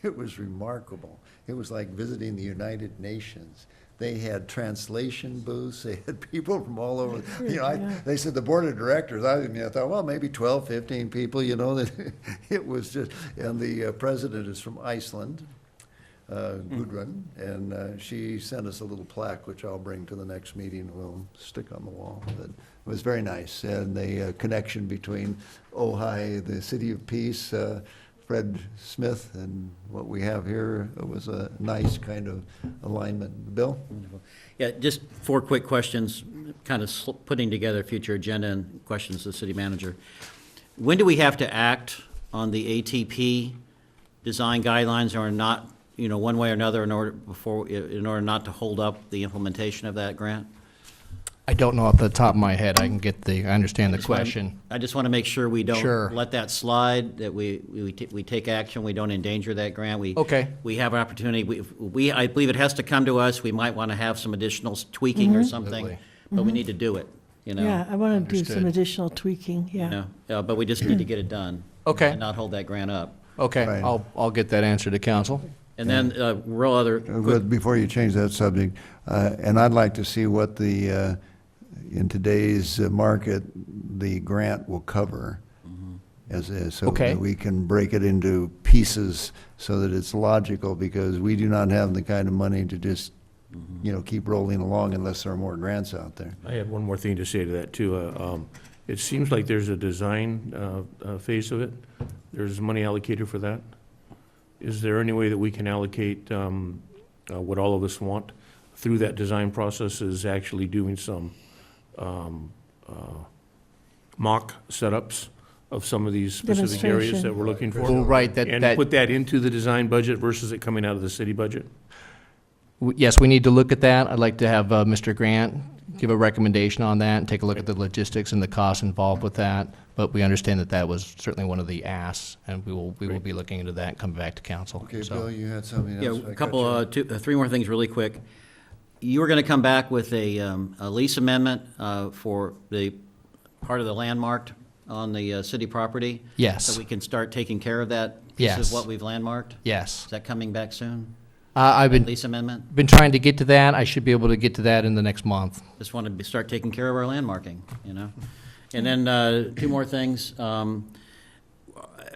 It was remarkable. It was like visiting the United Nations. They had translation booths, they had people from all over, you know, Yeah. they said the board of directors, I thought, well, maybe 12, 15 people, you know, that it was just, and the president is from Iceland, Gudrun, and she sent us a little plaque, which I'll bring to the next meeting, we'll stick on the wall. But it was very nice, and the connection between Ojai, the City of Peace, Fred Smith, and what we have here, it was a nice kind of alignment. Bill? Yeah, just 4 quick questions, kind of putting together future agenda and questions to the city manager. When do we have to act on the ATP design guidelines, or not, you know, one way or another in order not to hold up the implementation of that grant? I don't know off the top of my head. I understand the question. I just want to make sure we don't Sure. let that slide, that we take action, we don't endanger that grant. Okay. We have an opportunity, I believe it has to come to us, we might want to have some additional tweaking or something, Absolutely. but we need to do it, you know? Yeah, I want to do some Understood. additional tweaking, You yeah. know, but we just need to get it done. Okay. And not hold that grant up. Okay, Right. I'll get that answer to council. And then, real other, But before you change that subject, and I'd like to see what the, in today's market, the grant will cover, so Okay. that we can break it into pieces so that it's logical, because we do not have the kind of money to just, you know, keep rolling along unless there are more grants out there. I have one more thing to say to that, too. It seems like there's a design phase of it. There's money allocated for that. Is there any way that we can allocate what all of us want through that design process, is actually doing some mock setups of some of these specific areas that we're looking for? Well, right, And put that into the design budget versus it coming out of the city budget? Yes, we need to look at that. I'd like to have Mr. Grant give a recommendation on that and take a look at the logistics and the costs involved with that. But we understand that that was certainly one of the asks, and we will be looking into that and come back to council. Okay, So- Bill, you had something yeah, else? a couple, 3 more things really quick. You were going to come back with a lease amendment for the part of the landmarked on the city property? Yes. So we can start taking care of that piece Yes. of what we've landmarked? Yes. Is that coming back soon? I've Lease amendment? been trying to get to that. I should be able to get to that in the next month. Just want to start taking care of our landmarking, you know? And then 2 more things.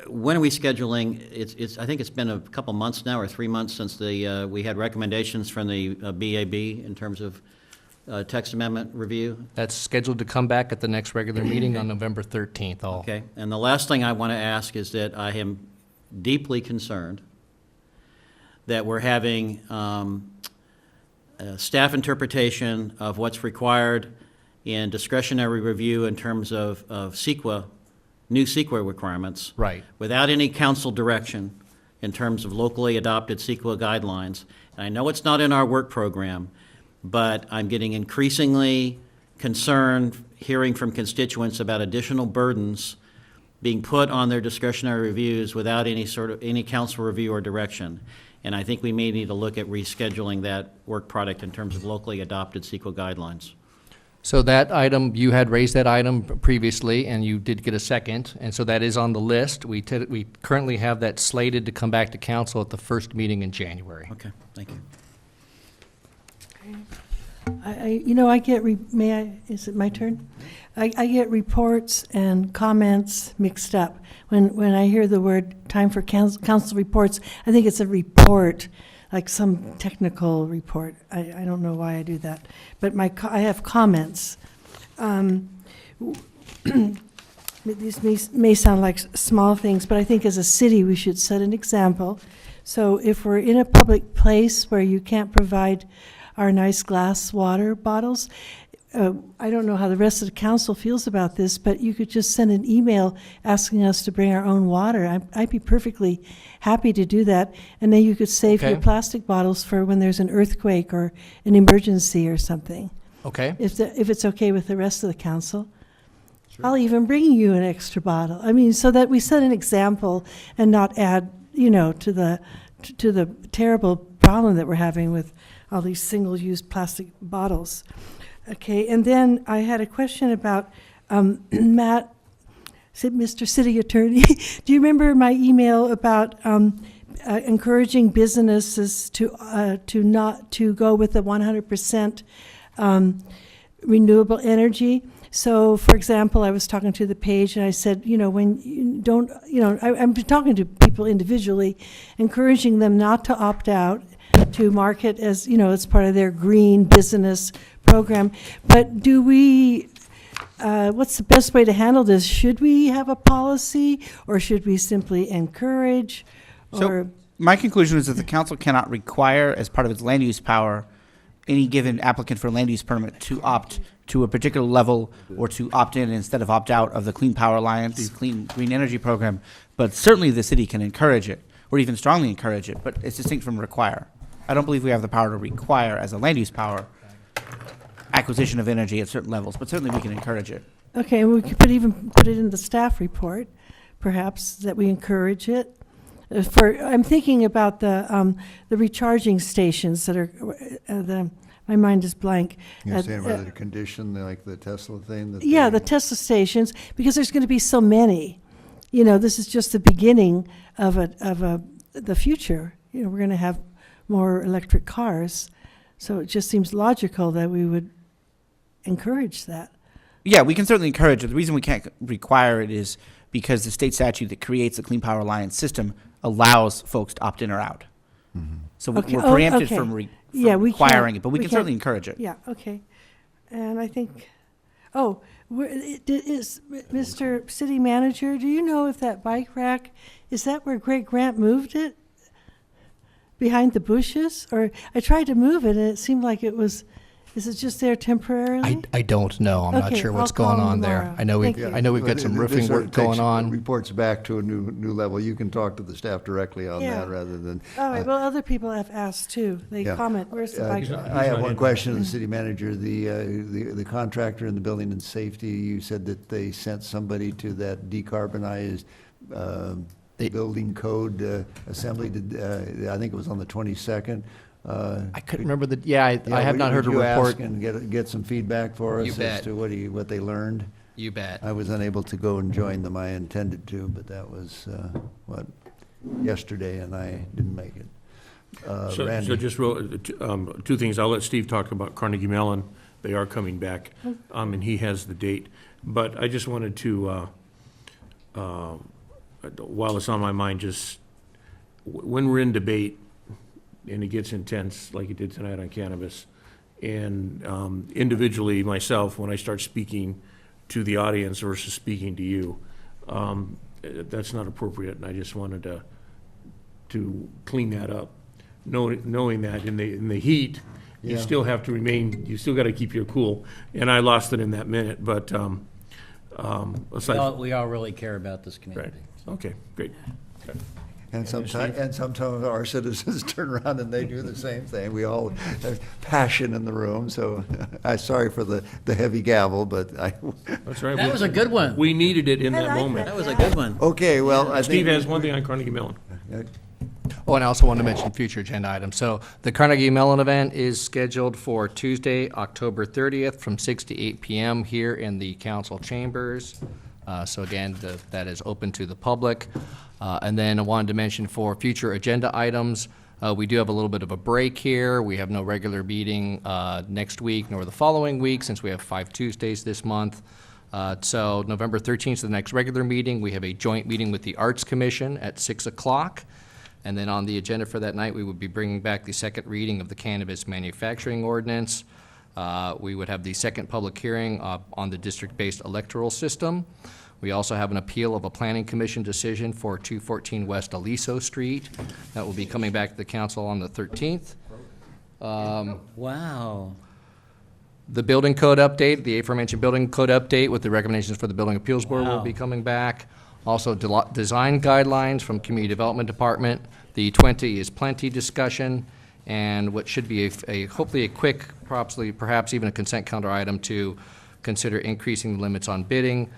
when are we scheduling? I think it's been a couple months now, or 3 months since we had recommendations from the BAB in terms of text amendment review. That's scheduled to come back at the next regular meeting on November 13th. Okay, and the last thing I want to ask is that I am deeply concerned that we're having a staff interpretation of what's required in discretionary review in terms of CEQA, new CEQA requirements. Right. Without any council direction in terms of locally adopted CEQA guidelines. And I know it's not in our work program, but I'm getting increasingly concerned hearing from constituents about additional burdens being put on their discretionary reviews without any council review or direction. And I think we may need to look at rescheduling that work product in terms of locally adopted CEQA guidelines. So that item, you had raised that item previously, and you did get a second, and so that is on the list. We currently have that slated to come back to council at the first meeting in January. Okay, thank you. I get, is it my turn? I get reports and comments mixed up. When I hear the word time for council reports, I think it's a report, like some technical report. I don't know why I do that. But I have comments. These may sound like small things, but I think as a city we should set an example. So if we're in a public place where you can't provide our nice glass water bottles, I don't know how the rest of the council feels about this, but you could just send an email asking us to bring our own water. I'd be perfectly happy to do that. And then you could save your plastic bottles for when there's an earthquake or an emergency or something. Okay. If it's okay with the rest of the council. Sure. I'll even bring you an extra bottle. I mean, so that we set an example and not add, to the terrible problem that we're having with all these single-use plastic bottles. Okay, and then I had a question about Matt, Mr. City Attorney. Do you remember my email about encouraging businesses to go with the 100% renewable energy? So, for example, I was talking to the page and I said, when you don't, I'm talking to people individually, encouraging them not to opt out, to market as, as part of their green business program. But do we, what's the best way to handle this? Should we have a policy, or should we simply encourage? So my conclusion is that the council cannot require, as part of its land use power, any given applicant for a land use permit to opt to a particular level or to opt in instead of opt out of the Clean Power Alliance, Clean Green Energy Program. But certainly the city can encourage it, or even strongly encourage it, but it's distinct from require. I don't believe we have the power to require, as a land use power, acquisition of energy at certain levels, but certainly we can encourage it. Okay, we could even put it in the staff report, perhaps, that we encourage it. I'm thinking about the recharging stations that are, my mind is blank. You're saying whether the condition, like the Tesla thing? The Tesla stations, because there's going to be so many. This is just the beginning of the future. We're going to have more electric cars. So it just seems logical that we would encourage that. Yeah, we can certainly encourage it. The reason we can't require it is because the state statute that creates the Clean Power Alliance system allows folks to opt in or out. Mm-hmm. So we're preempted from requiring it, but we can certainly encourage it. Yeah, okay. And I think, is Mr. City Manager, do you know if that bike rack, is that where Greg Grant moved it? Behind the bushes? Or I tried to move it and it seemed like it was, is it just there temporarily? I don't know. I'm not sure what's going on there. I know we've got some roofing work going on. Reports back to a new level. You can talk to the staff directly on that rather than. All right. Well, other people have asked too. They comment. Where's the bike? I have one question to the city manager. The contractor in the building and safety. You said that they sent somebody to that decarbonized building code assembly. I think it was on the 22nd. I couldn't remember I have not heard a report. And get some feedback for us as to what they learned. You bet. I was unable to go and join them. I intended to, but that was yesterday, and I didn't make it. Randy. So just two things. I'll let Steve talk about Carnegie Mellon. They are coming back, and he has the date. But I just wanted to while it's on my mind, just when we're in debate and it gets intense, like it did tonight on cannabis, and individually myself, when I start speaking to the audience versus speaking to you, that's not appropriate, and I just wanted to clean that up, knowing that in the heat, you Yeah. still have to remain, you still got to keep your cool, and I lost it in that minute, but aside We all really care about this right, community. okay, great. And sometimes our citizens turn around and they do the same thing. We all have passion in the room, so I'm sorry for the heavy gavel, but I. That's right. That was a good one. We needed it in that moment. That was a good one. Okay, well, I think. Steve has one thing on Carnegie Mellon. Oh, and I also wanted to mention future agenda items. So the Carnegie Mellon event is scheduled for Tuesday, October 30th, from 6 to 8 p.m. here in the council chambers. So again, that is open to the public. And then I wanted to mention for future agenda items, we do have a little bit of a break here. We have no regular meeting next week nor the following week, since we have 5 Tuesdays this month. So November 13th is the next regular meeting. We have a joint meeting with the Arts Commission at 6 o'clock. And then on the agenda for that night, we would be bringing back the second reading of the cannabis manufacturing ordinance. We would have the second public hearing on the district-based electoral system. We also have an appeal of a planning commission decision for 214 West Aliso Street. That will be coming back to the council on the 13th. Wow. The building code update, the aforementioned building code update with the recommendations for the Building Appeals Board will Wow. be coming back. Also, design guidelines from Community Development Department. The 20 is plenty discussion, and what should be hopefully a quick, perhaps even a consent calendar item to consider increasing the limits on bidding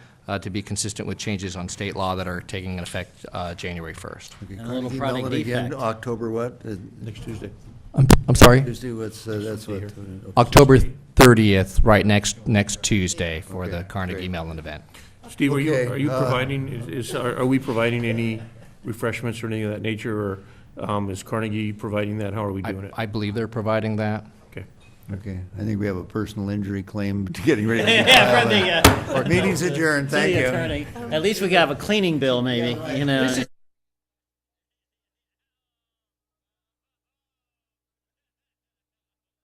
to be consistent with changes on state law that are taking effect January 1st. Okay, And a little Carnegie product Mellon again, defect. October what? Next Tuesday. I'm sorry? Tuesday, that's what? October 30th, right next Tuesday for the Okay, Carnegie great. Mellon event. Steve, are Okay, you providing, are we providing any refreshments or anything of that nature, or is Carnegie providing that? How are we doing it? I believe they're providing that. Okay. Okay, I think we have a personal injury claim to getting ready to Yeah, file from the, Meeting's adjourned, thank city you. attorney. At least we got a cleaning bill, maybe, you know.